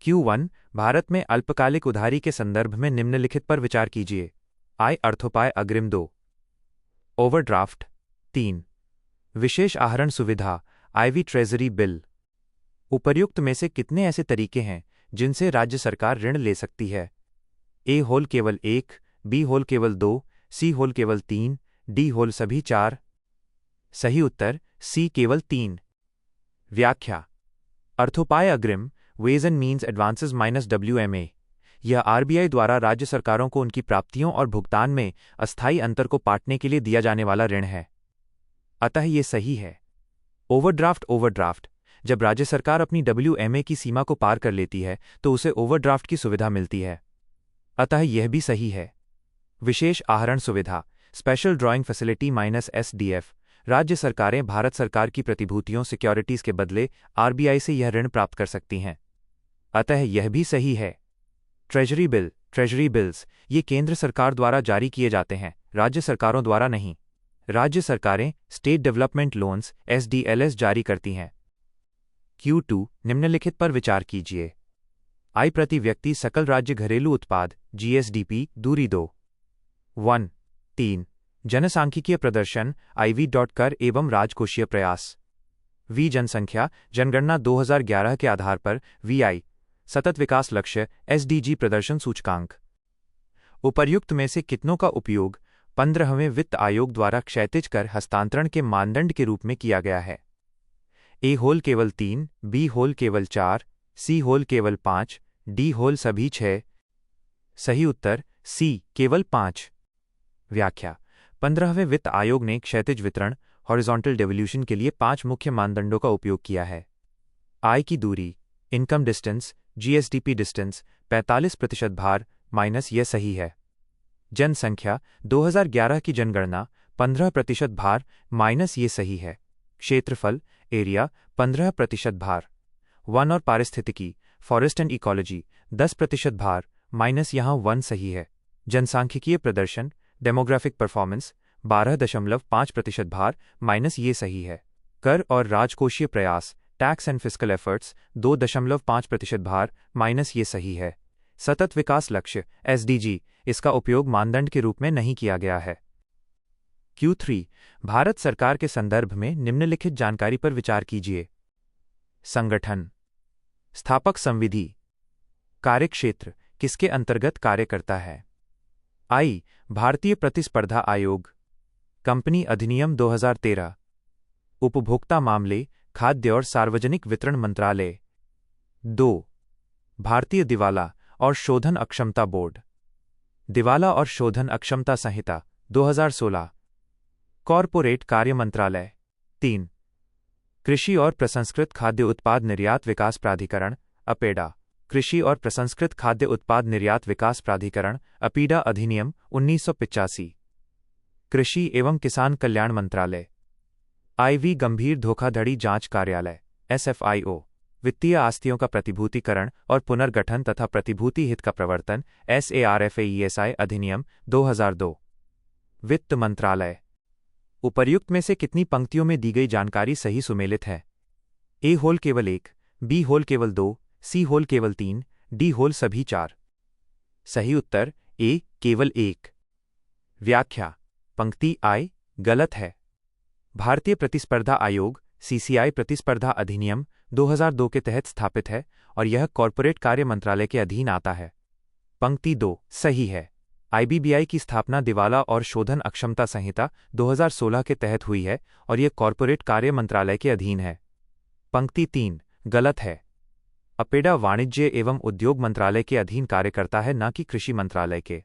Q1 Bharat में अल्पकालिक उधारी के संदर्भ में निम्नलिखित पर विचार कीजिए। आय अर्थोपाय अग्रिम 2। ओवरड्राफ्ट 3। विशेष आहरण सुविधा IV ट्रेजरी बिल। उपर्युक्त में से कितने ऐसे तरीके हैं जिनसे राज्य सरकार ऋण ले सकती है? A होल केवल 1, B होल केवल 2, C होल केवल 3, D होल सभी 4। सही उत्तर C केवल 3। व्याख्या। अर्थोपाय अग्रिम ways and means advances minus WMA यह RBI द्वारा राज्य सरकारों को उनकी प्राप्तियों और भुगतान में अस्थायी अंतर को पाटने के लिए दिया जाने वाला ऋण है, अतः ये सही है। ओवरड्राफ्ट जब राज्य सरकार अपनी WMA की सीमा को पार कर लेती है तो उसे ओवरड्राफ्ट की सुविधा मिलती है, अतः यह भी सही है। विशेष आहरण सुविधा special drawing facility minus SDF राज्य सरकारें भारत सरकार की प्रतिभूतियों सिक्योरिटीज के बदले RBI से यह ऋण प्राप्त कर सकती हैं, अतः यह भी सही है। ट्रेजरी बिल्स ये केंद्र सरकार द्वारा जारी किए जाते हैं, राज्य सरकारों द्वारा नहीं। राज्य सरकारें स्टेट डेवलपमेंट लोन्स SDLS जारी करती हैं। Q2 निम्नलिखित पर विचार कीजिए। आय प्रति व्यक्ति सकल राज्य घरेलू उत्पाद GSDP दूरी 2। 3 जनसांख्यिकीय प्रदर्शन IV कर एवं राजकोषीय प्रयास। V जनसंख्या जनगणना 2011 के आधार पर VI सतत विकास लक्ष्य SDG प्रदर्शन सूचकांक। उपर्युक्त में से कितनों का उपयोग 15वें वित्त आयोग द्वारा क्षैतिज कर हस्तांतरण के मानदंड के रूप में किया गया है? A होल केवल 3, B होल केवल 4, C होल केवल 5, D होल सभी 6। सही उत्तर C केवल 5। व्याख्या। 15वें वित्त आयोग ने क्षैतिज वितरण हॉरिजॉन्टल डेवोल्यूशन के लिए 5 मुख्य मानदंडों का उपयोग किया है। आय की दूरी इनकम डिस्टेंस GSDP डिस्टेंस 45% भार माइनस यह सही है। जनसंख्या 2011 की जनगणना 15% भार माइनस ये सही है। क्षेत्रफल एरिया 15% भार। वन और पारिस्थितिकी फॉरेस्ट एंड इकोलॉजी 10% भार माइनस यहाँ 1 सही है। जनसांख्यिकीय प्रदर्शन डेमोग्राफिक परफॉर्मेंस 12.5% भार माइनस ये सही है। कर और राजकोषीय प्रयास टैक्स एंड फिस्कल एफर्ट्स 2.5% भार माइनस ये सही है। सतत विकास लक्ष्य SDG इसका उपयोग मानदंड के रूप में नहीं किया गया है। Q3 भारत सरकार के संदर्भ में निम्नलिखित जानकारी पर विचार कीजिए। संगठन स्थापक संविधि कार्यक्षेत्र किसके अंतर्गत कार्य करता है? I भारतीय प्रतिस्पर्धा आयोग कंपनी अधिनियम 2013 उपभोक्ता मामले खाद्य और सार्वजनिक वितरण मंत्रालय 2 भारतीय दिवाला और शोधन अक्षमता बोर्ड दिवाला और शोधन अक्षमता संहिता 2016 कॉरपोरेट कार्य मंत्रालय 3 कृषि और प्रसंस्कृत खाद्य उत्पाद निर्यात विकास प्राधिकरण अपेडा कृषि और प्रसंस्कृत खाद्य उत्पाद निर्यात विकास प्राधिकरण अपीडा अधिनियम 1985 कृषि एवं किसान कल्याण मंत्रालय IV गंभीर धोखाधड़ी जांच कार्यालय SFIO वित्तीय आस्तियों का प्रतिभूतिकरण और पुनर्गठन तथा प्रतिभूति हित का प्रवर्तन SARFAESI अधिनियम 2002 वित्त मंत्रालय। उपर्युक्त में से कितनी पंक्तियों में दी गई जानकारी सही सुमेलित है? A होल केवल 1, B होल केवल 2, C होल केवल 3, D होल सभी 4। सही उत्तर A केवल 1। व्याख्या। पंक्ति I गलत है। भारतीय प्रतिस्पर्धा आयोग CCI प्रतिस्पर्धा अधिनियम 2002 के तहत स्थापित है और यह कॉरपोरेट कार्य मंत्रालय के अधीन आता है। पंक्ति 2 सही है। IBBI की स्थापना दिवाला और शोधन अक्षमता संहिता 2016 के तहत हुई है और यह कॉरपोरेट कार्य मंत्रालय के अधीन है। पंक्ति 3 गलत है। अपेडा वाणिज्य एवं उद्योग मंत्रालय के अधीन कार्य करता है, न कि कृषि मंत्रालय के।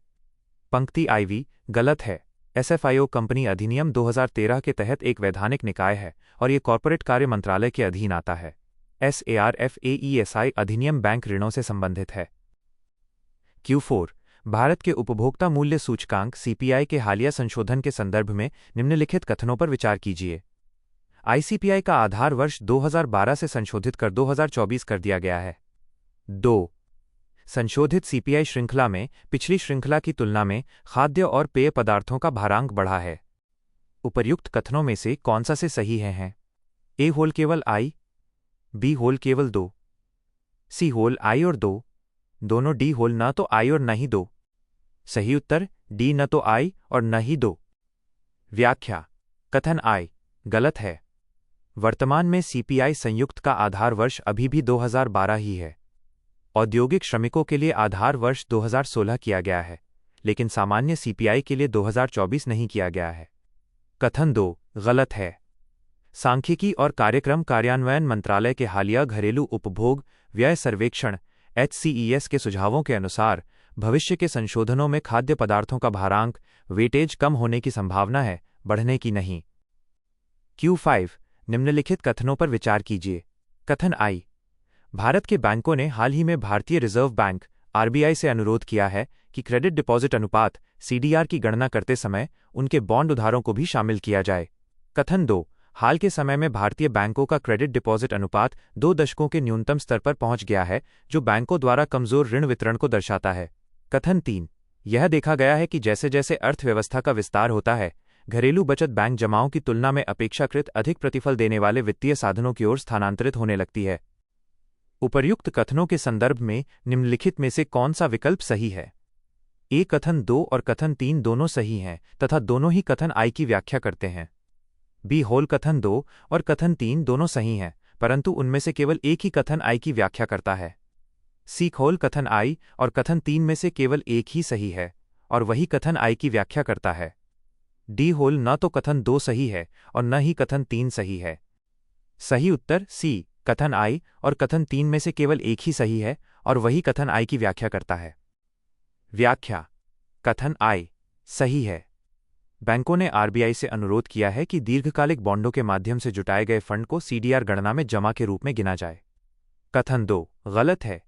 पंक्ति IV गलत है। SFIO कंपनी अधिनियम 2013 के तहत एक वैधानिक निकाय है और यह कॉरपोरेट कार्य मंत्रालय के अधीन आता है। SARFAESI अधिनियम बैंक ऋणों से संबंधित है। Q4 भारत के उपभोक्ता मूल्य सूचकांक CPI के हालिया संशोधन के संदर्भ में निम्नलिखित कथनों पर विचार कीजिए। ICPI का आधार वर्ष 2012 से संशोधित कर 2024 कर दिया गया है। 2 संशोधित CPI श्रृंखला में पिछली श्रृंखला की तुलना में खाद्य और पेय पदार्थों का भारांक बढ़ा है। उपर्युक्त कथनों में से कौन सा से सही हैं? A होल केवल I, B होल केवल 2, सी होल आई और दो, दोनों डी होल न तो आई और न ही दो। सही उत्तर डी न तो आई और न ही दो। व्याख्या। कथन आई गलत है। वर्तमान में सीपीआई संयुक्त का आधार वर्ष अभी भी 2012 ही है। औद्योगिक श्रमिकों के लिए आधार वर्ष 2016 किया गया है, लेकिन सामान्य सीपीआई के लिए 2024 नहीं किया गया है। कथन 2 गलत है। सांख्यिकी और कार्यक्रम कार्यान्वयन मंत्रालय के हालिया घरेलू उपभोग व्यय सर्वेक्षण HCES के सुझावों के अनुसार भविष्य के संशोधनों में खाद्य पदार्थों का भारांक वेटेज कम होने की संभावना है, बढ़ने की नहीं। Q5 निम्नलिखित कथनों पर विचार कीजिए। कथन आई भारत के बैंकों ने हाल ही में भारतीय रिजर्व बैंक RBI से अनुरोध किया है कि क्रेडिट डिपॉजिट अनुपात CDR की गणना करते समय उनके बॉन्ड उधारों को भी शामिल किया जाए। कथन 2 हाल के समय में भारतीय बैंकों का क्रेडिट डिपॉजिट अनुपात 2 दशकों के न्यूनतम स्तर पर पहुंच गया है, जो बैंकों द्वारा कमजोर ऋण वितरण को दर्शाता है। कथन 3 यह देखा गया है कि जैसे जैसे अर्थव्यवस्था का विस्तार होता है, घरेलू बचत बैंक जमाओं की तुलना में अपेक्षाकृत अधिक प्रतिफल देने वाले वित्तीय साधनों की ओर स्थानांतरित होने लगती है। उपर्युक्त कथनों के संदर्भ में निम्नलिखित में से कौन सा विकल्प सही है? ए कथन 2 और कथन 3 दोनों सही हैं तथा दोनों ही कथन आई की व्याख्या करते हैं। बी होल कथन 2 और कथन 3 दोनों सही हैं, परंतु उनमें से केवल एक ही कथन आई की व्याख्या करता है। सी होल कथन आई और कथन 3 में से केवल एक ही सही है और वही कथन आई की व्याख्या करता है। डी होल न तो कथन 2 सही है और न ही कथन 3 सही है। सही उत्तर सी कथन आई और कथन 3 में से केवल एक ही सही है और वही कथन आई की व्याख्या करता है। व्याख्या। कथन आई सही है। बैंकों ने RBI से अनुरोध किया है कि दीर्घकालिक बॉन्डों के माध्यम से जुटाए गए फंड को CDR गणना में जमा के रूप में गिना जाए। कथन 2 गलत है।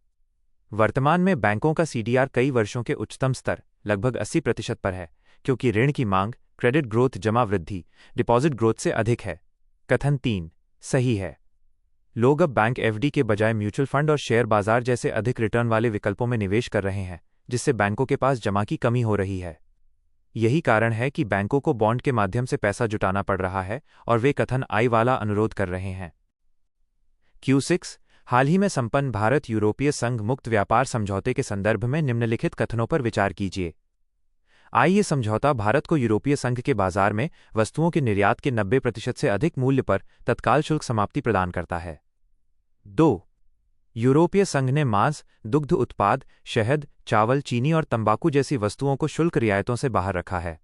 वर्तमान में बैंकों का CDR कई वर्षों के उच्चतम स्तर लगभग 80% पर है, क्योंकि ऋण की मांग क्रेडिट ग्रोथ जमा वृद्धि डिपॉजिट ग्रोथ से अधिक है। कथन 3 सही है। लोग अब बैंक FD के बजाय म्यूचुअल फंड और शेयर बाजार जैसे अधिक रिटर्न वाले विकल्पों में निवेश कर रहे हैं, जिससे बैंकों के पास जमा की कमी हो रही है। यही कारण है कि बैंकों को बॉन्ड के माध्यम से पैसा जुटाना पड़ रहा है और वे कथन आई वाला अनुरोध कर रहे हैं। Q6 हाल ही में संपन्न भारत यूरोपीय संघ मुक्त व्यापार समझौते के संदर्भ में निम्नलिखित कथनों पर विचार कीजिए। आई ये समझौता भारत को यूरोपीय संघ के बाजार में वस्तुओं के निर्यात के 90% से अधिक मूल्य पर तत्काल शुल्क समाप्ति प्रदान करता है। 2 यूरोपीय संघ ने मांस, दुग्ध उत्पाद, शहद, चावल, चीनी और तंबाकू जैसी वस्तुओं को शुल्क रियायतों से बाहर रखा है।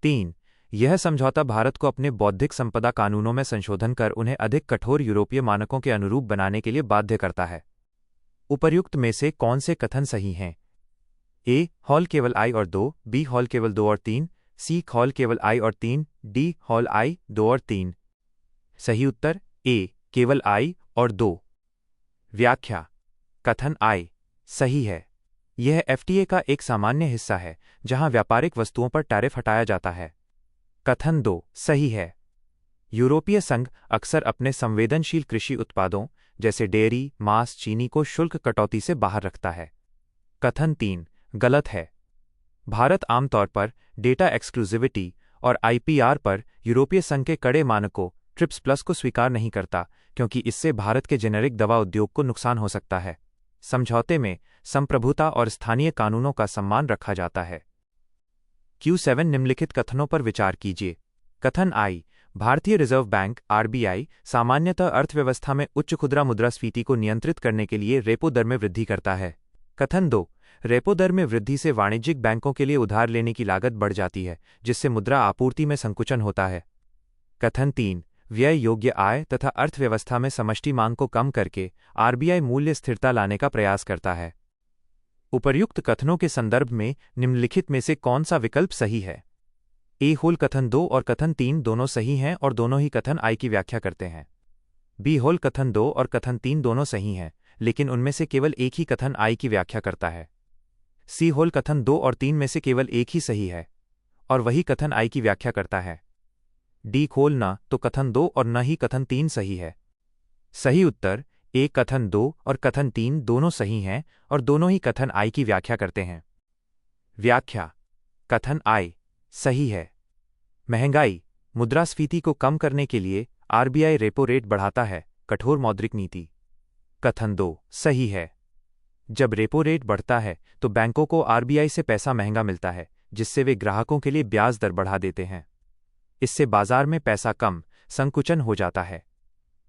3 यह समझौता भारत को अपने बौद्धिक संपदा कानूनों में संशोधन कर उन्हें अधिक कठोर यूरोपीय मानकों के अनुरूप बनाने के लिए बाध्य करता है। उपर्युक्त में से कौन से कथन सही हैं? ए हॉल केवल आई और 2, बी हॉल केवल 2 और 3, सी हॉल केवल आई और 3, डी हॉल आई 2 और 3। सही उत्तर ए केवल आई और 2। व्याख्या। कथन आई सही है। यह FTA का एक सामान्य हिस्सा है जहां व्यापारिक वस्तुओं पर टैरिफ हटाया जाता है। कथन 2 सही है। यूरोपीय संघ अक्सर अपने संवेदनशील कृषि उत्पादों जैसे डेयरी, मांस, चीनी को शुल्क कटौती से बाहर रखता है। कथन 3 गलत है। भारत आमतौर पर डेटा एक्सक्लूसिविटी और IPR पर यूरोपीय संघ के कड़े मानकों ट्रिप्स प्लस को स्वीकार नहीं करता, क्योंकि इससे भारत के जेनेरिक दवा उद्योग को नुकसान हो सकता है। समझौते में संप्रभुता और स्थानीय कानूनों का सम्मान रखा जाता है। Q7 निम्नलिखित कथनों पर विचार कीजिए। कथन आई भारतीय रिजर्व बैंक RBI सामान्यतः अर्थव्यवस्था में उच्च खुदरा मुद्रास्फीति को नियंत्रित करने के लिए रेपो दर में वृद्धि करता है। कथन 2 रेपो दर में वृद्धि से वाणिज्यिक बैंकों के लिए उधार लेने की लागत बढ़ जाती है, जिससे मुद्रा आपूर्ति में संकुचन होता है। कथन 3 व्यय योग्य आय तथा अर्थव्यवस्था में समष्टि मांग को कम करके RBI मूल्य स्थिरता लाने का प्रयास करता है। उपर्युक्त कथनों के संदर्भ में निम्नलिखित में से कौन सा विकल्प सही है? ए होल कथन 2 और कथन 3 दोनों सही हैं और दोनों ही कथन आई की व्याख्या करते हैं। बी होल कथन 2 और कथन 3 दोनों सही हैं, लेकिन उनमें से केवल एक ही कथन आई की व्याख्या करता है। सी होल कथन 2 और 3 में से केवल एक ही सही है और वही कथन आई की व्याख्या करता है। डी खोल न तो कथन 2 और न ही कथन 3 सही है। सही उत्तर ए कथन 2 और कथन 3 दोनों सही हैं और दोनों ही कथन आई की व्याख्या करते हैं। व्याख्या। कथन आई सही है। महंगाई, मुद्रास्फीति को कम करने के लिए RBI रेपो रेट बढ़ाता है। कठोर मौद्रिक नीति। कथन 2 सही है। जब रेपो रेट बढ़ता है तो बैंकों को आरबीआई से पैसा महंगा मिलता है, जिससे वे ग्राहकों के लिए ब्याज दर बढ़ा देते हैं। इससे बाजार में पैसा कम संकुचन हो जाता है।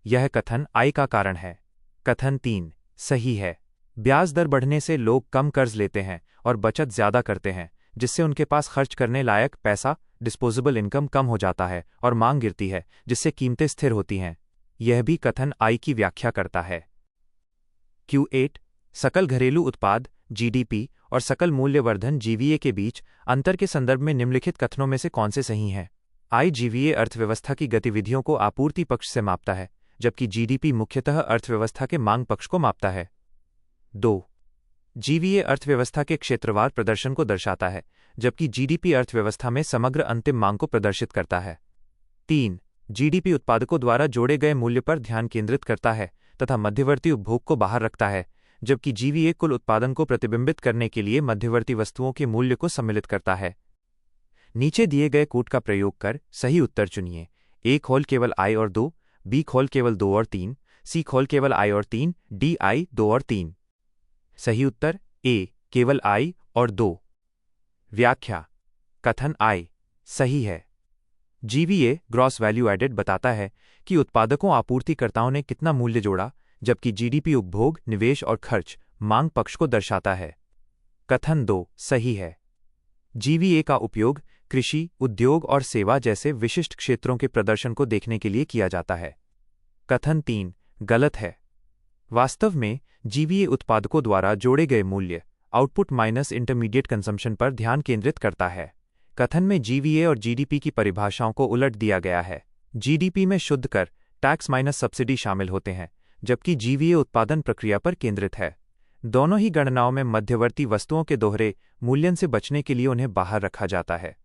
यह कथन आय का कारण है। कथन 3 सही है। ब्याज दर बढ़ने से लोग कम कर्ज लेते हैं और बचत ज्यादा करते हैं, जिससे उनके पास खर्च करने लायक पैसा डिस्पोजेबल इनकम कम हो जाता है और मांग गिरती है, जिससे कीमतें स्थिर होती हैं। यह भी कथन आय की व्याख्या करता है। Q8 सकल घरेलू उत्पाद जीडीपी और सकल मूल्यवर्धन जीवीए के बीच अंतर के संदर्भ में निम्नलिखित कथनों में से कौन से सही हैं? आय जीवीए अर्थव्यवस्था की गतिविधियों को आपूर्ति पक्ष से मापता है, जबकि जीडीपी मुख्यतः अर्थव्यवस्था के मांग पक्ष को मापता है। 2 जीवीए अर्थव्यवस्था के क्षेत्रवार प्रदर्शन को दर्शाता है, जबकि जीडीपी अर्थव्यवस्था में समग्र अंतिम मांग को प्रदर्शित करता है। 3 जीडीपी उत्पादकों द्वारा जोड़े गए मूल्य पर ध्यान केंद्रित करता है तथा मध्यवर्ती उपभोग को बाहर रखता है, जबकि जीवीए कुल उत्पादन को प्रतिबिंबित करने के लिए मध्यवर्ती वस्तुओं के मूल्य को सम्मिलित करता है। नीचे दिए गए कूट का प्रयोग कर सही उत्तर चुनिए। ए खोल केवल आई और 2, बी खोल केवल 2 और 3, सी खोल केवल आई और 3, डी आई 2 और 3। सही उत्तर ए केवल आई और 2। व्याख्या कथन आई सही है। जीवीए ग्रॉस वैल्यू एडेड बताता है कि उत्पादकों आपूर्तिकर्ताओं ने कितना मूल्य जोड़ा, जबकि जीडीपी उपभोग निवेश और खर्च मांग पक्ष को दर्शाता है। कथन 2 सही है। जीवीए का उपयोग कृषि, उद्योग और सेवा जैसे विशिष्ट क्षेत्रों के प्रदर्शन को देखने के लिए किया जाता है। कथन 3 गलत है। वास्तव में जीवीए उत्पादकों द्वारा जोड़े गए मूल्य आउटपुट माइनस इंटरमीडिएट कंजम्पशन पर ध्यान केंद्रित करता है। कथन में जीवीए और जीडीपी की परिभाषाओं को उलट दिया गया है। जीडीपी में शुद्ध कर, टैक्स माइनस सब्सिडी शामिल होते हैं, जबकि जीवीए उत्पादन प्रक्रिया पर केंद्रित है। दोनों ही गणनाओं में मध्यवर्ती वस्तुओं के दोहरे मूल्यन से बचने के लिए उन्हें बाहर रखा जाता है।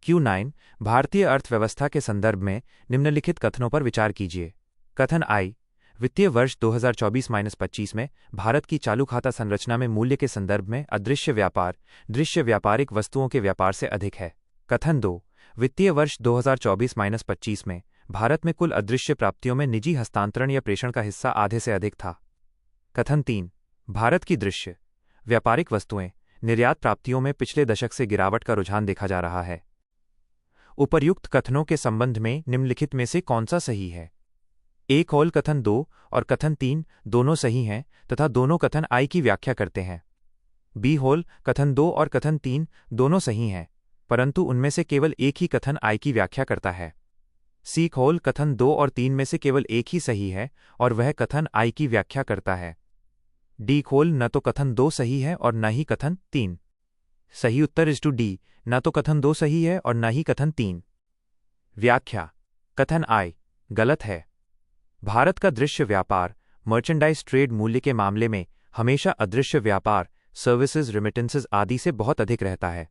Q9 भारतीय अर्थव्यवस्था के संदर्भ में निम्नलिखित कथनों पर विचार कीजिए। कथन आई वित्तीय वर्ष 2024-25 में भारत की चालू खाता संरचना में मूल्य के संदर्भ में अदृश्य व्यापार दृश्य व्यापारिक वस्तुओं के व्यापार से अधिक है। कथन 2 वित्तीय वर्ष 2024-25 में भारत में कुल अदृश्य प्राप्तियों में निजी हस्तांतरण या प्रेषण का हिस्सा आधे से अधिक था। कथन 3 भारत की दृश्य व्यापारिक वस्तुएं निर्यात प्राप्तियों में पिछले दशक से गिरावट का रुझान देखा जा रहा है। उपर्युक्त कथनों के संबंध में निम्नलिखित में से कौन सा सही है? ए खोल कथन 2 और कथन 3 दोनों सही हैं तथा दोनों कथन आई की व्याख्या करते हैं। बी होल कथन 2 और कथन 3 दोनों सही हैं, परंतु उनमें से केवल एक ही कथन आई की व्याख्या करता है। सी खोल कथन 2 और 3 में से केवल एक ही सही है और वह कथन आई की व्याख्या करता है। डी खोल न तो कथन 2 सही है और न ही कथन 3। सही उत्तर इज टू डी, न तो कथन 2 सही है और न ही कथन 3। व्याख्या कथन आई गलत है। भारत का दृश्य व्यापार मर्चेंडाइज ट्रेड मूल्य के मामले में हमेशा अदृश्य व्यापार सर्विसेज रिमिटेंसेज आदि से बहुत अधिक रहता है।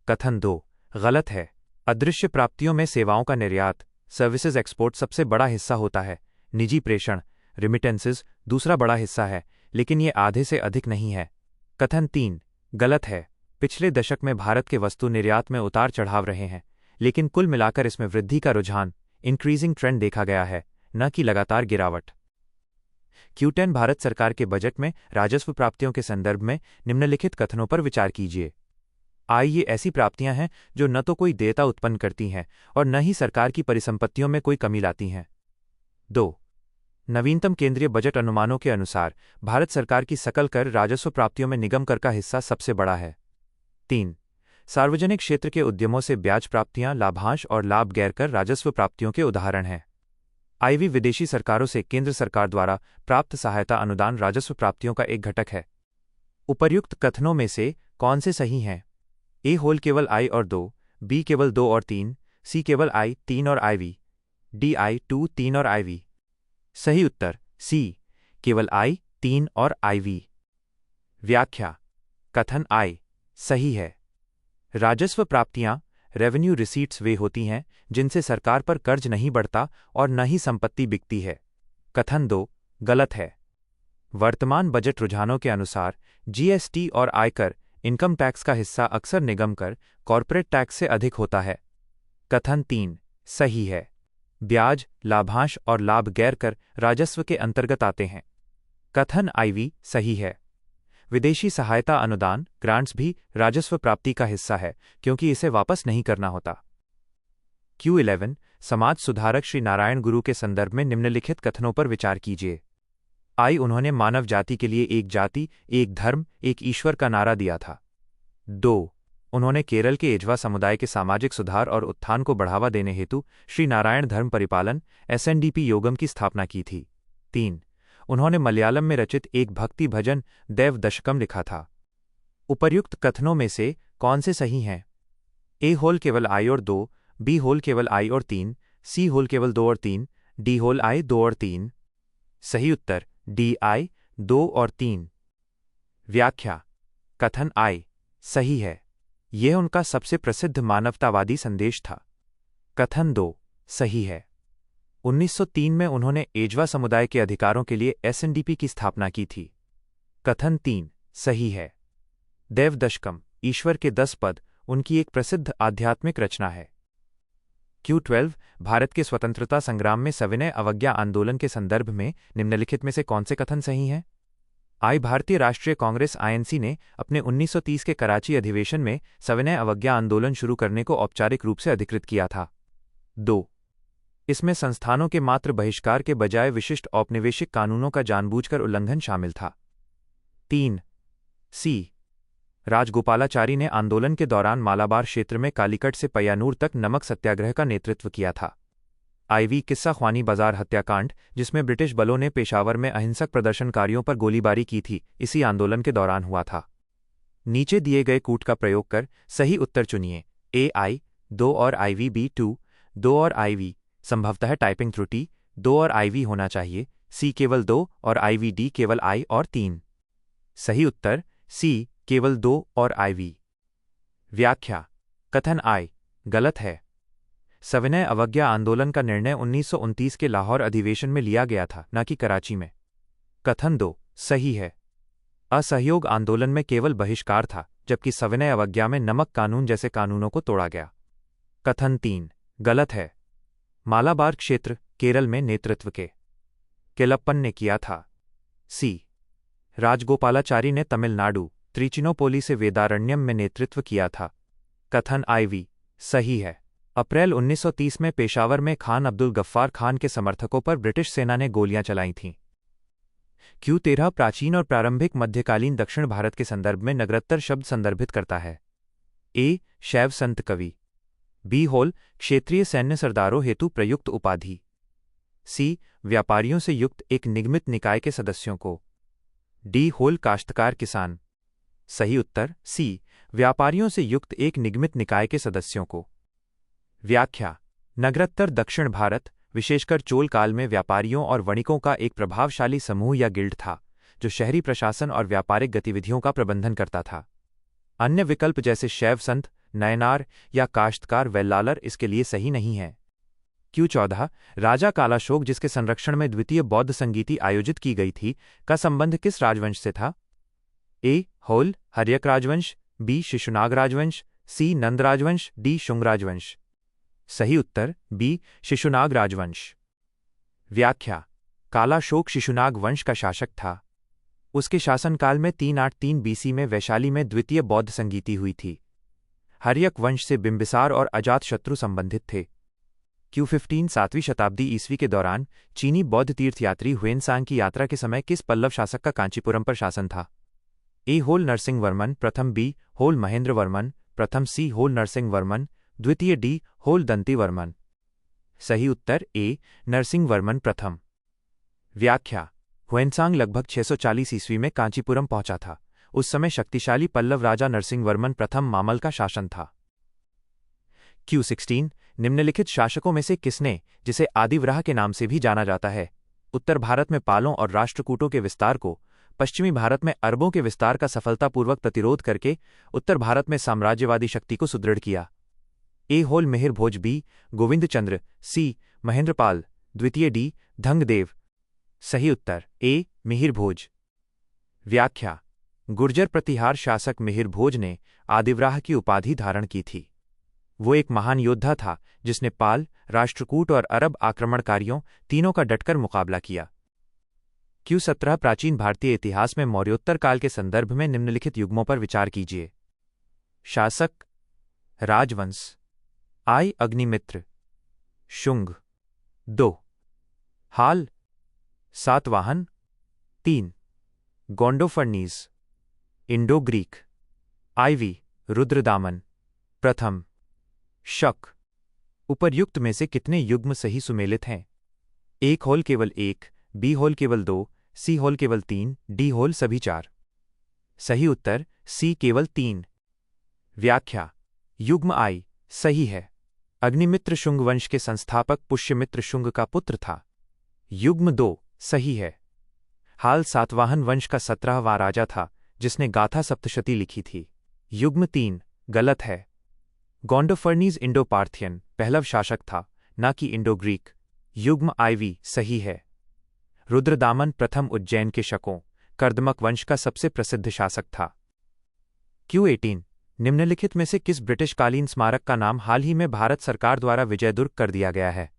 कथन 2 गलत है। अदृश्य प्राप्तियों में सेवाओं का निर्यात सर्विसेज एक्सपोर्ट सबसे बड़ा हिस्सा होता है। निजी प्रेषण रिमिटेंसेज दूसरा बड़ा हिस्सा है, लेकिन ये आधे से अधिक नहीं है। कथन 3 गलत है। पिछले दशक में भारत के वस्तु निर्यात में उतार चढ़ाव रहे हैं, लेकिन कुल मिलाकर इसमें वृद्धि का रुझान इंक्रीजिंग ट्रेंड देखा गया है, न कि लगातार गिरावट। Q10 भारत सरकार के बजट में राजस्व प्राप्तियों के संदर्भ में निम्नलिखित कथनों पर विचार कीजिए। आय ये ऐसी प्राप्तियां हैं जो न तो कोई देयता उत्पन्न करती हैं और न ही सरकार की परिसंपत्तियों में कोई कमी लाती हैं। 2 नवीनतम केंद्रीय बजट अनुमानों के अनुसार भारत सरकार की सकल कर राजस्व प्राप्तियों में निगम कर का हिस्सा सबसे बड़ा है। 3 सार्वजनिक क्षेत्र के उद्यमों से ब्याज प्राप्तियां लाभांश और लाभ गैरकर राजस्व प्राप्तियों के उदाहरण हैं। आईवी विदेशी सरकारों से केंद्र सरकार द्वारा प्राप्त सहायता अनुदान राजस्व प्राप्तियों का एक घटक है। उपर्युक्त कथनों में से कौन से सही हैं? ए होल केवल आई और 2, बी केवल 2 और 3, सी केवल आई 3 और आईवी, डी आई 2 3 और आईवी। सही उत्तर सी केवल आई 3 और आईवी। व्याख्या कथन आई सही है। राजस्व प्राप्तियां रेवेन्यू रिसीट्स वे होती हैं जिनसे सरकार पर कर्ज नहीं बढ़ता और न ही संपत्ति बिकती है। कथन 2 गलत है। वर्तमान बजट रुझानों के अनुसार जीएसटी और आयकर इनकम टैक्स का हिस्सा अक्सर निगम कर कॉर्पोरेट टैक्स से अधिक होता है। कथन 3 सही है। ब्याज, लाभांश और लाभ गैर कर राजस्व के अंतर्गत आते हैं। कथन IV सही है। विदेशी सहायता अनुदान ग्रांट्स भी राजस्व प्राप्ति का हिस्सा है क्योंकि इसे वापस नहीं करना होता। Q11 समाज सुधारक श्री नारायण गुरु के संदर्भ में निम्नलिखित कथनों पर विचार कीजिए। I उन्होंने मानव जाति के लिए एक जाति, एक धर्म, एक ईश्वर का नारा दिया था। 2 उन्होंने केरल के एजवा समुदाय के सामाजिक सुधार और उत्थान को बढ़ावा देने हेतु श्री नारायण धर्म परिपालन SNDP योगम की स्थापना की थी। 3 उन्होंने मलयालम में रचित एक भक्ति भजन देव दशकम लिखा था। उपर्युक्त कथनों में से कौन से सही हैं? A होल केवल I और 2, B होल केवल I और 3, C होल केवल 2 और 3, D होल I 2 और 3। सही उत्तर D I 2 और 3। व्याख्या। कथन I सही है। यह उनका सबसे प्रसिद्ध मानवतावादी संदेश था। कथन 2 सही है। 1903 में उन्होंने एजवा समुदाय के अधिकारों के लिए SNDP की स्थापना की थी। कथन 3 सही है। देव दशकम ईश्वर के 10 पद उनकी एक प्रसिद्ध आध्यात्मिक रचना है। Q12 भारत के स्वतंत्रता संग्राम में सविनय अवज्ञा आंदोलन के संदर्भ में निम्नलिखित में से कौन से कथन सही हैं? I भारतीय राष्ट्रीय कांग्रेस INC ने अपने 1930 के कराची अधिवेशन में सविनय अवज्ञा आंदोलन शुरू करने को औपचारिक रूप से अधिकृत किया था। 2 इसमें संस्थानों के मात्र बहिष्कार के बजाय विशिष्ट औपनिवेशिक कानूनों का जानबूझकर उल्लंघन शामिल था। 3 C राजगोपालाचारी ने आंदोलन के दौरान मालाबार क्षेत्र में कालीकट से पय्यानूर तक नमक सत्याग्रह का नेतृत्व किया था। IV किस्सा ख्वानी बाजार हत्याकांड, जिसमें ब्रिटिश बलों ने पेशावर में अहिंसक प्रदर्शनकारियों पर गोलीबारी की थी, इसी आंदोलन के दौरान हुआ था। नीचे दिए गए कूट का प्रयोग कर सही उत्तर चुनिए। A I 2 और IV B 2, 2 और IV, संभवतः टाइपिंग त्रुटि, 2 और IV होना चाहिए। C केवल 2 और IV D केवल I और 3। सही उत्तर C केवल 2 और IV। व्याख्या। कथन I गलत है। सविनय अवज्ञा आंदोलन का निर्णय 1929 के लाहौर अधिवेशन में लिया गया था, न कि कराची में। कथन 2 सही है। असहयोग आंदोलन में केवल बहिष्कार था, जबकि सविनय अवज्ञा में नमक कानून जैसे कानूनों को तोड़ा गया। कथन 3 गलत है। मालाबार क्षेत्र केरल में नेतृत्व के केलप्पन ने किया था। C राजगोपालाचारी ने तमिलनाडु त्रिचिनोपोली से वेदारण्यम में नेतृत्व किया था। कथन IV सही है। अप्रैल 1930 में पेशावर में खान अब्दुल गफ्फार खान के समर्थकों पर ब्रिटिश सेना ने गोलियां चलाई थीं। Q13 प्राचीन और प्रारंभिक मध्यकालीन दक्षिण भारत के संदर्भ में नगरोत्तर शब्द संदर्भित करता है। A शैव संत कवि, B होल क्षेत्रीय सैन्य सरदारों हेतु प्रयुक्त उपाधि, C व्यापारियों से युक्त एक निगमित निकाय के सदस्यों को, D होल काश्तकार किसान। सही उत्तर C व्यापारियों से युक्त एक निगमित निकाय के सदस्यों को। व्याख्या। नगरोत्तर दक्षिण भारत विशेषकर चोल काल में व्यापारियों और वणिकों का एक प्रभावशाली समूह या गिल्ड था, जो शहरी प्रशासन और व्यापारिक गतिविधियों का प्रबंधन करता था। अन्य विकल्प जैसे शैव संत, नयनार या काश्तकार वेल्लालर इसके लिए सही नहीं है। Q14 राजा कालाशोक, जिसके संरक्षण में द्वितीय बौद्ध संगीति आयोजित की गई थी, का संबंध किस राजवंश से था? A होल हर्यक राजवंश, B शिशुनाग राजवंश, C नंद राजवंश, D शुंग राजवंश। सही उत्तर B शिशुनाग राजवंश। व्याख्या। कालाशोक शिशुनाग वंश का शासक था। उसके शासनकाल में 383 BC में वैशाली में द्वितीय बौद्ध संगीति हुई थी। हर्यक वंश से बिंबिसार और अजातशत्रु संबंधित थे। Q15 7वीं शताब्दी ईस्वी के दौरान चीनी बौद्ध तीर्थयात्री ह्वेनसांग की यात्रा के समय किस पल्लव शासक का कांचीपुरम पर शासन था? A होल नरसिंह वर्मन प्रथम, B होल महेंद्र वर्मन प्रथम, C होल नरसिंह वर्मन द्वितीय, D होल दंती वर्मन। सही उत्तर A नरसिंह वर्मन प्रथम। व्याख्या। ह्वेनसांग लगभग 640 ईस्वी में कांचीपुरम पहुंचा था। उस समय शक्तिशाली पल्लव राजा नरसिंह वर्मन प्रथम मामल का शासन था। Q16 निम्नलिखित शासकों में से किसने, जिसे आदिव्राह के नाम से भी जाना जाता है, उत्तर भारत में पालों और राष्ट्रकूटों के विस्तार को, पश्चिमी भारत में अरबों के विस्तार का सफलतापूर्वक प्रतिरोध करके उत्तर भारत में साम्राज्यवादी शक्ति को सुदृढ़ किया? A होल मिहिर भोज, B गोविंद चंद्र, C महेंद्रपाल द्वितीय, D धंगदेव। सही उत्तर A मिहिर भोज। व्याख्या। गुर्जर प्रतिहार शासक मिहिर भोज ने आदिव्राह की उपाधि धारण की थी। वो एक महान योद्धा था जिसने पाल, राष्ट्रकूट और अरब आक्रमणकारियों तीनों का डटकर मुकाबला किया। Q17 प्राचीन भारतीय इतिहास में मौर्योत्तर काल के संदर्भ में निम्नलिखित युग्मों पर विचार कीजिए। शासक, राजवंश। I Agnimitra, Shunga. 2 Hala, Satavahana. 3 Gondophernes, Indo Greek. IV Rudradaman, प्रथम। शक। उपर्युक्त में से कितने युग्म सही सुमेलित हैं? एक होल केवल 1, बी होल केवल 2, सी होल केवल 3, डी होल सभी 4। सही उत्तर सी केवल 3। व्याख्या। युग्म I सही है। अग्निमित्र शुंग वंश के संस्थापक पुष्यमित्र शुंग का पुत्र था। युग्म 2 सही है। हाल सातवाहन वंश का 17वां राजा था जिसने गाथा सप्तशती लिखी थी। युग्म 3 गलत है। गोंडोफर्नीज इंडो पार्थियन पहलव शासक था, न कि इंडो ग्रीक। युग्म IV सही है। रुद्रदामन प्रथम उज्जैन के शकों, कर्दमक वंश का सबसे प्रसिद्ध शासक था। Q18 निम्नलिखित में से किस ब्रिटिशकालीन स्मारक का नाम हाल ही में भारत सरकार द्वारा विजयदुर्ग कर दिया गया है?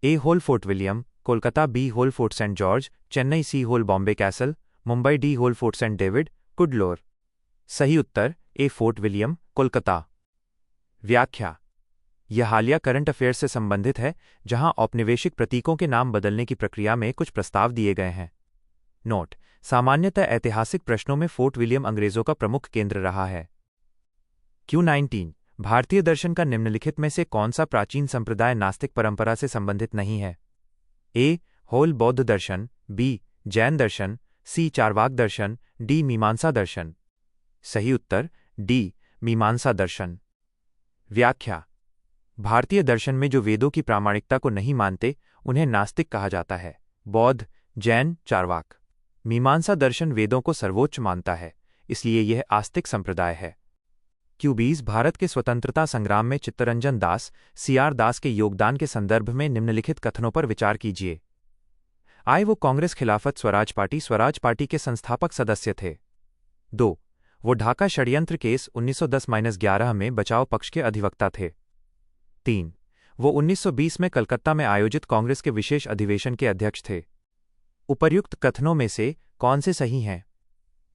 A होल फोर्ट विलियम, कोलकाता। B होल Fort Saint George, Chennai. C होल बॉम्बे कैसल, मुंबई। D होल फोर्ट सेंट डेविड, कुडलोर। सही उत्तर A फोर्ट विलियम, कोलकाता। व्याख्या। यह हालिया करंट अफेयर्स से संबंधित है जहां औपनिवेशिक प्रतीकों के नाम बदलने की प्रक्रिया में कुछ प्रस्ताव दिए गए हैं। नोट: सामान्यतः ऐतिहासिक प्रश्नों में फोर्ट विलियम अंग्रेजों का प्रमुख केंद्र रहा है। Q19 भारतीय दर्शन का निम्नलिखित में से कौन सा प्राचीन संप्रदाय नास्तिक परंपरा से संबंधित नहीं है? A होल बौद्ध दर्शन, B जैन दर्शन, C चारवाक दर्शन, D मीमांसा दर्शन। सही उत्तर D मीमांसा दर्शन। व्याख्या। भारतीय दर्शन में जो वेदों की प्रामाणिकता को नहीं मानते उन्हें नास्तिक कहा जाता है। बौद्ध, जैन, चारवाक। मीमांसा दर्शन वेदों को सर्वोच्च मानता है, इसलिए यह आस्तिक संप्रदाय है। Q20 भारत के स्वतंत्रता संग्राम में चित्तरंजन दास, CR दास के योगदान के संदर्भ में निम्नलिखित कथनों पर विचार कीजिए। I वो कांग्रेस खिलाफत स्वराज पार्टी के संस्थापक सदस्य थे। 2 वो ढाका षड्यंत्र केस 1910-11 में बचाव पक्ष के अधिवक्ता थे। 3 वो 1920 में कलकत्ता में आयोजित कांग्रेस के विशेष अधिवेशन के अध्यक्ष थे। उपर्युक्त कथनों में से कौन से सही हैं?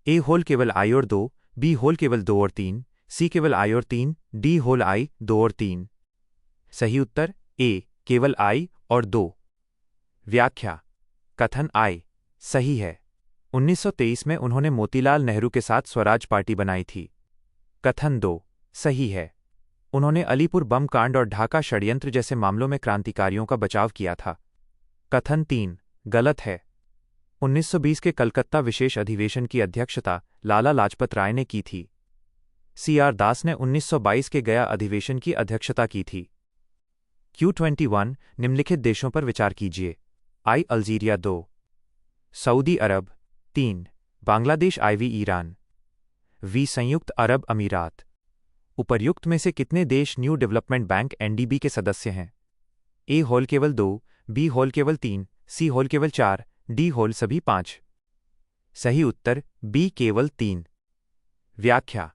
A होल केवल I और 2, B होल केवल 2 और 3, C केवल I और 3, D होल I 2 और 3। सही उत्तर A केवल I और 2। व्याख्या। कथन I सही है। 1923 में उन्होंने मोतीलाल नेहरू के साथ स्वराज पार्टी बनाई थी। कथन 2 सही है। उन्होंने अलीपुर बम कांड और ढाका षड्यंत्र जैसे मामलों में क्रांतिकारियों का बचाव किया था। कथन 3 गलत है। 1920 के कलकत्ता विशेष अधिवेशन की अध्यक्षता लाला लाजपत राय ने की थी। CR दास ने 1922 के गया अधिवेशन की अध्यक्षता की थी। Q21 निम्नलिखित देशों पर विचार कीजिए। I Algeria. 2 Saudi Arab. 3 Bangladesh. IV Iran. V संयुक्त अरब अमीरात। उपर्युक्त में से कितने देश न्यू डेवलपमेंट बैंक NDB के सदस्य हैं? A होल केवल 2, B होल केवल 3, C होल केवल 4, D होल सभी 5। सही उत्तर B केवल 3। व्याख्या।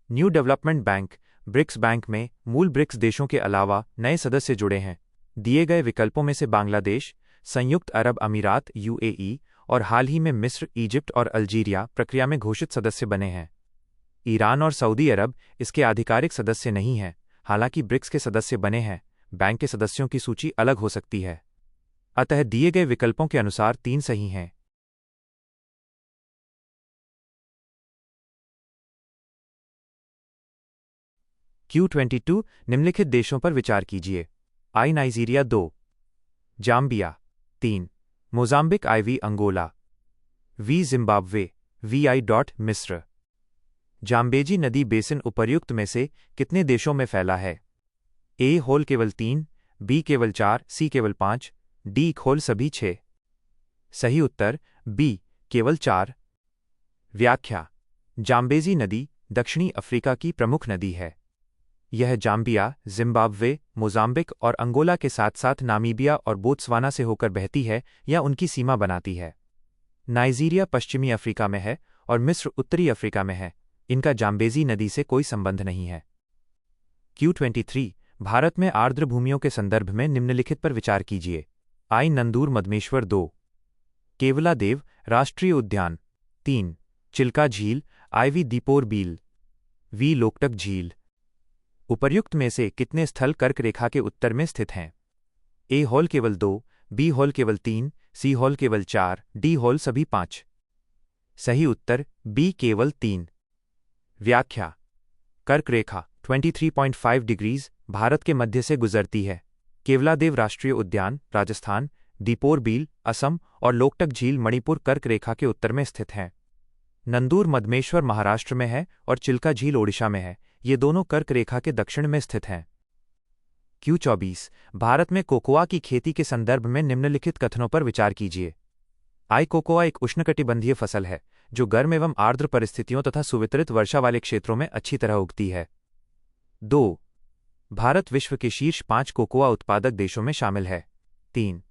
New Development Bank BRICS bank में मूल ब्रिक्स देशों के अलावा नए सदस्य जुड़े हैं। दिए गए विकल्पों में से बांग्लादेश, संयुक्त अरब अमीरात UAE और हाल ही में मिस्र, इजिप्ट और अल्जीरिया प्रक्रिया में घोषित सदस्य बने हैं। ईरान और सऊदी अरब इसके आधिकारिक सदस्य नहीं हैं, हालांकि ब्रिक्स के सदस्य बने हैं। बैंक के सदस्यों की सूची अलग हो सकती है। अतः दिए गए विकल्पों के अनुसार 3 सही हैं। Q22 निम्नलिखित देशों पर विचार कीजिए। I Nigeria. 2 Zambia. 3 Mozambique. IV Angola. V Zimbabwe. VI मिस्र। जाम्बेजी नदी बेसिन उपर्युक्त में से कितने देशों में फैला है? A होल केवल 3, B केवल 4, C केवल 5, D होल सभी 6। सही उत्तर B केवल 4। व्याख्या। जाम्बेजी नदी दक्षिणी अफ्रीका की प्रमुख नदी है। यह जाम्बिया, जिम्बाब्वे, मोजाम्बिक और अंगोला के साथ साथ नामीबिया और बोत्सवाना से होकर बहती है या उनकी सीमा बनाती है। नाइजीरिया पश्चिमी अफ्रीका में है और मिस्र उत्तरी अफ्रीका में है। इनका जाम्बेजी नदी से कोई संबंध नहीं है। Q23 भारत में आर्द्र भूमियों के संदर्भ में निम्नलिखित पर विचार कीजिए। आई नंदूर मदमेश्वर 2, केवलादेव राष्ट्रीय उद्यान 3, चिल्का झील आईवी दीपोर बील वी लोकटक झील। उपर्युक्त में से कितने स्थल कर्क रेखा के उत्तर में स्थित हैं? ए हॉल केवल 2, बी हॉल केवल 3, सी हॉल केवल 4, डी हॉल सभी 5। सही उत्तर बी केवल 3। व्याख्या। कर्क रेखा 23.5 डिग्रीज भारत के मध्य से गुजरती है। केवलादेव राष्ट्रीय उद्यान राजस्थान, दीपोर बील असम और लोकटक झील मणिपुर कर्क रेखा के उत्तर में स्थित हैं। नंदूर मदमेश्वर महाराष्ट्र में है और चिल्का झील ओडिशा में है। ये दोनों कर्क रेखा के दक्षिण में स्थित हैं। Q24 भारत में कोकोआ की खेती के संदर्भ में निम्नलिखित कथनों पर विचार कीजिए। आई कोकोआ एक उष्णकटिबंधीय फसल है जो गर्म एवं आर्द्र परिस्थितियों तथा सुवितरित वर्षा वाले क्षेत्रों में अच्छी तरह उगती है। 2. भारत विश्व के शीर्ष 5 कोकोआ उत्पादक देशों में शामिल है। 3.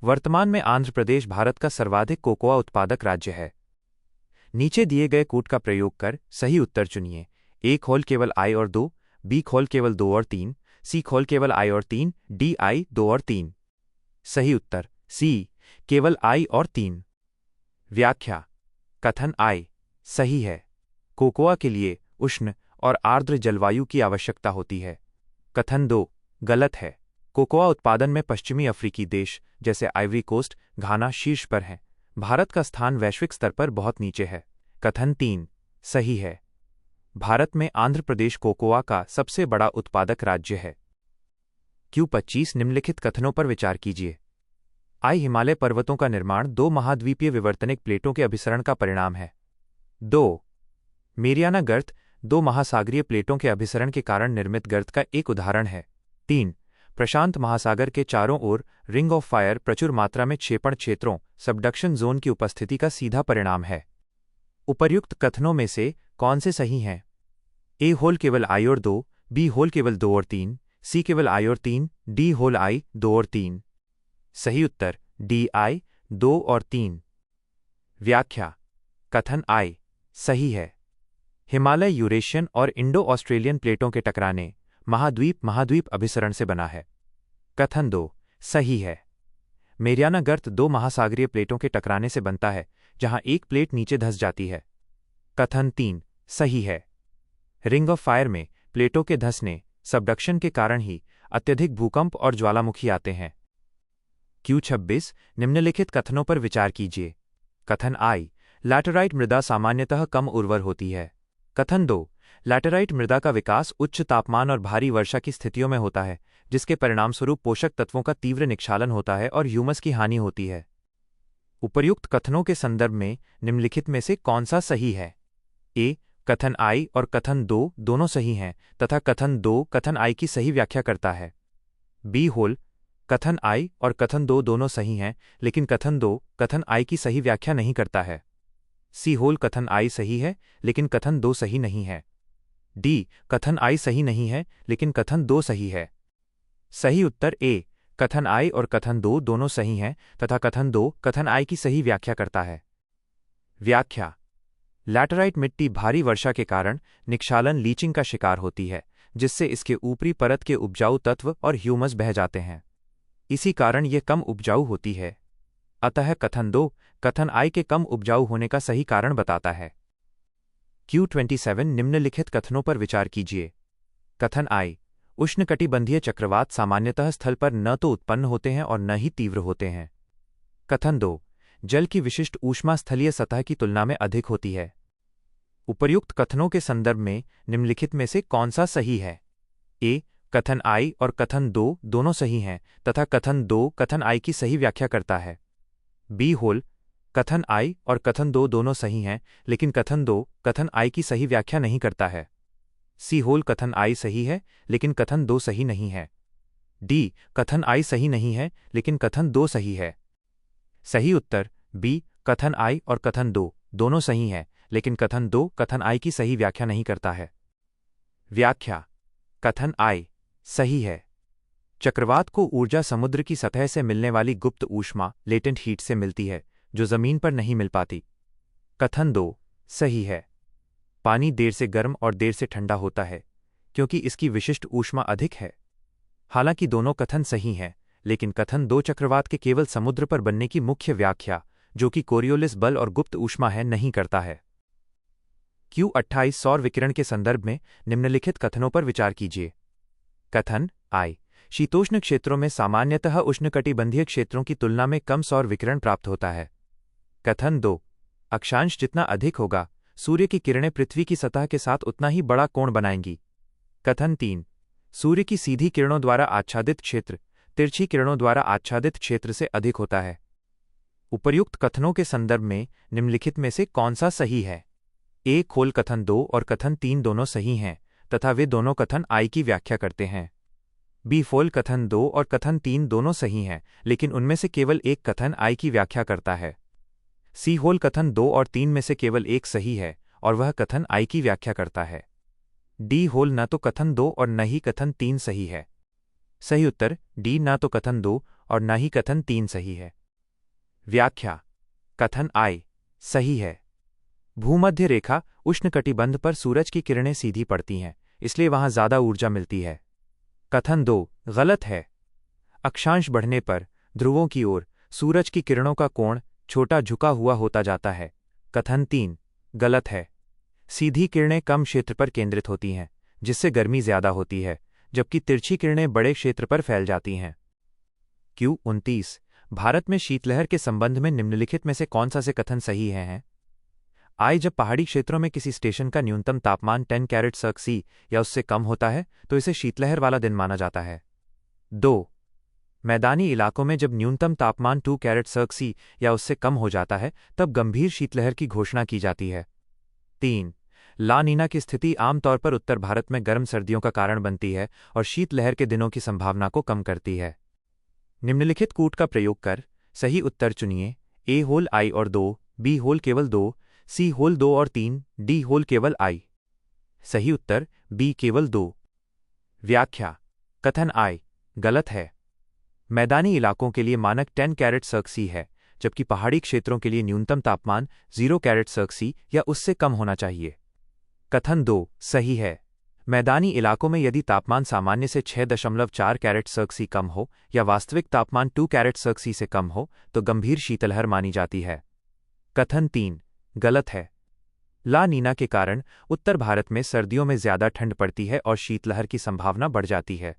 वर्तमान में आंध्र प्रदेश भारत का सर्वाधिक कोकोआ उत्पादक राज्य है। नीचे दिए गए कूट का प्रयोग कर सही उत्तर चुनिए। ए खोल केवल आई और 2, बी खोल केवल 2 और 3, सी खोल केवल आई और 3, डी आई 2 और 3। सही उत्तर सी केवल आई और 3। व्याख्या। कथन आई सही है। कोकोआ के लिए उष्ण और आर्द्र जलवायु की आवश्यकता होती है। कथन 2 गलत है। कोकोआ उत्पादन में पश्चिमी अफ्रीकी देश जैसे आइवरी कोस्ट, घाना शीर्ष पर हैं। भारत का स्थान वैश्विक स्तर पर बहुत नीचे है। कथन 3 सही है। भारत में आंध्र प्रदेश कोकोआ का सबसे बड़ा उत्पादक राज्य है। Q25 निम्नलिखित कथनों पर विचार कीजिए। आई हिमालय पर्वतों का निर्माण 2 महाद्वीपीय विवर्तनिक प्लेटों के अभिसरण का परिणाम है। 2. मेरियाना गर्त 2 महासागरीय प्लेटों के अभिसरण के कारण निर्मित गर्त का एक उदाहरण है। 3. प्रशांत महासागर के चारों ओर रिंग ऑफ फायर प्रचुर मात्रा में क्षेपण क्षेत्रों सबडक्शन जोन की उपस्थिति का सीधा परिणाम है। उपर्युक्त कथनों में से कौन से सही हैं? ए होल केवल आई और 2, बी होल केवल 2 और 3, सी केवल आई और 3, डी होल आई 2 और 3। सही उत्तर डी आई 2 और 3। व्याख्या। कथन आई सही है। हिमालय यूरेशियन और इंडो ऑस्ट्रेलियन प्लेटों के टकराने महाद्वीप अभिसरण से बना है। कथन 2 सही है। मेरियाना गर्त 2 महासागरीय प्लेटों के टकराने से बनता है जहां एक प्लेट नीचे धंस जाती है। कथन 3 सही है। रिंग ऑफ फायर में प्लेटों के धंसने सबडक्शन के कारण ही अत्यधिक भूकंप और ज्वालामुखी आते हैं। Q26 निम्नलिखित कथनों पर विचार कीजिए। कथन आई लैटेराइट मृदा सामान्यतः कम उर्वर होती है। कथन 2 लैटेराइट मृदा का विकास उच्च तापमान और भारी वर्षा की स्थितियों में होता है जिसके परिणामस्वरूप पोषक तत्वों का तीव्र निक्षालन होता है और ह्यूमस की हानि होती है। उपर्युक्त कथनों के संदर्भ में निम्नलिखित में से कौन सा सही है? ए कथन आई और कथन 2 दोनों सही हैं तथा कथन 2 कथन आई की सही व्याख्या करता है। बी होल कथन आई और कथन 2 दोनों सही हैं लेकिन कथन 2 कथन आई की सही व्याख्या नहीं करता है। सी होल कथन आई सही है लेकिन कथन 2 सही नहीं है। डी कथन आई सही नहीं है लेकिन कथन 2 सही है। सही उत्तर ए कथन आई और कथन 2 दोनों सही हैं तथा कथन 2 कथन आई की सही व्याख्या करता है। व्याख्या। लैटेराइट मिट्टी भारी वर्षा के कारण निक्षालन लीचिंग का शिकार होती है जिससे इसके ऊपरी परत के उपजाऊ तत्व और ह्यूमस बह जाते हैं। इसी कारण यह कम उपजाऊ होती है। अतः कथन 2 कथन आई के कम उपजाऊ होने का सही कारण बताता है। Q27 निम्नलिखित कथनों पर विचार कीजिए। कथन आई उष्णकटिबंधीय चक्रवात सामान्यतः स्थल पर न तो उत्पन्न होते हैं और न ही तीव्र होते हैं। कथन 2 जल की विशिष्ट ऊष्मा स्थलीय सतह की तुलना में अधिक होती है। उपर्युक्त कथनों के संदर्भ में निम्नलिखित में से कौन सा सही है? ए कथन आई और कथन 2 दोनों सही हैं तथा कथन 2 कथन आई की सही व्याख्या करता है। बी होल कथन आई और कथन 2 दोनों सही हैं लेकिन कथन 2 कथन आई की सही व्याख्या नहीं करता है। सी होल कथन आई सही है लेकिन कथन 2 सही नहीं है। डी कथन आई सही नहीं है लेकिन कथन 2 सही है। सही उत्तर बी कथन आई और कथन 2 दोनों सही हैं लेकिन कथन 2 कथन आई की सही व्याख्या नहीं करता है। व्याख्या। कथन आई सही है। चक्रवात को ऊर्जा समुद्र की सतह से मिलने वाली गुप्त ऊष्मा लेटेंट हीट से मिलती है जो जमीन पर नहीं मिल पाती। कथन 2 सही है। पानी देर से गर्म और देर से ठंडा होता है क्योंकि इसकी विशिष्ट ऊष्मा अधिक है। हालांकि दोनों कथन सही हैं, लेकिन कथन 2 चक्रवात के केवल समुद्र पर बनने की मुख्य व्याख्या, जो कि कोरियोलिस बल और गुप्त ऊष्मा है, नहीं करता है। Q28 सौर विकिरण के संदर्भ में निम्नलिखित कथनों पर विचार कीजिए। कथन आई, शीतोष्ण क्षेत्रों में सामान्यतः उष्णकटिबंधीय क्षेत्रों की तुलना में कम सौर विकिरण प्राप्त होता है। कथन 2, अक्षांश जितना अधिक होगा, सूर्य की किरणें पृथ्वी की सतह के साथ उतना ही बड़ा कोण बनाएंगी। कथन 3, सूर्य की सीधी किरणों द्वारा आच्छादित क्षेत्र तिरछी किरणों द्वारा आच्छादित क्षेत्र से अधिक होता है। उपर्युक्त कथनों के संदर्भ में निम्नलिखित में से कौन सा सही है? ए खोल कथन 2 और कथन 3 दोनों सही हैं तथा वे दोनों कथन आई की व्याख्या करते हैं। बी फोल कथन 2 और कथन 3 दोनों सही हैं, लेकिन उनमें से केवल एक कथन आई की व्याख्या करता है। सी होल कथन 2 और 3 में से केवल एक सही है और वह कथन आई की व्याख्या करता है। डी होल न तो कथन 2 और न ही कथन 3 सही है। सही उत्तर डी, न तो कथन 2 और न ही कथन 3 सही है। व्याख्या, कथन आई सही है। भूमध्य रेखा उष्णकटिबंध पर सूरज की किरणें सीधी पड़ती हैं, इसलिए वहां ज्यादा ऊर्जा मिलती है। कथन 2 गलत है। अक्षांश बढ़ने पर ध्रुवों की ओर सूरज की किरणों का कोण छोटा झुका हुआ होता जाता है। कथन 3 गलत है। सीधी किरणें कम क्षेत्र पर केंद्रित होती हैं, जिससे गर्मी ज्यादा होती है, जबकि तिरछी किरणें बड़े क्षेत्र पर फैल जाती हैं। Q29 भारत में शीतलहर के संबंध में निम्नलिखित में से कौन सा से कथन सही हैं? आई, जब पहाड़ी क्षेत्रों में किसी स्टेशन का न्यूनतम तापमान 10 कैरेट सर्क सी या उससे कम होता है तो इसे शीतलहर वाला दिन माना जाता है। 2 मैदानी इलाकों में जब न्यूनतम तापमान 2 कैरेट सर्क सी या उससे कम हो जाता है तब गंभीर शीतलहर की घोषणा की जाती है। 3 ला नीना की स्थिति आमतौर पर उत्तर भारत में गर्म सर्दियों का कारण बनती है और शीतलहर के दिनों की संभावना को कम करती है। निम्नलिखित कूट का प्रयोग कर सही उत्तर चुनिए। ए होल आई और 2, बी होल केवल 2, सी होल 2 और 3, डी होल केवल आई। सही उत्तर बी केवल 2। व्याख्या, कथन आई गलत है। मैदानी इलाकों के लिए मानक 10 कैरेट सर्क सी है, जबकि पहाड़ी क्षेत्रों के लिए न्यूनतम तापमान 0 कैरेट सर्क सी या उससे कम होना चाहिए। कथन 2 सही है। मैदानी इलाकों में यदि तापमान सामान्य से 6.4 कैरेट सर्क सी कम हो या वास्तविक तापमान 2 कैरेट सर्क सी से कम हो तो गंभीर शीतलहर मानी जाती है। कथन 3 गलत है। ला नीना के कारण उत्तर भारत में सर्दियों में ज्यादा ठंड पड़ती है और शीतलहर की संभावना बढ़ जाती है।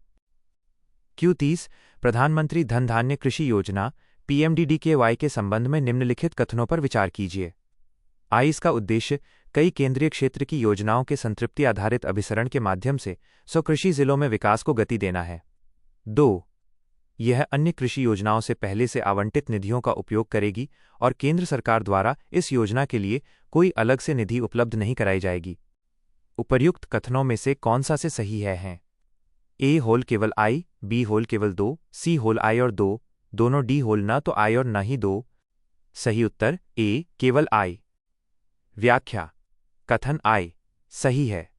Q30 प्रधानमंत्री धन धान्य कृषि योजना PMDDKY के संबंध में निम्नलिखित कथनों पर विचार कीजिए। आई, इसका उद्देश्य कई केंद्रीय क्षेत्र की योजनाओं के संतृप्ति आधारित अभिसरण के माध्यम से कृषि जिलों में विकास को गति देना है। 2 यह अन्य कृषि योजनाओं से पहले से आवंटित निधियों का उपयोग करेगी और केंद्र सरकार द्वारा इस योजना के लिए कोई अलग से निधि उपलब्ध नहीं कराई जाएगी। उपर्युक्त कथनों में से कौन सा से सही है? ए होल केवल आई, बी होल केवल 2, सी होल आई और 2, दोनों डी होल न तो आई और न ही 2। सही उत्तर ए केवल आई। व्याख्या, कथन आई सही है।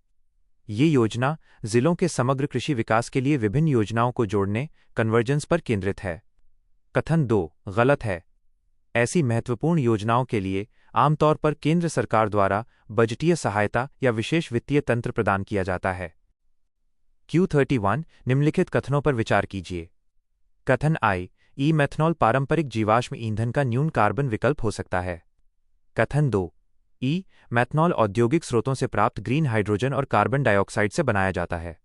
ये योजना जिलों के समग्र कृषि विकास के लिए विभिन्न योजनाओं को जोड़ने कन्वर्जेंस पर केंद्रित है। कथन 2 गलत है। ऐसी महत्वपूर्ण योजनाओं के लिए आमतौर पर केंद्र सरकार द्वारा बजटीय सहायता या विशेष वित्तीय तंत्र प्रदान किया जाता है। Q31 निम्नलिखित कथनों पर विचार कीजिए। कथन आई, ई मेथनॉल पारंपरिक जीवाश्म ईंधन का न्यून कार्बन विकल्प हो सकता है। कथन 2 ई मेथनॉल औद्योगिक स्रोतों से प्राप्त ग्रीन हाइड्रोजन और कार्बन डाइऑक्साइड से बनाया जाता है।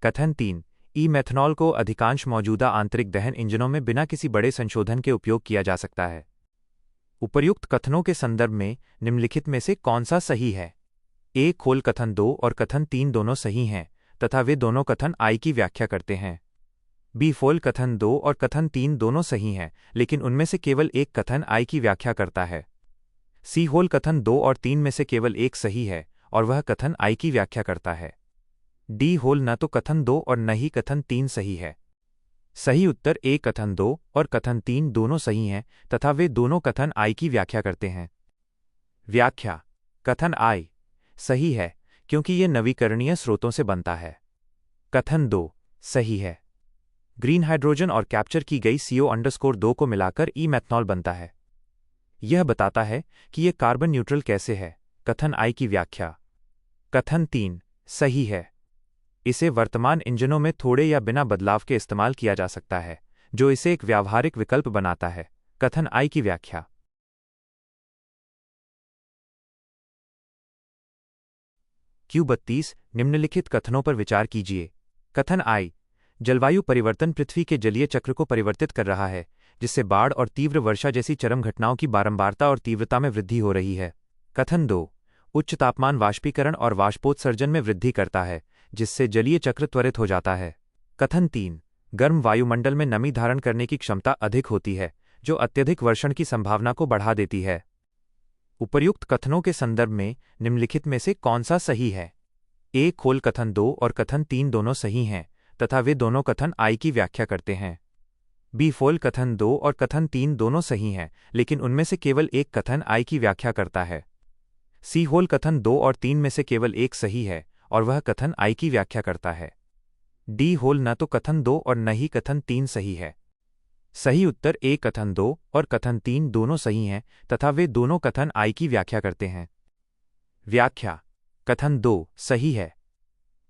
कथन 3 ई मेथनॉल को अधिकांश मौजूदा आंतरिक दहन इंजनों में बिना किसी बड़े संशोधन के उपयोग किया जा सकता है। उपर्युक्त कथनों के संदर्भ में निम्नलिखित में से कौन सा सही है? ए खोल कथन 2 और कथन 3 दोनों सही हैं तथा वे दोनों कथन आई की व्याख्या करते हैं। बी फोल कथन 2 और कथन 3 दोनों सही हैं, लेकिन उनमें से केवल एक कथन आई की व्याख्या करता है। सी होल कथन 2 और 3 में से केवल एक सही है और वह कथन आई की व्याख्या करता है। डी होल न तो कथन 2 और न ही कथन 3 सही है। सही उत्तर ए कथन 2 और कथन 3 दोनों सही हैं तथा वे दोनों कथन आई की व्याख्या करते हैं। व्याख्या, कथन आई सही है क्योंकि यह नवीकरणीय स्रोतों से बनता है। कथन 2 सही है। ग्रीन हाइड्रोजन और कैप्चर की गई CO_2 को मिलाकर ई मेथनॉल बनता है। यह बताता है कि यह कार्बन न्यूट्रल कैसे है। कथन आई की व्याख्या। कथन 3 सही है। इसे वर्तमान इंजनों में थोड़े या बिना बदलाव के इस्तेमाल किया जा सकता है, जो इसे एक व्यावहारिक विकल्प बनाता है। कथन आई की व्याख्या। Q32 निम्नलिखित कथनों पर विचार कीजिए। कथन आई, जलवायु परिवर्तन पृथ्वी के जलीय चक्र को परिवर्तित कर रहा है, जिससे बाढ़ और तीव्र वर्षा जैसी चरम घटनाओं की बारंबारता और तीव्रता में वृद्धि हो रही है। कथन 2, उच्च तापमान वाष्पीकरण और वाष्पोत्सर्जन में वृद्धि करता है, जिससे जलीय चक्र त्वरित हो जाता है। कथन 3, गर्म वायुमंडल में नमी धारण करने की क्षमता अधिक होती है, जो अत्यधिक वर्षण की संभावना को बढ़ा देती है। उपर्युक्त कथनों के संदर्भ में निम्नलिखित में से कौन सा सही है? ए खोल कथन 2 और कथन 3 दोनों सही हैं तथा वे दोनों कथन आई की व्याख्या करते हैं। बी फोल कथन 2 और कथन 3 दोनों सही हैं, लेकिन उनमें से केवल एक कथन आई की व्याख्या करता है। सी होल कथन 2 और 3 में से केवल एक सही है और वह कथन आई की व्याख्या करता है। डी होल न तो कथन 2 और न ही कथन 3 सही है। सही उत्तर ए कथन 2 और कथन 3 दोनों सही हैं तथा वे दोनों कथन आई की व्याख्या करते हैं। व्याख्या। कथन 2 सही है।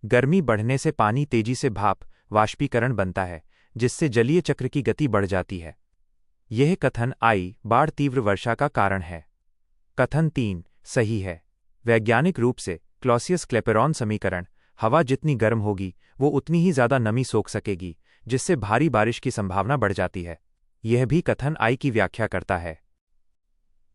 गर्मी बढ़ने से पानी तेजी से भाप वाष्पीकरण बनता है, जिससे जलीय चक्र की गति बढ़ जाती है। यह कथन आई बाढ़ तीव्र वर्षा का कारण है। कथन 3 सही है। वैज्ञानिक रूप से क्लॉसियस-क्लैपेरॉन समीकरण, हवा जितनी गर्म होगी वो उतनी ही ज्यादा नमी सोख सकेगी, जिससे भारी बारिश की संभावना बढ़ जाती है। यह भी कथन आई की व्याख्या करता है।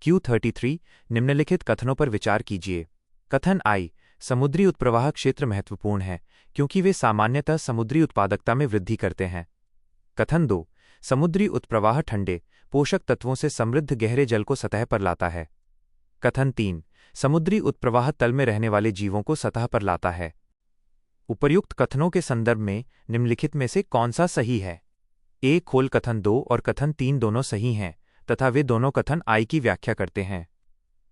Q33 निम्नलिखित कथनों पर विचार कीजिए। कथन आई, समुद्री उत्प्रवाह क्षेत्र महत्वपूर्ण है क्योंकि वे सामान्यतः समुद्री उत्पादकता में वृद्धि करते हैं। कथन 2, समुद्री उत्प्रवाह ठंडे, पोषक तत्वों से समृद्ध गहरे जल को सतह पर लाता है। कथन 3, समुद्री उत्प्रवाह तल में रहने वाले जीवों को सतह पर लाता है। उपर्युक्त कथनों के संदर्भ में निम्नलिखित में से कौन सा सही है? ए खोल कथन 2 और कथन 3 दोनों सही हैं तथा वे दोनों कथन आई की व्याख्या करते हैं।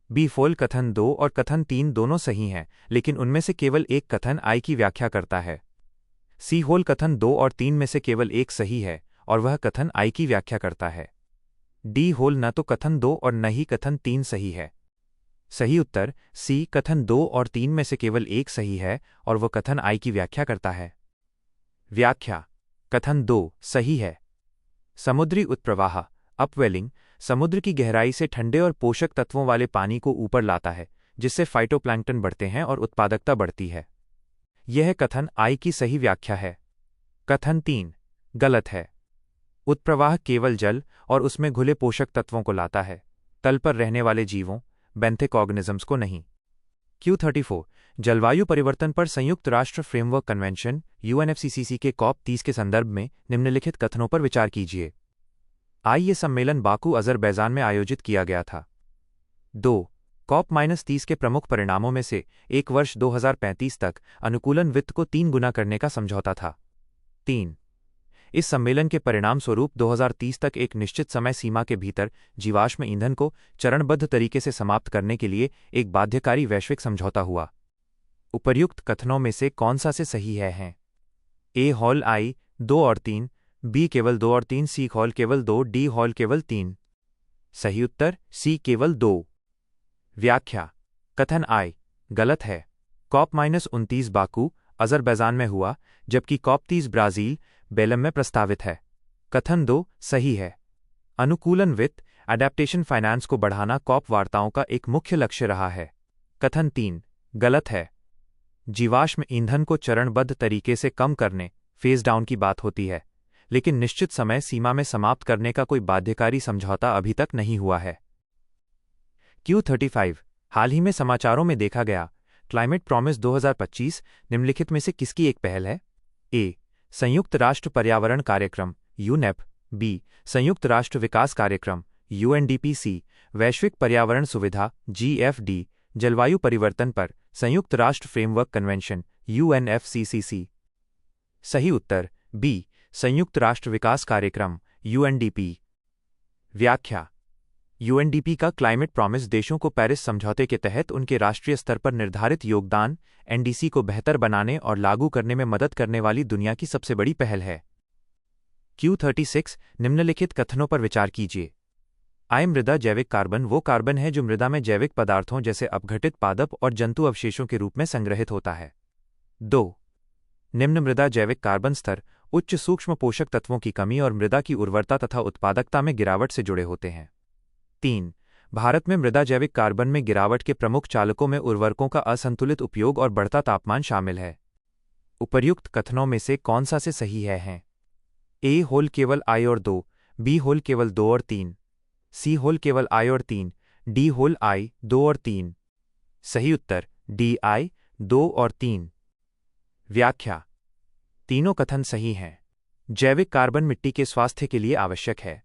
बी फोल कथन 2 और कथन 3 दोनों सही हैं, लेकिन उनमें से केवल एक कथन आई की व्याख्या करता है। सी होल कथन 2 और 3 में से केवल एक सही है और वह कथन आई की व्याख्या करता है। डी होल न तो कथन 2 और न ही कथन 3 सही है। सही उत्तर सी कथन 2 और 3 में से केवल एक सही है और वह कथन आई की व्याख्या करता है। व्याख्या। कथन 2 सही है। समुद्री उत्प्रवाह अपवेलिंग समुद्र की गहराई से ठंडे और पोषक तत्वों वाले पानी को ऊपर लाता है, जिससे फाइटोप्लैंक्टन बढ़ते हैं और उत्पादकता बढ़ती है। यह कथन आई की सही व्याख्या है। कथन 3 गलत है। उत्प्रवाह केवल जल और उसमें घुले पोषक तत्वों को लाता है, तल पर रहने वाले जीवों बेंथिक ऑर्गेनिजम्स को नहीं। Q34 जलवायु परिवर्तन पर संयुक्त राष्ट्र फ्रेमवर्क कन्वेंशन UNFCCC के COP30 के संदर्भ में निम्नलिखित कथनों पर विचार कीजिए। आई ये सम्मेलन बाकू अज़रबैजान में आयोजित किया गया था। 2 COP-30 के प्रमुख परिणामों में से एक वर्ष 2035 तक अनुकूलन वित्त को 3 गुना करने का समझौता था। 3 इस सम्मेलन के परिणामस्वरूप 2030 तक एक निश्चित समय सीमा के भीतर जीवाश्म ईंधन को चरणबद्ध तरीके से समाप्त करने के लिए एक बाध्यकारी वैश्विक समझौता हुआ। उपर्युक्त कथनों में से कौन सा से सही है? ए हॉल आई 2 और 3, बी केवल 2 और 3, सी हॉल केवल 2, डी हॉल केवल 3। सही उत्तर सी केवल 2। व्याख्या। कथन आई गलत है। COP-29 बाकू अज़रबैजान में हुआ, जबकि COP30 ब्राजील बेलम में प्रस्तावित है। कथन 2 सही है। अनुकूलन वित्त एडेप्टेशन फाइनेंस को बढ़ाना COP वार्ताओं का एक मुख्य लक्ष्य रहा है। कथन 3 गलत है। जीवाश्म ईंधन को चरणबद्ध तरीके से कम करने फेज डाउन की बात होती है, लेकिन निश्चित समय सीमा में समाप्त करने का कोई बाध्यकारी समझौता अभी तक नहीं हुआ है। Q35 हाल ही में समाचारों में देखा गया क्लाइमेट प्रॉमिस 2025 निम्नलिखित में से किसकी एक पहल है? ए संयुक्त राष्ट्र पर्यावरण कार्यक्रम UNEP, बी संयुक्त राष्ट्र विकास कार्यक्रम UNDP, सी वैश्विक पर्यावरण सुविधा GFD, जलवायु परिवर्तन पर संयुक्त राष्ट्र फ्रेमवर्क कन्वेंशन UNFCCC। सही उत्तर बी संयुक्त राष्ट्र विकास कार्यक्रम UNDP। व्याख्या। UNDP का क्लाइमेट प्रॉमिस देशों को पेरिस समझौते के तहत उनके राष्ट्रीय स्तर पर निर्धारित योगदान NDC को बेहतर बनाने और लागू करने में मदद करने वाली दुनिया की सबसे बड़ी पहल है। Q36 निम्नलिखित कथनों पर विचार कीजिए। आई मृदा जैविक कार्बन वो कार्बन है जो मृदा में जैविक पदार्थों जैसे अपघटित पादप और जंतु अवशेषों के रूप में संग्रहित होता है। 2 निम्न मृदा जैविक कार्बन स्तर, उच्च सूक्ष्म पोषक तत्वों की कमी और मृदा की उर्वरता तथा उत्पादकता में गिरावट से जुड़े होते हैं। 3. भारत में मृदा जैविक कार्बन में गिरावट के प्रमुख चालकों में उर्वरकों का असंतुलित उपयोग और बढ़ता तापमान शामिल है। उपर्युक्त कथनों में से कौन सा से सही है? ए होल केवल आई और 2, बी होल केवल 2 और 3, सी होल केवल आई और 3, डी होल आई 2 और 3। सही उत्तर डी आई 2 और 3। व्याख्या: तीनों कथन सही हैं। जैविक कार्बन मिट्टी के स्वास्थ्य के लिए आवश्यक है।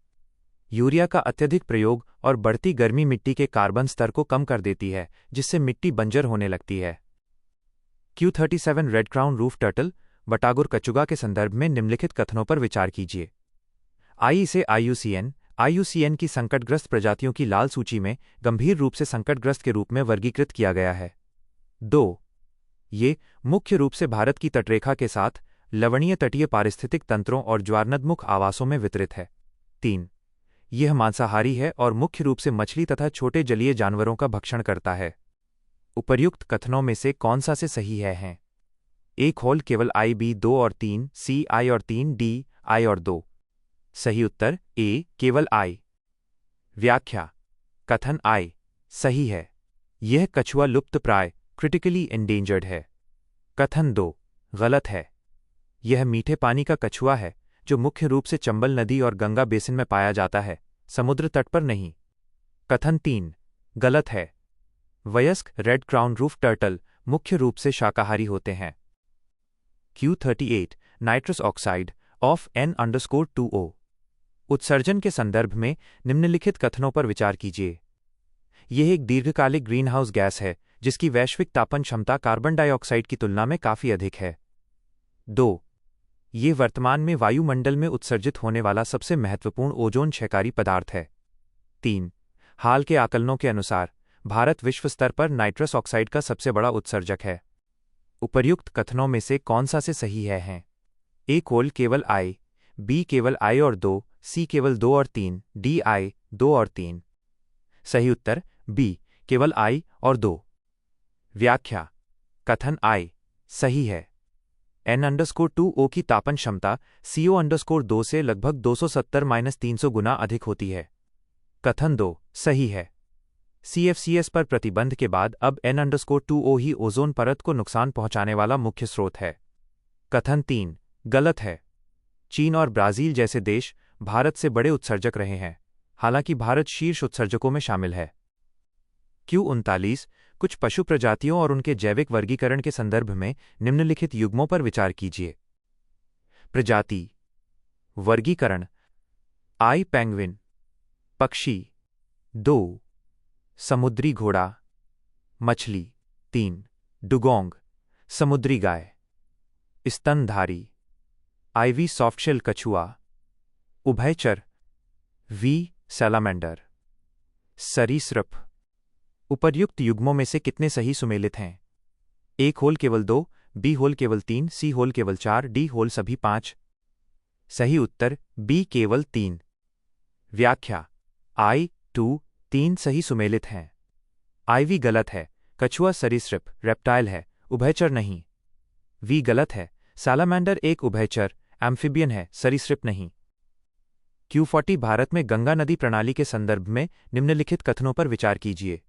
यूरिया का अत्यधिक प्रयोग और बढ़ती गर्मी मिट्टी के कार्बन स्तर को कम कर देती है, जिससे मिट्टी बंजर होने लगती है। Q37 red crown roof turtle, Batagur kachuga के संदर्भ में निम्नलिखित कथनों पर विचार कीजिए। इसे IUCN की संकटग्रस्त प्रजातियों की लाल सूची में गंभीर रूप से संकटग्रस्त के रूप में वर्गीकृत किया गया है। 2. ये मुख्य रूप से भारत की तटरेखा के साथ लवणीय तटीय पारिस्थितिक तंत्रों और ज्वारनदमुख आवासों में वितरित है। 3. यह मांसाहारी है और मुख्य रूप से मछली तथा छोटे जलीय जानवरों का भक्षण करता है। उपर्युक्त कथनों में से कौन सा से सही है? एक होल केवल आई, बी 2 और 3, सी आई और 3, डी आई और 2। सही उत्तर ए केवल आई। व्याख्या: कथन आई सही है। यह कछुआ लुप्तप्राय क्रिटिकली एंडेंजर्ड है। कथन 2 गलत है। यह मीठे पानी का कछुआ है जो मुख्य रूप से चंबल नदी और गंगा बेसिन में पाया जाता है, समुद्र तट पर नहीं। कथन 3 गलत है। वयस्क रेड क्राउन रूफ टर्टल मुख्य रूप से शाकाहारी होते हैं। Q38 nitrous oxide of N_2O। उत्सर्जन के संदर्भ में निम्नलिखित कथनों पर विचार कीजिए। यह एक दीर्घकालिक ग्रीनहाउस गैस है जिसकी वैश्विक तापन क्षमता कार्बन डाइऑक्साइड की तुलना में काफी अधिक है। 2. ये वर्तमान में वायुमंडल में उत्सर्जित होने वाला सबसे महत्वपूर्ण ओजोन क्षयकारी पदार्थ है। 3. हाल के आकलनों के अनुसार भारत विश्व स्तर पर नाइट्रस ऑक्साइड का सबसे बड़ा उत्सर्जक है। उपर्युक्त कथनों में से कौन सा से सही है? ए होल केवल आई, बी केवल आई और 2, सी केवल 2 और 3, डी आई 2 और 3। सही उत्तर बी केवल आई और 2। व्याख्या: कथन आई सही है। N_2O की तापन क्षमता CO_2 से लगभग 270-300 गुना अधिक होती है। कथन 2 सही है। CFCs पर प्रतिबंध के बाद अब N_2O ही ओजोन परत को नुकसान पहुंचाने वाला मुख्य स्रोत है। कथन 3 गलत है। चीन और ब्राजील जैसे देश भारत से बड़े उत्सर्जक रहे हैं, हालांकि भारत शीर्ष उत्सर्जकों में शामिल है। Q39 कुछ पशु प्रजातियों और उनके जैविक वर्गीकरण के संदर्भ में निम्नलिखित युग्मों पर विचार कीजिए। प्रजाति वर्गीकरण आई पेंगुइन पक्षी 2 समुद्री घोड़ा मछली 3 डुगोंग समुद्री गाय स्तनधारी आईवी सॉफ्टशेल कछुआ उभयचर वी सैलामेंडर सरीसृप। उपर्युक्त युग्मों में से कितने सही सुमेलित हैं? एक होल केवल 2, बी होल केवल 3, सी होल केवल 4, डी होल सभी 5। सही उत्तर बी केवल 3। व्याख्या: आई 2 3 सही सुमेलित हैं। आईवी गलत है। कछुआ सरीसृप रेप्टाइल है, उभयचर नहीं। वी गलत है। सैलामेंडर एक उभयचर एम्फिबियन है, सरीसृप नहीं। Q40 भारत में गंगा नदी प्रणाली के संदर्भ में निम्नलिखित कथनों पर विचार कीजिए।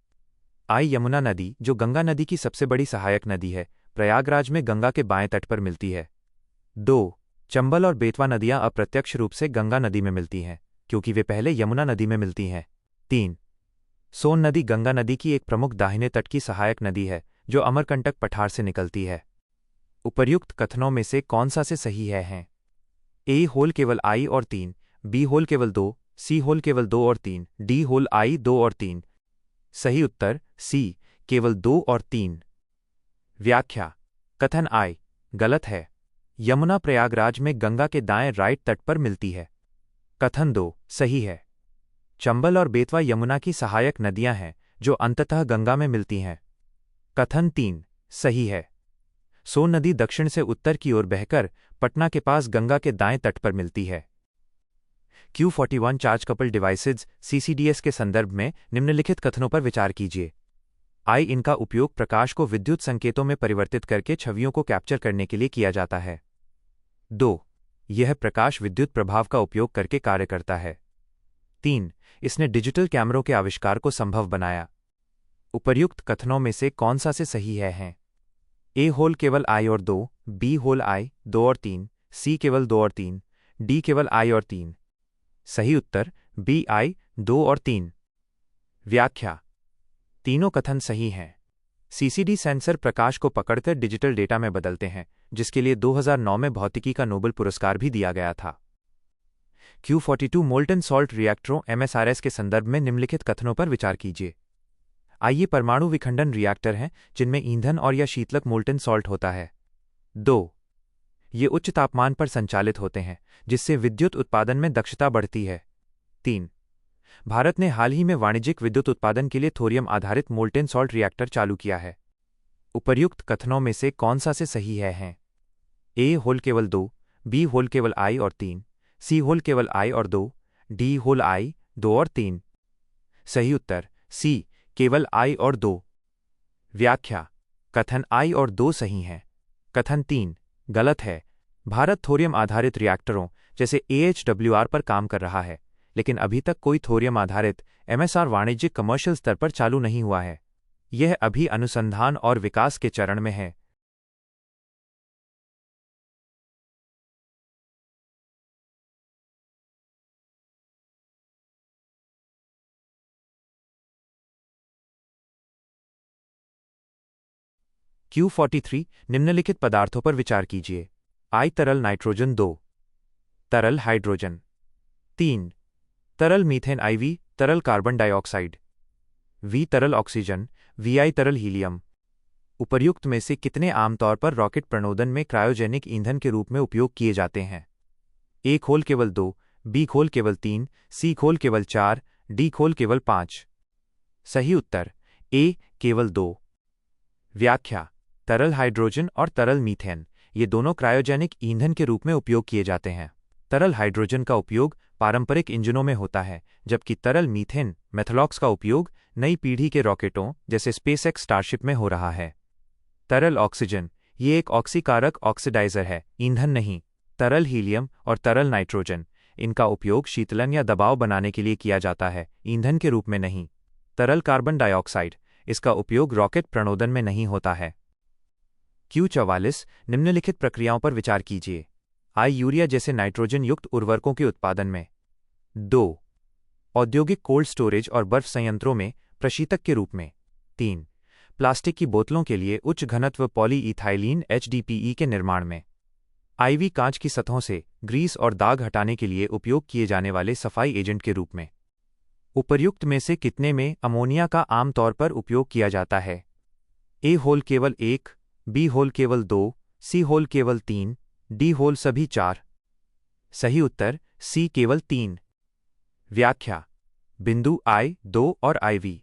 आई यमुना नदी, जो गंगा नदी की सबसे बड़ी सहायक नदी है, प्रयागराज में गंगा के बाएं तट पर मिलती है। 2. चंबल और बेतवा नदियां अप्रत्यक्ष रूप से गंगा नदी में मिलती हैं, क्योंकि वे पहले यमुना नदी में मिलती हैं। 3. सोन नदी गंगा नदी की एक प्रमुख दाहिने तट की सहायक नदी है, जो अमरकंटक पठार से निकलती है। उपर्युक्त कथनों में से कौन सा से सही है? ए होल केवल आई और 3, बी होल केवल 2, सी होल केवल 2 और 3, डी होल आई 2 और 3। सही उत्तर सी केवल 2 और 3। व्याख्या: कथन आई गलत है। यमुना प्रयागराज में गंगा के दाएं राइट तट पर मिलती है। कथन 2 सही है। चंबल और बेतवा यमुना की सहायक नदियां हैं जो अंततः गंगा में मिलती हैं। कथन 3 सही है। सोन नदी दक्षिण से उत्तर की ओर बहकर पटना के पास गंगा के दाएं तट पर मिलती है। Q41 charge couple devices CCDS के संदर्भ में निम्नलिखित कथनों पर विचार कीजिए। आई इनका उपयोग प्रकाश को विद्युत संकेतों में परिवर्तित करके छवियों को कैप्चर करने के लिए किया जाता है। 2. यह प्रकाश विद्युत प्रभाव का उपयोग करके कार्य करता है। 3. इसने डिजिटल कैमरों के आविष्कार को संभव बनाया। उपर्युक्त कथनों में से कौन सा से सही है? ए होल केवल आई और 2, बी होल आई 2 और 3, सी केवल 2 और 3, डी केवल आई और 3। सही उत्तर बी आई 2 और 3। व्याख्या: तीनों कथन सही हैं। सीसीडी सेंसर प्रकाश को पकड़कर डिजिटल डेटा में बदलते हैं, जिसके लिए 2009 में भौतिकी का नोबेल पुरस्कार भी दिया गया था। Q42 मोल्टन सॉल्ट रिएक्टरों MSRS के संदर्भ में निम्नलिखित कथनों पर विचार कीजिए। आइए परमाणु विखंडन रिएक्टर हैं जिनमें ईंधन और या शीतलक मोल्टन सॉल्ट होता है। 2. ये उच्च तापमान पर संचालित होते हैं, जिससे विद्युत उत्पादन में दक्षता बढ़ती है। 3. भारत ने हाल ही में वाणिज्यिक विद्युत उत्पादन के लिए थोरियम आधारित मोल्टेन सॉल्ट रिएक्टर चालू किया है। उपर्युक्त कथनों में से कौन सा से सही है? ए होल केवल 2, बी होल केवल आई और 3, सी होल केवल आई और 2, डी होल आई 2 और 3। सही उत्तर सी केवल आई और 2। व्याख्या: कथन आई और 2 सही हैं। कथन 3 गलत है। भारत थोरियम आधारित रिएक्टरों जैसे AHWR पर काम कर रहा है, लेकिन अभी तक कोई थोरियम आधारित MSR वाणिज्यिक कमर्शियल स्तर पर चालू नहीं हुआ है। यह अभी अनुसंधान और विकास के चरण में है। Q43 निम्नलिखित पदार्थों पर विचार कीजिए। आई तरल नाइट्रोजन 2, तरल हाइड्रोजन। 3. तरल मीथेन IV, तरल कार्बन डाइऑक्साइड। V तरल ऑक्सीजन, VI तरल हीलियम। उपर्युक्त में से कितने आमतौर पर रॉकेट प्रणोदन में क्रायोजेनिक ईंधन के रूप में उपयोग किए जाते हैं? ए खोल केवल 2, बी खोल केवल 3, सी खोल केवल 4, डी खोल केवल 5। सही उत्तर ए केवल 2। व्याख्या: तरल हाइड्रोजन और तरल मीथेन ये दोनों क्रायोजेनिक ईंधन के रूप में उपयोग किए जाते हैं। तरल हाइड्रोजन का उपयोग पारंपरिक इंजनों में होता है, जबकि तरल मीथेन मेथलॉक्स का उपयोग नई पीढ़ी के रॉकेटों जैसे स्पेसएक्स स्टारशिप में हो रहा है। तरल ऑक्सीजन ये एक ऑक्सीकारक ऑक्सीडाइजर है, ईंधन नहीं। तरल हीलियम और तरल नाइट्रोजन इनका उपयोग शीतलन या दबाव बनाने के लिए किया जाता है, ईंधन के रूप में नहीं। तरल कार्बन डाइऑक्साइड इसका उपयोग रॉकेट प्रणोदन में नहीं होता है। Q44 निम्नलिखित प्रक्रियाओं पर विचार कीजिए। आई यूरिया जैसे नाइट्रोजन युक्त उर्वरकों के उत्पादन में। 2. औद्योगिक कोल्ड स्टोरेज और बर्फ संयंत्रों में प्रशीतक के रूप में। 3. प्लास्टिक की बोतलों के लिए उच्च घनत्व पॉलीइथाइलीन HDPE के निर्माण में। IV कांच की सतहों से ग्रीस और दाग हटाने के लिए उपयोग किए जाने वाले सफाई एजेंट के रूप में। उपर्युक्त में से कितने में अमोनिया का आमतौर पर उपयोग किया जाता है? ए होल केवल 1, बी होल केवल 2, सी होल केवल 3, डी होल सभी 4। सही उत्तर सी केवल 3। व्याख्या: बिंदु I, 2 और IV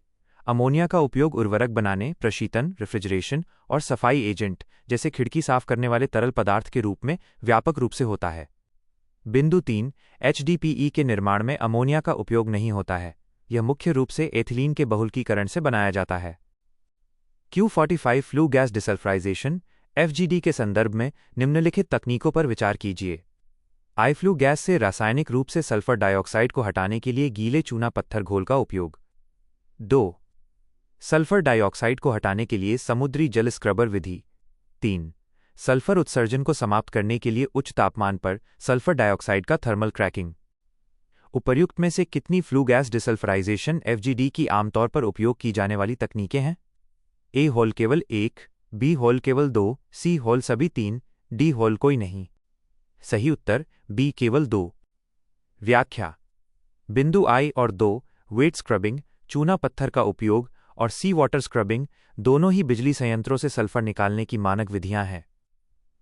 अमोनिया का उपयोग उर्वरक बनाने, प्रशीतन, रेफ्रिजरेशन और सफाई एजेंट जैसे खिड़की साफ करने वाले तरल पदार्थ के रूप में व्यापक रूप से होता है। बिंदु 3 HDPE के निर्माण में अमोनिया का उपयोग नहीं होता है, यह मुख्य रूप से एथिलीन के बहुलकीकरण से बनाया जाता है। Q45 फ्लू गैस डिसल्फ्राइजेशन FGD के संदर्भ में निम्नलिखित तकनीकों पर विचार कीजिए। आई फ्लू गैस से रासायनिक रूप से सल्फर डाइऑक्साइड को हटाने के लिए गीले चूना पत्थर घोल का उपयोग। 2. सल्फर डाइऑक्साइड को हटाने के लिए समुद्री जल स्क्रबर विधि। 3. सल्फर उत्सर्जन को समाप्त करने के लिए उच्च तापमान पर सल्फर डाइऑक्साइड का थर्मल क्रैकिंग। उपर्युक्त में से कितनी फ्लू गैस डिसल्फ्राइजेशन FGD की आमतौर पर उपयोग की जाने वाली तकनीकें हैं? ए होल केवल 1, बी होल केवल 2, सी होल सभी 3, डी होल कोई नहीं। सही उत्तर बी केवल 2। व्याख्या: बिंदु I और 2 वेट स्क्रबिंग, चूना पत्थर का उपयोग और सी वाटर स्क्रबिंग दोनों ही बिजली संयंत्रों से सल्फर निकालने की मानक विधियां हैं।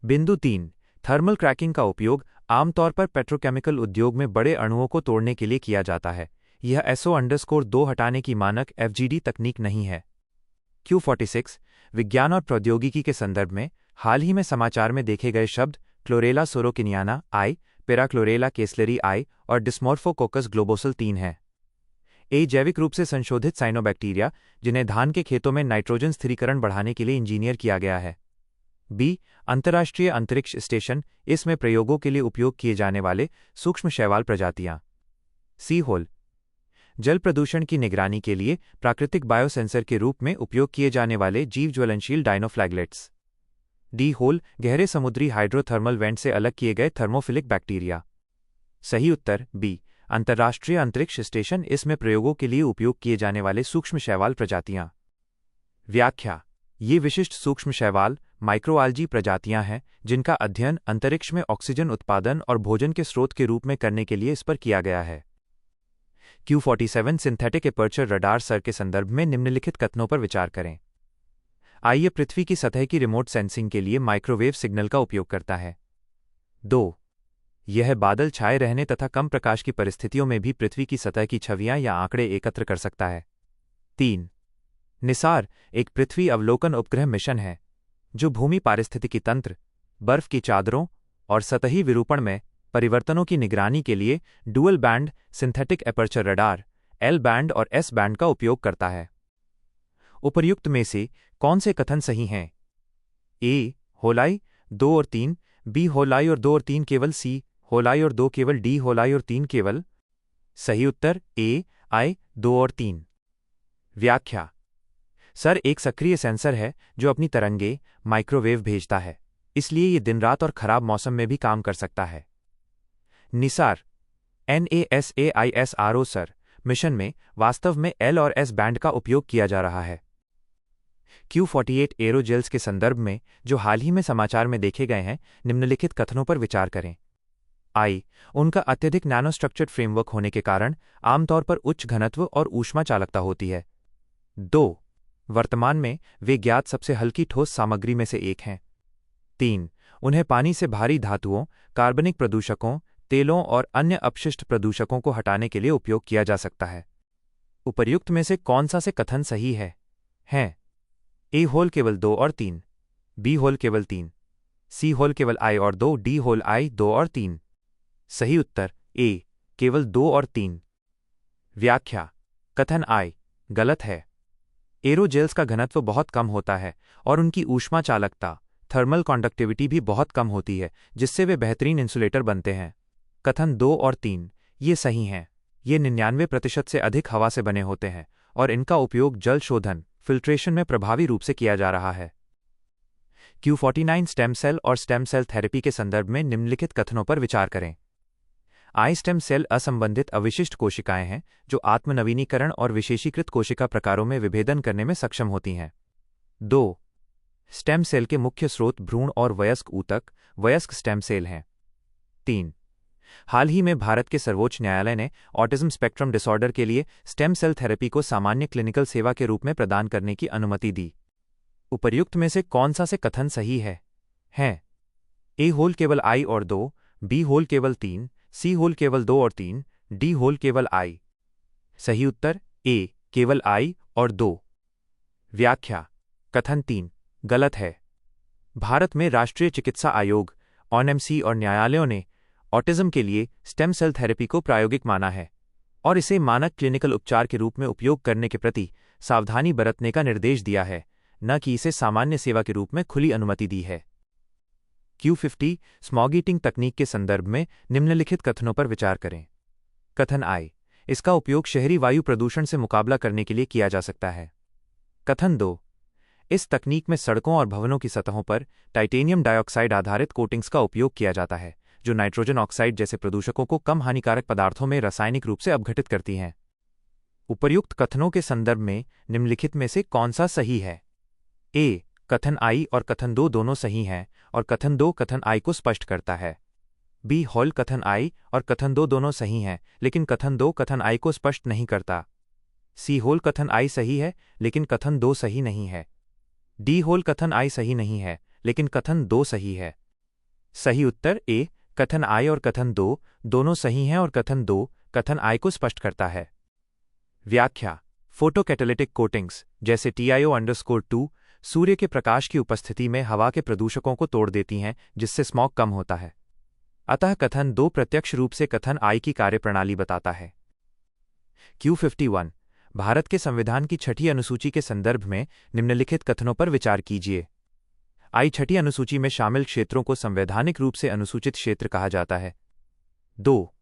बिंदु 3 थर्मल क्रैकिंग का उपयोग आमतौर पर पेट्रोकेमिकल उद्योग में बड़े अणुओं को तोड़ने के लिए किया जाता है। यह SO_2 हटाने की मानक FGD तकनीक नहीं है। Q46 विज्ञान और प्रौद्योगिकी के संदर्भ में हाल ही में समाचार में देखे गए शब्द क्लोरेला सोरोकिनियाना I, पेराक्लोरेला केसलरी I और डिस्मोर्फोकोकस ग्लोबोसल 3 हैं। ए जैविक रूप से संशोधित साइनोबैक्टीरिया जिन्हें धान के खेतों में नाइट्रोजन स्थिरीकरण बढ़ाने के लिए इंजीनियर किया गया है। बी अंतर्राष्ट्रीय अंतरिक्ष स्टेशन, इसमें प्रयोगों के लिए उपयोग किए जाने वाले सूक्ष्म शैवाल प्रजातियां। सी होल जल प्रदूषण की निगरानी के लिए प्राकृतिक बायोसेंसर के रूप में उपयोग किए जाने वाले जीव ज्वलनशील डायनोफ्लैगलेट्स। डी होल गहरे समुद्री हाइड्रोथर्मल वेंट से अलग किए गए थर्मोफिलिक बैक्टीरिया। सही उत्तर बी अंतर्राष्ट्रीय अंतरिक्ष स्टेशन, इसमें प्रयोगों के लिए उपयोग किए जाने वाले सूक्ष्म शैवाल प्रजातियां। व्याख्या ये विशिष्ट सूक्ष्म शैवाल माइक्रोआल्जी प्रजातियां हैं जिनका अध्ययन अंतरिक्ष में ऑक्सीजन उत्पादन और भोजन के स्रोत के रूप में करने के लिए इस पर किया गया है। Q47 synthetic aperture radar sir के संदर्भ में निम्नलिखित कथनों पर विचार करें। आइए पृथ्वी की सतह की रिमोट सेंसिंग के लिए माइक्रोवेव सिग्नल का उपयोग करता है। 2 यह बादल छाए रहने तथा कम प्रकाश की परिस्थितियों में भी पृथ्वी की सतह की छवियां या आंकड़े एकत्र कर सकता है। 3 निसार एक पृथ्वी अवलोकन उपग्रह मिशन है जो भूमि पारिस्थितिकी तंत्र, बर्फ की चादरों और सतही विरूपण में परिवर्तनों की निगरानी के लिए dual band synthetic aperture radar L band और एस बैंड का उपयोग करता है। उपर्युक्त में से कौन से कथन सही हैं? ए होलाई 2 और 3, बी होलाई और 2 और 3 केवल, सी होलाई और 2 केवल, डी होलाई और 3 केवल। सही उत्तर ए आई 2 और 3। व्याख्या सर एक सक्रिय सेंसर है जो अपनी तरंगे माइक्रोवेव भेजता है, इसलिए ये दिन रात और खराब मौसम में भी काम कर सकता है। निसार NASAISRO सर मिशन में वास्तव में एल और एस बैंड का उपयोग किया जा रहा है। Q48 एरोजेल्स के संदर्भ में जो हाल ही में समाचार में देखे गए हैं, निम्नलिखित कथनों पर विचार करें। आई उनका अत्यधिक नैनोस्ट्रक्चर्ड फ्रेमवर्क होने के कारण आमतौर पर उच्च घनत्व और ऊष्मा चालकता होती है। 2 वर्तमान में वे ज्ञात सबसे हल्की ठोस सामग्री में से एक हैं। 3 उन्हें पानी से भारी धातुओं, कार्बनिक प्रदूषकों, तेलों और अन्य अपशिष्ट प्रदूषकों को हटाने के लिए उपयोग किया जा सकता है। उपर्युक्त में से कौन सा से कथन सही है? हैं ए होल केवल 2 और 3, बी होल केवल 3, सी होल केवल आई और 2, डी होल आई 2 और 3। सही उत्तर ए केवल 2 और 3। व्याख्या कथन आई गलत है। एरोजेल्स का घनत्व बहुत कम होता है और उनकी ऊष्मा चालकता थर्मल कॉन्डक्टिविटी भी बहुत कम होती है, जिससे वे बेहतरीन इंसुलेटर बनते हैं। कथन 2 और 3 ये सही हैं। ये 99% से अधिक हवा से बने होते हैं और इनका उपयोग जल शोधन फिल्ट्रेशन में प्रभावी रूप से किया जा रहा है। Q49 स्टेम सेल और स्टेम सेल थेरेपी के संदर्भ में निम्नलिखित कथनों पर विचार करें। आई स्टेम सेल असंबंधित अविशिष्ट कोशिकाएं हैं जो आत्मनवीनीकरण और विशेषीकृत कोशिका प्रकारों में विभेदन करने में सक्षम होती हैं। 2 स्टेम सेल के मुख्य स्रोत भ्रूण और वयस्क ऊतक वयस्क स्टेम सेल हैं। 3 हाल ही में भारत के सर्वोच्च न्यायालय ने ऑटिज्म स्पेक्ट्रम डिसऑर्डर के लिए स्टेम सेल थेरेपी को सामान्य क्लिनिकल सेवा के रूप में प्रदान करने की अनुमति दी। उपर्युक्त में से कौन सा से कथन सही है? हैं ए होल केवल आई और 2, बी होल केवल 3, सी होल केवल 2 और 3, डी होल केवल आई। सही उत्तर ए केवल आई और 2। व्याख्या कथन 3 गलत है। भारत में राष्ट्रीय चिकित्सा आयोग ONMC और न्यायालयों ने ऑटिज्म के लिए स्टेम सेल थेरेपी को प्रायोगिक माना है और इसे मानक क्लिनिकल उपचार के रूप में उपयोग करने के प्रति सावधानी बरतने का निर्देश दिया है, न कि इसे सामान्य सेवा के रूप में खुली अनुमति दी है। Q50 स्मॉग ईटिंग तकनीक के संदर्भ में निम्नलिखित कथनों पर विचार करें। कथन आई इसका उपयोग शहरी वायु प्रदूषण से मुकाबला करने के लिए किया जा सकता है। कथन 2 इस तकनीक में सड़कों और भवनों की सतहों पर टाइटेनियम डाइऑक्साइड आधारित कोटिंग्स का उपयोग किया जाता है, जो नाइट्रोजन ऑक्साइड जैसे प्रदूषकों को कम हानिकारक पदार्थों में रासायनिक रूप से अपघटित करती हैं। उपर्युक्त कथनों के संदर्भ में निम्नलिखित में से कौन सा सही है? ए कथन आई और कथन 2 दोनों सही हैं और कथन 2 कथन आई को स्पष्ट करता है। बी होल कथन आई और कथन 2 दोनों सही हैं, लेकिन कथन 2 कथन आई को स्पष्ट नहीं करता। सी होल कथन आई सही है, लेकिन कथन 2 सही नहीं है। डी होल कथन आई सही नहीं है, लेकिन कथन 2 सही है। सही उत्तर ए कथन आई और कथन 2 दोनों सही हैं और कथन 2 कथन आई को स्पष्ट करता है। व्याख्या फोटोकैटालिटिक कोटिंग्स जैसे TiO_2 सूर्य के प्रकाश की उपस्थिति में हवा के प्रदूषकों को तोड़ देती हैं, जिससे स्मॉग कम होता है। अतः कथन 2 प्रत्यक्ष रूप से कथन आई की कार्यप्रणाली बताता है। Q51 भारत के संविधान की छठी अनुसूची के संदर्भ में निम्नलिखित कथनों पर विचार कीजिए। आई छठी अनुसूची में शामिल क्षेत्रों को संवैधानिक रूप से अनुसूचित क्षेत्र कहा जाता है। 2.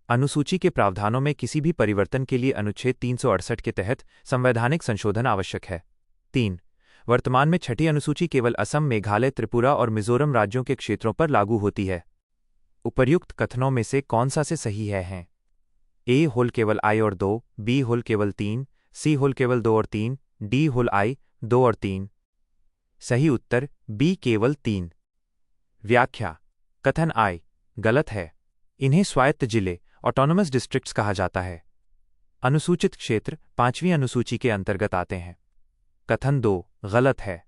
अनुसूची के प्रावधानों में किसी भी परिवर्तन के लिए अनुच्छेद 368 के तहत संवैधानिक संशोधन आवश्यक है। 3. वर्तमान में छठी अनुसूची केवल असम, मेघालय, त्रिपुरा और मिजोरम राज्यों के क्षेत्रों पर लागू होती है। उपर्युक्त कथनों में से कौन सा से सही है? ए होल केवल आई और 2, बी होल केवल 3, सी होल केवल 2 और 3, डी होल आई 2 और 3। सही उत्तर बी केवल 3। व्याख्या: कथन आई गलत है। इन्हें स्वायत्त जिले ऑटोनोमस डिस्ट्रिक्ट्स कहा जाता है। अनुसूचित क्षेत्र 5वीं अनुसूची के अंतर्गत आते हैं। कथन 2 गलत है।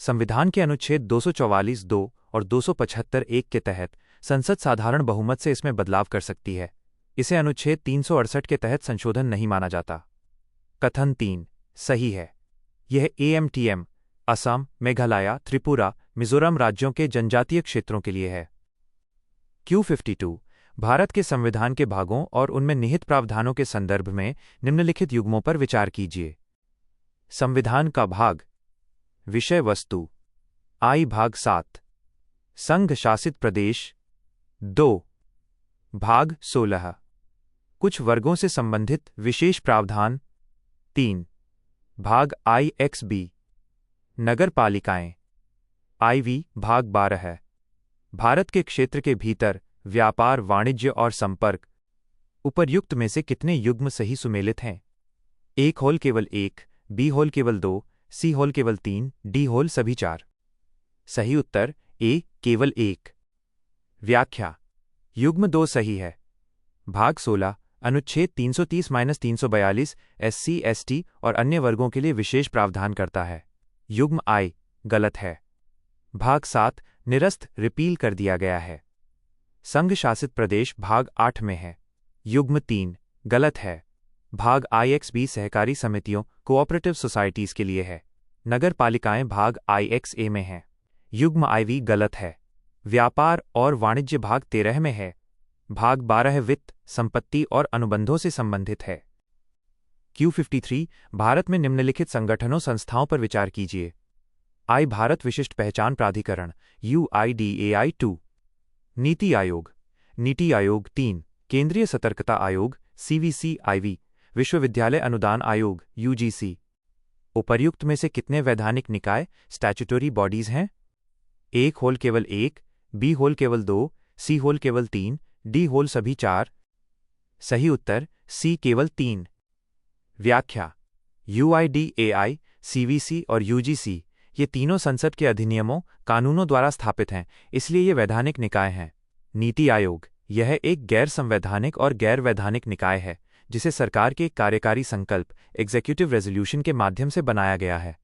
संविधान के अनुच्छेद 244(2) और 275(1) के तहत संसद साधारण बहुमत से इसमें बदलाव कर सकती है। इसे अनुच्छेद 368 के तहत संशोधन नहीं माना जाता। कथन 3 सही है। यह AMTM असम, मेघालय, त्रिपुरा, मिजोरम राज्यों के जनजातीय क्षेत्रों के लिए है। Q52 भारत के संविधान के भागों और उनमें निहित प्रावधानों के संदर्भ में निम्नलिखित युग्मों पर विचार कीजिए। संविधान का भाग। विषय वस्तु आई भाग 7। संघ शासित प्रदेश 2। भाग 16। कुछ वर्गों से संबंधित विशेष प्रावधान 3। भाग IXB नगर पालिकाएं IV भाग 12 है। भारत के क्षेत्र के भीतर व्यापार, वाणिज्य और संपर्क। उपर्युक्त में से कितने युग्म सही सुमेलित हैं? एक होल केवल 1, बी होल केवल 2, सी होल केवल 3, डी होल सभी 4। सही उत्तर ए केवल 1। व्याख्या: युग्म 2 सही है। भाग 16 अनुच्छेद 330-342 SC, ST और अन्य वर्गों के लिए विशेष प्रावधान करता है। युग्म आई गलत है। भाग 7 निरस्त रिपील कर दिया गया है। संघ शासित प्रदेश भाग 8 में है। युग्म 3 गलत है। भाग IXB सहकारी समितियों कोऑपरेटिव सोसाइटीज के लिए है। नगर पालिकाएं भाग IXA में है। युग्म IV गलत है। व्यापार और वाणिज्य भाग 13 में है। भाग 12 वित्त, संपत्ति और अनुबंधों से संबंधित है। Q53 भारत में निम्नलिखित संगठनों संस्थाओं पर विचार कीजिए। आई भारत विशिष्ट पहचान प्राधिकरण UIDAI 2। नीति आयोग नीति आयोग 3। केंद्रीय सतर्कता आयोग CVC IV। विश्वविद्यालय अनुदान आयोग UGC। उपर्युक्त में से कितने वैधानिक निकाय स्टैच्यूटरी बॉडीज हैं? एक होल केवल 1, बी होल केवल 2, सी होल केवल 3, डी होल सभी 4। सही उत्तर सी केवल 3। व्याख्या: UIDAI, CVC और UGC ये तीनों संसद के अधिनियमों, कानूनों द्वारा स्थापित हैं, इसलिए ये वैधानिक निकाय हैं। नीति आयोग यह एक गैर संवैधानिक और गैर वैधानिक निकाय है जिसे सरकार के कार्यकारी संकल्प एग्जीक्यूटिव रेजोल्यूशन के माध्यम से बनाया गया है।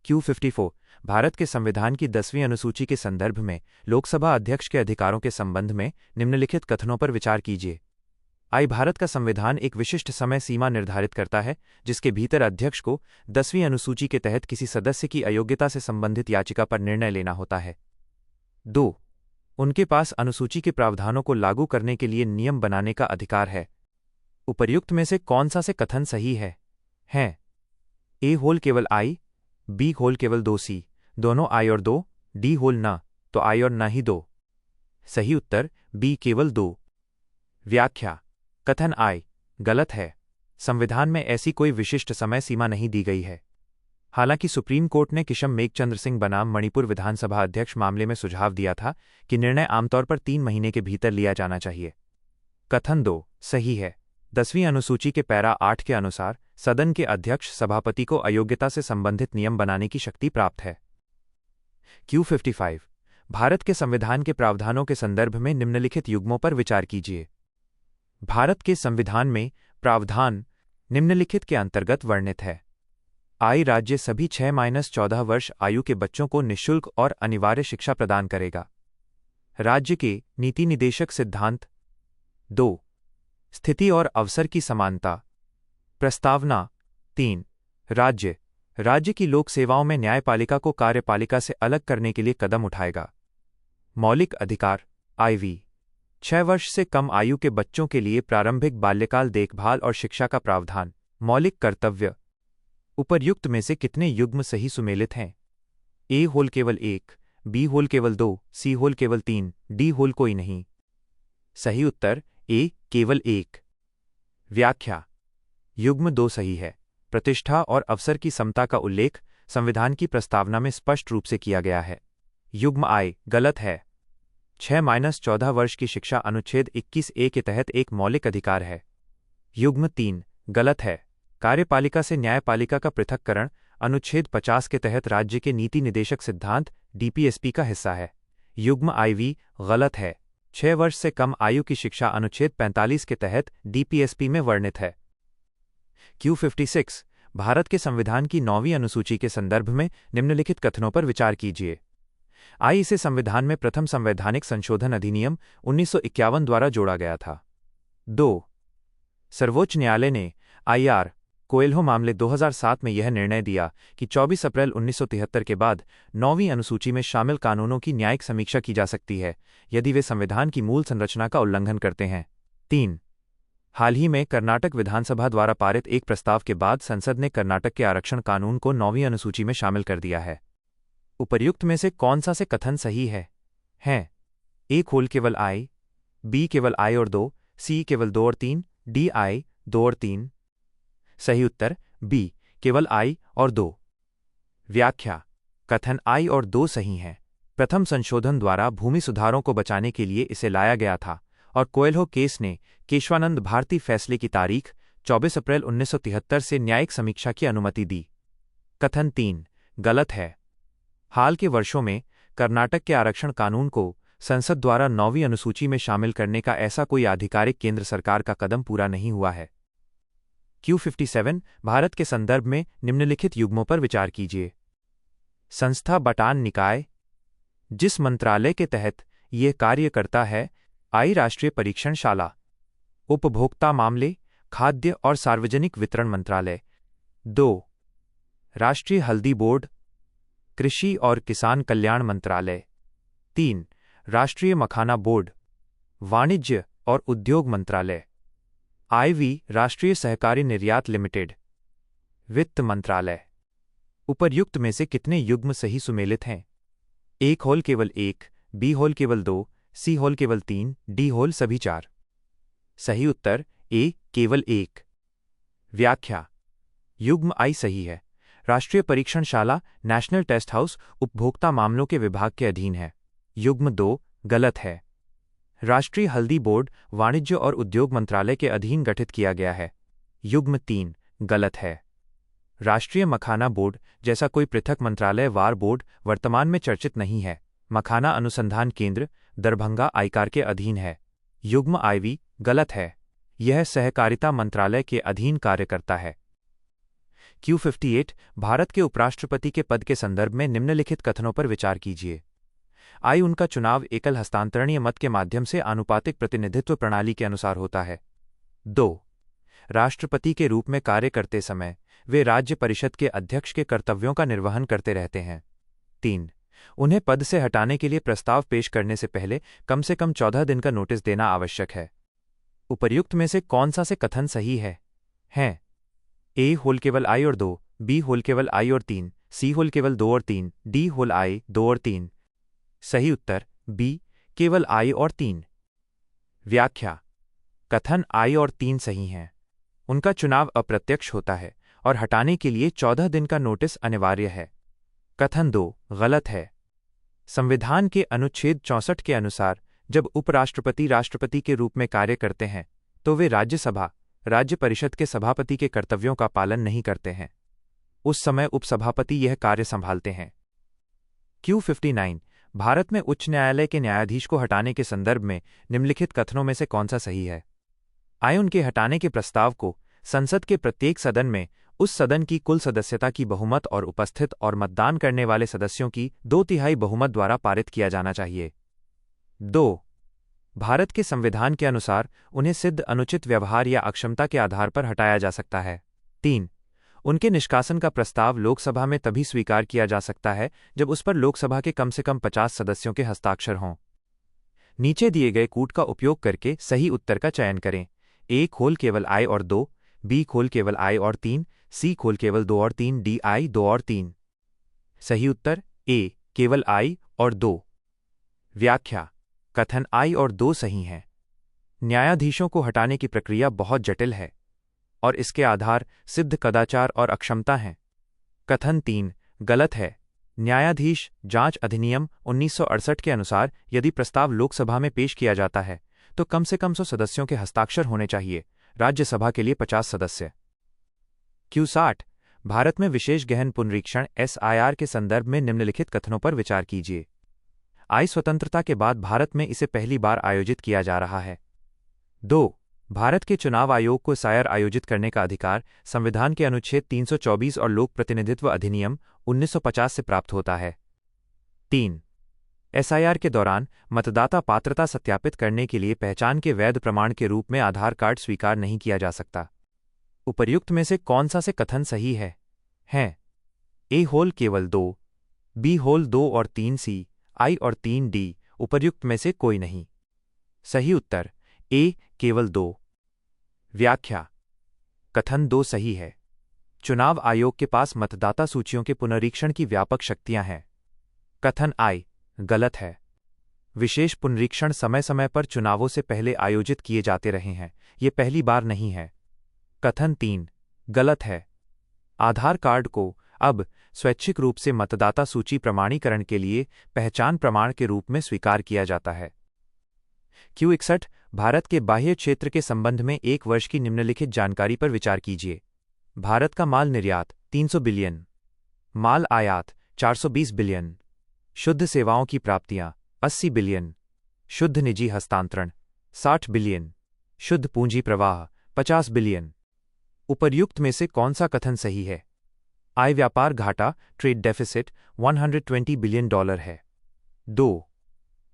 Q54 भारत के संविधान की 10वीं अनुसूची के संदर्भ में लोकसभा अध्यक्ष के अधिकारों के संबंध में निम्नलिखित कथनों पर विचार कीजिए। आई भारत का संविधान एक विशिष्ट समय सीमा निर्धारित करता है जिसके भीतर अध्यक्ष को 10वीं अनुसूची के तहत किसी सदस्य की अयोग्यता से संबंधित याचिका पर निर्णय लेना होता है। 2. उनके पास अनुसूची के प्रावधानों को लागू करने के लिए नियम बनाने का अधिकार है। उपर्युक्त में से कौन सा से कथन सही है? ए होल केवल आई, बी होल केवल 2C, दोनों आई और 2, डी होल न तो आई और न ही 2। सही उत्तर बी केवल 2। व्याख्या: कथन आई गलत है। संविधान में ऐसी कोई विशिष्ट समय सीमा नहीं दी गई है। हालांकि सुप्रीम कोर्ट ने किशम मेघचंद्र सिंह बनाम मणिपुर विधानसभा अध्यक्ष मामले में सुझाव दिया था कि निर्णय आमतौर पर 3 महीने के भीतर लिया जाना चाहिए। कथन 2 सही है। 10वीं अनुसूची के पैरा 8 के अनुसार सदन के अध्यक्ष सभापति को अयोग्यता से संबंधित नियम बनाने की शक्ति प्राप्त है। Q55 भारत के संविधान के प्रावधानों के संदर्भ में निम्नलिखित युग्मों पर विचार कीजिए। भारत के संविधान में प्रावधान निम्नलिखित के अंतर्गत वर्णित है। आई राज्य सभी 6-14 वर्ष आयु के बच्चों को निःशुल्क और अनिवार्य शिक्षा प्रदान करेगा। राज्य के नीति निदेशक सिद्धांत 2. स्थिति और अवसर की समानता। प्रस्तावना 3. राज्य की लोक सेवाओं में न्यायपालिका को कार्यपालिका से अलग करने के लिए कदम उठाएगा। मौलिक अधिकार IV 6 वर्ष से कम आयु के बच्चों के लिए प्रारंभिक बाल्यकाल देखभाल और शिक्षा का प्रावधान। मौलिक कर्तव्य उपर्युक्त में से कितने युग्म सही सुमेलित हैं? A होल केवल 1, B होल केवल 2, C होल केवल 3, D होल कोई नहीं। सही उत्तर A केवल 1। व्याख्या युग्म 2 सही है। प्रतिष्ठा और अवसर की समता का उल्लेख संविधान की प्रस्तावना में स्पष्ट रूप से किया गया है। युग्म I गलत है। 6-14 वर्ष की शिक्षा अनुच्छेद 21A के तहत एक मौलिक अधिकार है। युग्म 3 गलत है। कार्यपालिका से न्यायपालिका का पृथक्करण अनुच्छेद 50 के तहत राज्य के नीति निदेशक सिद्धांत DPSP का हिस्सा है। युग्म IV गलत है। 6 वर्ष से कम आयु की शिक्षा अनुच्छेद 45 के तहत DPSP में वर्णित है। Q56 भारत के संविधान की 9वीं अनुसूची के संदर्भ में निम्नलिखित कथनों पर विचार कीजिए। इसे संविधान में प्रथम संवैधानिक संशोधन अधिनियम 1951 द्वारा जोड़ा गया था। 2 सर्वोच्च न्यायालय ने IR कोएल्हो मामले 2007 में यह निर्णय दिया कि 24 अप्रैल 1973 के बाद 9वीं अनुसूची में शामिल कानूनों की न्यायिक समीक्षा की जा सकती है यदि वे संविधान की मूल संरचना का उल्लंघन करते हैं। 3 हाल ही में कर्नाटक विधानसभा द्वारा पारित एक प्रस्ताव के बाद संसद ने कर्नाटक के आरक्षण कानून को 9वीं अनुसूची में शामिल कर दिया है। उपर्युक्त में से कौन सा से कथन सही है? A होल केवल I, B केवल I और 2, C केवल 2 और 3, D I 2 और 3। सही उत्तर B केवल I और 2। व्याख्या कथन I और 2 सही हैं। प्रथम संशोधन द्वारा भूमि सुधारों को बचाने के लिए इसे लाया गया था और कोएल्हो केस ने केशवानंद भारती फैसले की तारीख 24 अप्रैल 1973 से न्यायिक समीक्षा की अनुमति दी। कथन 3 गलत है। हाल के वर्षों में कर्नाटक के आरक्षण कानून को संसद द्वारा 9वीं अनुसूची में शामिल करने का ऐसा कोई आधिकारिक केंद्र सरकार का कदम पूरा नहीं हुआ है। Q57 भारत के संदर्भ में निम्नलिखित युग्मों पर विचार कीजिए। संस्था बटान निकाय जिस मंत्रालय के तहत यह कार्य करता है I राष्ट्रीय परीक्षणशाला। उपभोक्ता मामले खाद्य और सार्वजनिक वितरण मंत्रालय। 2 राष्ट्रीय हल्दी बोर्ड कृषि और किसान कल्याण मंत्रालय। 3 राष्ट्रीय मखाना बोर्ड वाणिज्य और उद्योग मंत्रालय। IV राष्ट्रीय सहकारी निर्यात लिमिटेड वित्त मंत्रालय। उपर्युक्त में से कितने युग्म सही सुमेलित हैं? A होल केवल 1, B होल केवल 2, C होल केवल 3, D होल सभी 4। सही उत्तर A केवल 1। व्याख्या युग्म I सही है। राष्ट्रीय परीक्षणशाला नेशनल टेस्ट हाउस उपभोक्ता मामलों के विभाग के अधीन है। युग्म 2 गलत है। राष्ट्रीय हल्दी बोर्ड वाणिज्य और उद्योग मंत्रालय के अधीन गठित किया गया है। युग्म 3 गलत है। राष्ट्रीय मखाना बोर्ड जैसा कोई पृथक मंत्रालय वार बोर्ड वर्तमान में चर्चित नहीं है। मखाना अनुसंधान केंद्र दरभंगा आईकार के अधीन है। युग्म IV गलत है। यह सहकारिता मंत्रालय के अधीन कार्य करता है। Q58 भारत के उपराष्ट्रपति के पद के संदर्भ में निम्नलिखित कथनों पर विचार कीजिए। I उनका चुनाव एकल हस्तांतरणीय मत के माध्यम से आनुपातिक प्रतिनिधित्व प्रणाली के अनुसार होता है। 2 राष्ट्रपति के रूप में कार्य करते समय वे राज्य परिषद के अध्यक्ष के कर्तव्यों का निर्वहन करते रहते हैं। 3 उन्हें पद से हटाने के लिए प्रस्ताव पेश करने से पहले कम से कम 14 दिन का नोटिस देना आवश्यक है। उपर्युक्त में से कौन सा से कथन सही है? A होल केवल I और 2, B होल केवल I और 3, C होल केवल 2 और 3, D होल I 2 और 3। सही उत्तर B केवल I और 3। व्याख्या कथन I और 3 सही हैं। उनका चुनाव अप्रत्यक्ष होता है और हटाने के लिए 14 दिन का नोटिस अनिवार्य है। कथन 2 गलत है। संविधान के अनुच्छेद 64 के अनुसार जब उपराष्ट्रपति राष्ट्रपति के रूप में कार्य करते हैं तो वे राज्यसभा राज्य परिषद के सभापति के कर्तव्यों का पालन नहीं करते हैं। उस समय उपसभापति यह कार्य संभालते हैं। Q59 भारत में उच्च न्यायालय के न्यायाधीश को हटाने के संदर्भ में निम्नलिखित कथनों में से कौन सा सही है? I उनके हटाने के प्रस्ताव को संसद के प्रत्येक सदन में उस सदन की कुल सदस्यता की बहुमत और उपस्थित और मतदान करने वाले सदस्यों की 2/3 बहुमत द्वारा पारित किया जाना चाहिए। 2 भारत के संविधान के अनुसार उन्हें सिद्ध अनुचित व्यवहार या अक्षमता के आधार पर हटाया जा सकता है। 3 उनके निष्कासन का प्रस्ताव लोकसभा में तभी स्वीकार किया जा सकता है जब उस पर लोकसभा के कम से कम 50 सदस्यों के हस्ताक्षर हों। नीचे दिए गए कूट का उपयोग करके सही उत्तर का चयन करें। ए खोल केवल आई और 2, बी खोल केवल आई और 3, सी खोल केवल 2 और 3, डी आई 2 और 3। सही उत्तर ए केवल आई और 2। व्याख्या: कथन आई और 2 सही हैं। न्यायाधीशों को हटाने की प्रक्रिया बहुत जटिल है और इसके आधार सिद्ध कदाचार और अक्षमता हैं। कथन 3 गलत है। न्यायाधीश जांच अधिनियम 1968 के अनुसार यदि प्रस्ताव लोकसभा में पेश किया जाता है तो कम से कम 100 सदस्यों के हस्ताक्षर होने चाहिए, राज्यसभा के लिए 50 सदस्य। Q60 भारत में विशेष गहन पुनरीक्षण SIR के संदर्भ में निम्नलिखित कथनों पर विचार कीजिए। आई स्वतंत्रता के बाद भारत में इसे पहली बार आयोजित किया जा रहा है। 2. भारत के चुनाव आयोग को SIR आयोजित करने का अधिकार संविधान के अनुच्छेद 324 और लोक प्रतिनिधित्व अधिनियम 1950 से प्राप्त होता है। 3. SIR के दौरान मतदाता पात्रता सत्यापित करने के लिए पहचान के वैध प्रमाण के रूप में आधार कार्ड स्वीकार नहीं किया जा सकता। उपर्युक्त में से कौन सा से कथन सही है? ए होल केवल 2, बी होल 2 और 3, सी आई और 3, डी उपर्युक्त में से कोई नहीं। सही उत्तर ए केवल 2। व्याख्या: कथन 2 सही है। चुनाव आयोग के पास मतदाता सूचियों के पुनरीक्षण की व्यापक शक्तियां हैं। कथन आई गलत है। विशेष पुनरीक्षण समय समय पर चुनावों से पहले आयोजित किए जाते रहे हैं, ये पहली बार नहीं है। कथन 3 गलत है। आधार कार्ड को अब स्वैच्छिक रूप से मतदाता सूची प्रमाणीकरण के लिए पहचान प्रमाण के रूप में स्वीकार किया जाता है। Q61 भारत के बाह्य क्षेत्र के संबंध में एक वर्ष की निम्नलिखित जानकारी पर विचार कीजिए। भारत का माल निर्यात 300 बिलियन, माल आयात 420 बिलियन, शुद्ध सेवाओं की प्राप्तियां 80 बिलियन, शुद्ध निजी हस्तांतरण 60 बिलियन, शुद्ध पूंजी प्रवाह 50 बिलियन। उपर्युक्त में से कौन सा कथन सही है? आय व्यापार घाटा ट्रेड डेफिसिट $120 बिलियन है। 2.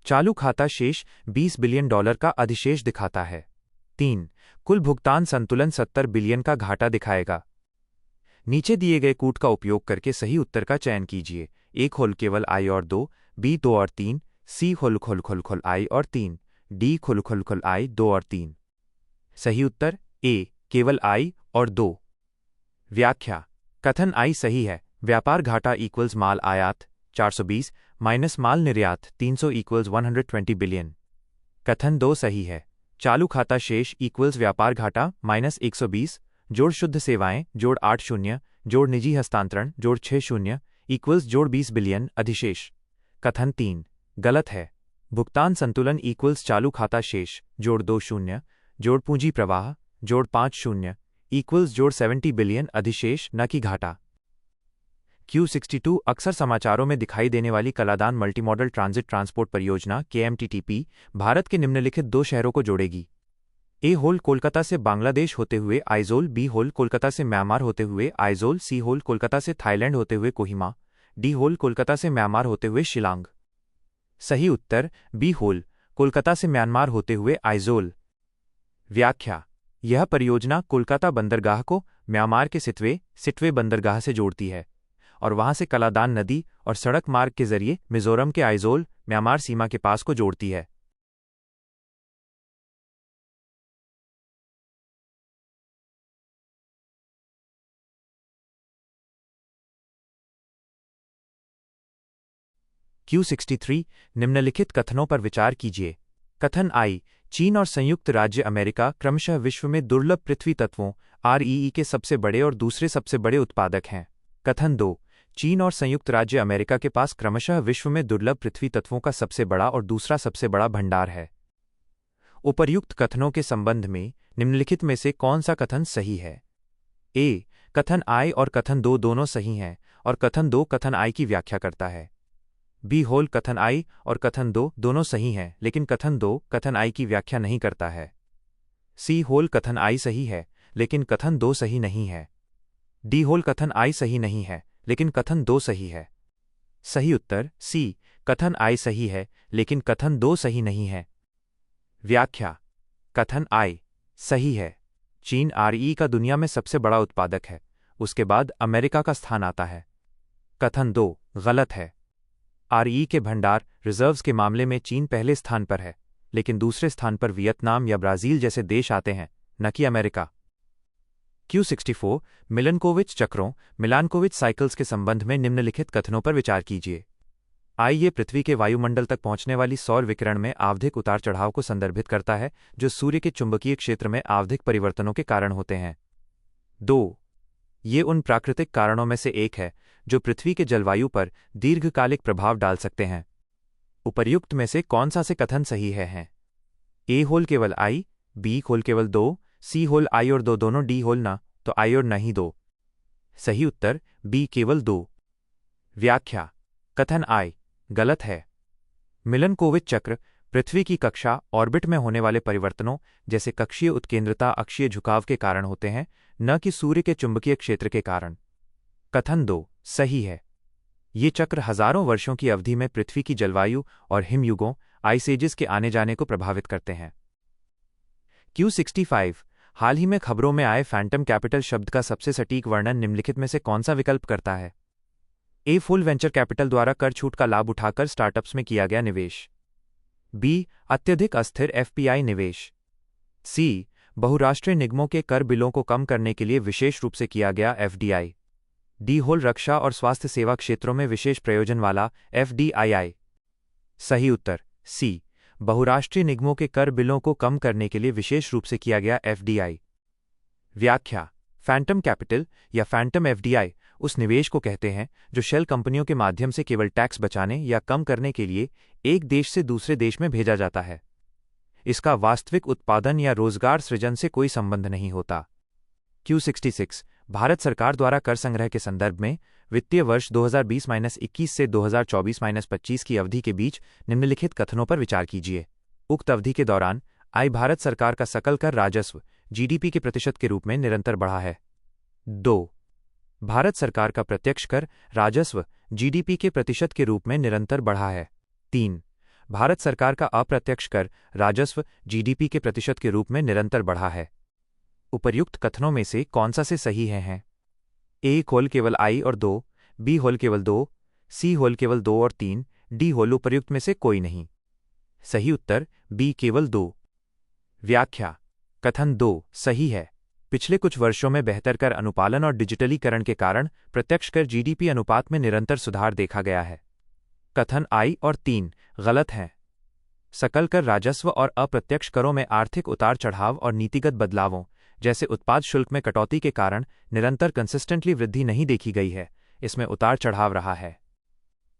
चालू खाता शेष $20 बिलियन का अधिशेष दिखाता है। 3. कुल भुगतान संतुलन 70 बिलियन का घाटा दिखाएगा। नीचे दिए गए कूट का उपयोग करके सही उत्तर का चयन कीजिए। ए खोल केवल आई और 2, बी 2 और 3, सी खोल खोल खोल खोल आई और 3, डी खोल खोल खोल आई 2 और 3। सही उत्तर ए केवल आई और 2। व्याख्या: कथन आई सही है। व्यापार घाटा इक्वल्स माल आयात 420 माइनस माल निर्यात 300 इक्वल्स 120 बिलियन। कथन 2 सही है। चालू खाता शेष इक्वल्स व्यापार घाटा माइनस 120 जोड़ शुद्ध सेवाएं जोड़ 8 शून्य जोड़ निजी हस्तांतरण जोड़ 6 शून्य इक्वल्स जोड़ 20 बिलियन अधिशेष। कथन 3 गलत है। भुगतान संतुलन इक्वल्स चालू खाता शेष जोड़ 2 शून्य जोड़ पूंजी प्रवाह जोड़ 5 शून्य इक्वल्स जोड़ 70 बिलियन अधिशेष न कि घाटा। Q62 अक्सर समाचारों में दिखाई देने वाली कलादान मल्टीमॉडल ट्रांजिट ट्रांसपोर्ट परियोजना KMTTP भारत के निम्नलिखित 2 शहरों को जोड़ेगी। ए होल कोलकाता से बांग्लादेश होते हुए आइजोल, बी होल कोलकाता से म्यांमार होते हुए आइजोल, सी होल कोलकाता से थाईलैंड होते हुए कोहिमा, डी होल कोलकाता से म्यांमार होते हुए शिलांग। सही उत्तर बी होल कोलकाता से म्यांमार होते हुए आइजोल। व्याख्या: यह परियोजना कोलकाता बंदरगाह को म्यांमार के सिटवे बंदरगाह से जोड़ती है और वहां से कलादान नदी और सड़क मार्ग के जरिए मिजोरम के आइजोल म्यांमार सीमा के पास को जोड़ती है। Q63 निम्नलिखित कथनों पर विचार कीजिए। कथन आई चीन और संयुक्त राज्य अमेरिका क्रमशः विश्व में दुर्लभ पृथ्वी तत्वों REE के सबसे बड़े और दूसरे सबसे बड़े उत्पादक हैं। कथन 2 चीन और संयुक्त राज्य अमेरिका के पास क्रमशः विश्व में दुर्लभ पृथ्वी तत्वों का सबसे बड़ा और दूसरा सबसे बड़ा भंडार है। उपर्युक्त कथनों के संबंध में निम्नलिखित में से कौन सा कथन सही है? ए कथन आई और कथन 2 दोनों सही हैं और कथन 2 कथन आई की व्याख्या करता है। बी होल कथन आई और कथन 2 दोनों सही हैं लेकिन कथन 2 कथन आई की व्याख्या नहीं करता है। सी होल कथन आई सही है लेकिन कथन 2 सही नहीं है। डी होल कथन आई सही नहीं है लेकिन कथन 2 सही है। सही उत्तर सी कथन आई सही है लेकिन कथन 2 सही नहीं है। व्याख्या: कथन आई सही है। चीन REE का दुनिया में सबसे बड़ा उत्पादक है उसके बाद अमेरिका का स्थान आता है। कथन 2 गलत है। आरई के भंडार रिजर्व्स के मामले में चीन पहले स्थान पर है, लेकिन दूसरे स्थान पर वियतनाम या ब्राजील जैसे देश आते हैं, न कि अमेरिका। Q64 मिलनकोविच चक्रों मिलानकोविच साइकिल्स के संबंध में निम्नलिखित कथनों पर विचार कीजिए। ये पृथ्वी के वायुमंडल तक पहुंचने वाली सौर विकिरण में आवधिक उतार चढ़ाव को संदर्भित करता है, जो सूर्य के चुंबकीय क्षेत्र में आवधिक परिवर्तनों के कारण होते हैं। 2 ये उन प्राकृतिक कारणों में से एक है जो पृथ्वी के जलवायु पर दीर्घकालिक प्रभाव डाल सकते हैं। उपर्युक्त में से कौन सा से कथन सही है? ए होल केवल आई, बी होल केवल 2, सी होल आई और 2 दोनों, डी होल ना तो आई और नहीं 2। सही उत्तर बी केवल 2। व्याख्या कथन आई गलत है। मिलनकोविच चक्र पृथ्वी की कक्षा ऑर्बिट में होने वाले परिवर्तनों जैसे कक्षीय उत्केंद्रता अक्षीय झुकाव के कारण होते हैं, न कि सूर्य के चुंबकीय क्षेत्र के कारण। कथन 2 सही है। ये चक्र हजारों वर्षों की अवधि में पृथ्वी की जलवायु और हिमयुगों आइस एजेस के आने जाने को प्रभावित करते हैं। Q65 हाल ही में खबरों में आए फैंटम कैपिटल शब्द का सबसे सटीक वर्णन निम्नलिखित में से कौन सा विकल्प करता है? ए फुल वेंचर कैपिटल द्वारा कर छूट का लाभ उठाकर स्टार्टअप्स में किया गया निवेश। बी अत्यधिक अस्थिर FPI निवेश। सी बहुराष्ट्रीय निगमों के कर बिलों को कम करने के लिए विशेष रूप से किया गया FDI। डी होल रक्षा और स्वास्थ्य सेवा क्षेत्रों में विशेष प्रयोजन वाला FDII। सही उत्तर सी बहुराष्ट्रीय निगमों के कर बिलों को कम करने के लिए विशेष रूप से किया गया FDI। व्याख्या फैंटम कैपिटल या फैंटम FDI उस निवेश को कहते हैं जो शेल कंपनियों के माध्यम से केवल टैक्स बचाने या कम करने के लिए एक देश से दूसरे देश में भेजा जाता है। इसका वास्तविक उत्पादन या रोजगार सृजन से कोई संबंध नहीं होता। Q66 भारत सरकार द्वारा कर संग्रह के संदर्भ में वित्तीय वर्ष 2020-21 से 2024-25 की अवधि के बीच निम्नलिखित कथनों पर विचार कीजिए। उक्त अवधि के दौरान आय भारत सरकार का सकल कर राजस्व GDP के प्रतिशत के रूप में निरंतर बढ़ा है। 2 भारत सरकार का प्रत्यक्ष कर राजस्व GDP के प्रतिशत के रूप में निरंतर बढ़ा है। 3 भारत सरकार का अप्रत्यक्ष कर राजस्व GDP के प्रतिशत के रूप में निरंतर बढ़ा है। उपर्युक्त कथनों में से कौन सा से सही है? ए होल केवल आई और 2, बी होल केवल 2, सी होल केवल 2 और 3, डी होल उपर्युक्त में से कोई नहीं। सही उत्तर बी केवल 2। व्याख्या कथन 2 सही है। पिछले कुछ वर्षों में बेहतर कर अनुपालन और डिजिटलीकरण के कारण प्रत्यक्ष कर GDP अनुपात में निरंतर सुधार देखा गया है। कथन आई और 3 गलत हैं। सकल कर राजस्व और अप्रत्यक्ष करों में आर्थिक उतार चढ़ाव और नीतिगत बदलावों जैसे उत्पाद शुल्क में कटौती के कारण निरंतर कंसिस्टेंटली वृद्धि नहीं देखी गई है, इसमें उतार चढ़ाव रहा है।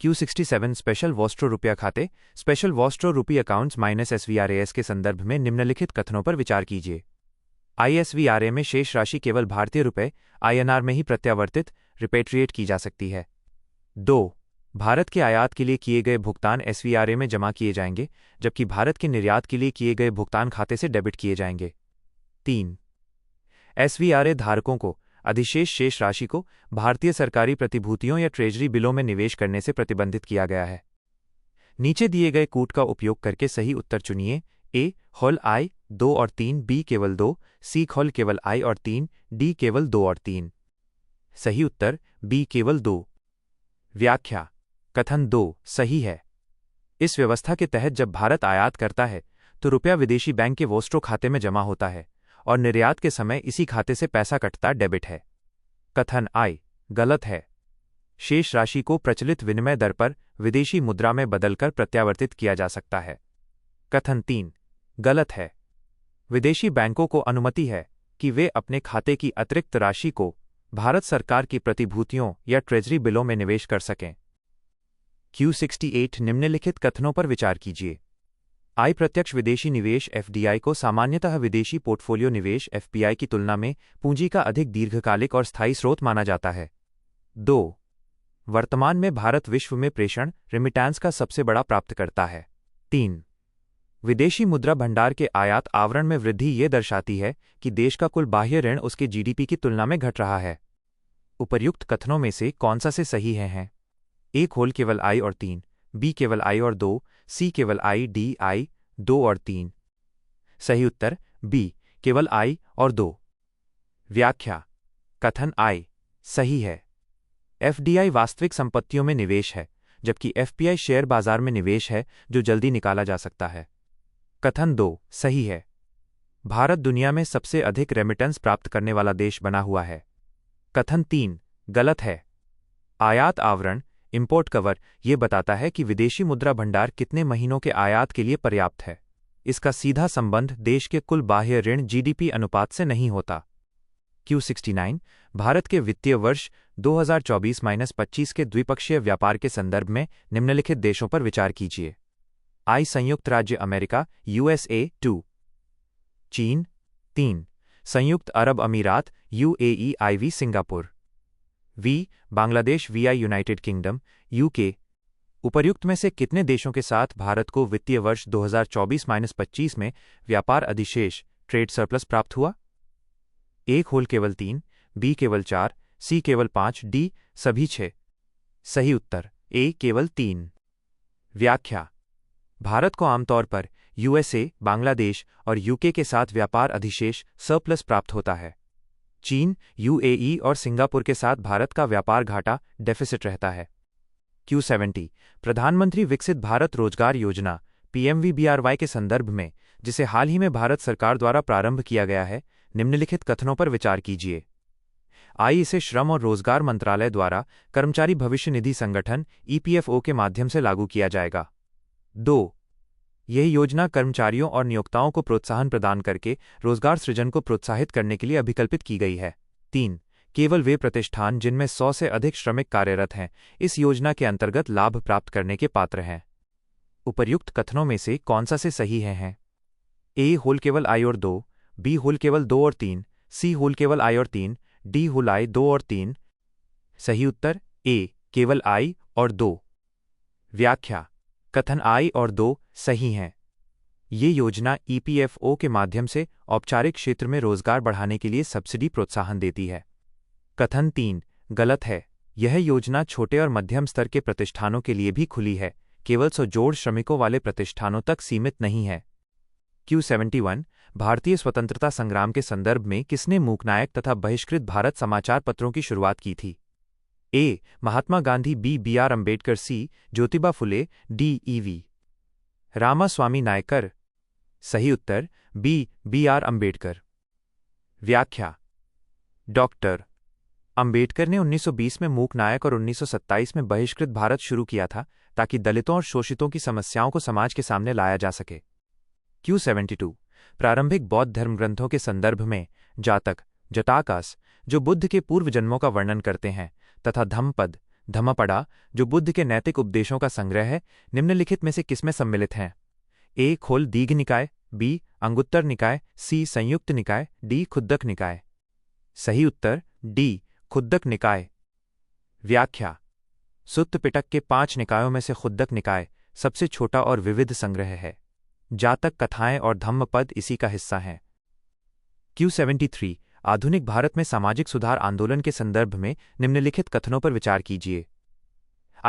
Q67 स्पेशल वॉस्ट्रो रुपया खाते स्पेशल वॉस्ट्रो रुपी अकाउंट्स -SVRAS के संदर्भ में निम्नलिखित कथनों पर विचार कीजिए। ISVRA में शेष राशि केवल भारतीय रुपये INR में ही प्रत्यावर्तित रिपेट्रिएट की जा सकती है। 2 भारत के आयात के लिए किए गए भुगतान SVRA में जमा किए जाएंगे, जबकि भारत के निर्यात के लिए किए गए भुगतान खाते से डेबिट किए जाएंगे। 3 SVRA धारकों को अधिशेष शेष राशि को भारतीय सरकारी प्रतिभूतियों या ट्रेजरी बिलों में निवेश करने से प्रतिबंधित किया गया है। नीचे दिए गए कूट का उपयोग करके सही उत्तर चुनिए। ए होल आई 2 और 3, बी केवल 2, सी होल केवल आई और 3, डी केवल 2 और 3। सही उत्तर बी केवल 2। व्याख्या कथन 2 सही है। इस व्यवस्था के तहत जब भारत आयात करता है तो रुपया विदेशी बैंक के वोस्ट्रो खाते में जमा होता है और निर्यात के समय इसी खाते से पैसा कटता डेबिट है। कथन आई गलत है। शेष राशि को प्रचलित विनिमय दर पर विदेशी मुद्रा में बदलकर प्रत्यावर्तित किया जा सकता है। कथन 3 गलत है। विदेशी बैंकों को अनुमति है कि वे अपने खाते की अतिरिक्त राशि को भारत सरकार की प्रतिभूतियों या ट्रेजरी बिलों में निवेश कर सकें। Q68 निम्नलिखित कथनों पर विचार कीजिए। आई प्रत्यक्ष विदेशी निवेश FDI को सामान्यतः विदेशी पोर्टफोलियो निवेश FPI की तुलना में पूंजी का अधिक दीर्घकालिक और स्थायी स्रोत माना जाता है। 2 वर्तमान में भारत विश्व में प्रेषण रेमिटेंस का सबसे बड़ा प्राप्तकर्ता है। 3 विदेशी मुद्रा भंडार के आयात आवरण में वृद्धि ये दर्शाती है कि देश का कुल बाह्य ऋण उसके GDP की तुलना में घट रहा है। उपर्युक्त कथनों में से कौन सा से सही है? ए होल केवल आई और 3, बी केवल आई और 2, सी केवल आई, डी आई 2 और 3। सही उत्तर बी केवल आई और 2। व्याख्या कथन आई सही है। एफडीआई वास्तविक संपत्तियों में निवेश है, जबकि एफपीआई शेयर बाजार में निवेश है जो जल्दी निकाला जा सकता है। कथन 2 सही है। भारत दुनिया में सबसे अधिक रेमिटेंस प्राप्त करने वाला देश बना हुआ है। कथन 3 गलत है। आयात आवरण इंपोर्ट कवर यह बताता है कि विदेशी मुद्रा भंडार कितने महीनों के आयात के लिए पर्याप्त है। इसका सीधा संबंध देश के कुल बाह्य ऋण जीडीपी अनुपात से नहीं होता। Q69 भारत के वित्तीय वर्ष 2024-25 के द्विपक्षीय व्यापार के संदर्भ में निम्नलिखित देशों पर विचार कीजिए। I संयुक्त राज्य अमेरिका USA 2, चीन 3, संयुक्त अरब अमीरात UAE IV Singapore, V Bangladesh VI United kingdom UK। उपर्युक्त में से कितने देशों के साथ भारत को वित्तीय वर्ष 2024-25 में व्यापार अधिशेष ट्रेड सरप्लस प्राप्त हुआ? A केवल 3, B केवल 4, C केवल 5, D सभी 6। सही उत्तर A केवल 3। व्याख्या भारत को आमतौर पर USA, बांग्लादेश और UK के साथ व्यापार अधिशेष सरप्लस प्राप्त होता है। चीन, UAE और सिंगापुर के साथ भारत का व्यापार घाटा डेफिसिट रहता है। Q70 प्रधानमंत्री विकसित भारत रोजगार योजना PMVBRY के संदर्भ में, जिसे हाल ही में भारत सरकार द्वारा प्रारंभ किया गया है, निम्नलिखित कथनों पर विचार कीजिए। इसे श्रम और रोजगार मंत्रालय द्वारा कर्मचारी भविष्य निधि संगठन EPFO के माध्यम से लागू किया जाएगा। 2 यह योजना कर्मचारियों और नियोक्ताओं को प्रोत्साहन प्रदान करके रोजगार सृजन को प्रोत्साहित करने के लिए अभिकल्पित की गई है। 3 केवल वे प्रतिष्ठान जिनमें 100 से अधिक श्रमिक कार्यरत हैं इस योजना के अंतर्गत लाभ प्राप्त करने के पात्र हैं। उपर्युक्त कथनों में से कौन सा से सही है? A होल केवल I और 2, B होल केवल 2 और 3, C होल केवल I और 3, D होल I 2 और 3। सही उत्तर A केवल I और 2। व्याख्या कथन I और 2 सही हैं। ये योजना EPFO के माध्यम से औपचारिक क्षेत्र में रोजगार बढ़ाने के लिए सब्सिडी प्रोत्साहन देती है। कथन 3 गलत है। यह योजना छोटे और मध्यम स्तर के प्रतिष्ठानों के लिए भी खुली है, केवल 100 जोड़ श्रमिकों वाले प्रतिष्ठानों तक सीमित नहीं है। Q71 भारतीय स्वतंत्रता संग्राम के संदर्भ में किसने मूकनायक तथा बहिष्कृत भारत समाचार पत्रों की शुरुआत की थी? A Mahatma Gandhi, B BR Ambedkar, C Jyotiba Phule, D EV Ramaswamy Naikar. सही उत्तर B BR अम्बेडकर। व्याख्या डॉक्टर अम्बेडकर ने 1920 में मूकनायक और 1927 में बहिष्कृत भारत शुरू किया था ताकि दलितों और शोषितों की समस्याओं को समाज के सामने लाया जा सके। Q72 प्रारंभिक बौद्ध धर्म ग्रंथों के संदर्भ में जातक, जटाकास जो बुद्ध के पूर्व जन्मों का वर्णन करते हैं, तथा धम्मपद, धम्मपड़ा जो बुद्ध के नैतिक उपदेशों का संग्रह है, निम्नलिखित में से किसमें सम्मिलित हैं? A खोल दीघ निकाय, B अंगुत्तर निकाय, C संयुक्त निकाय, D खुद्दक निकाय। सही उत्तर D खुद्दक निकाय। व्याख्या सुत्त पिटक के 5 निकायों में से खुद्दक निकाय सबसे छोटा और विविध संग्रह है। जातक कथाएं और धम्मपद इसी का हिस्सा हैं। Q73 आधुनिक भारत में सामाजिक सुधार आंदोलन के संदर्भ में निम्नलिखित कथनों पर विचार कीजिए।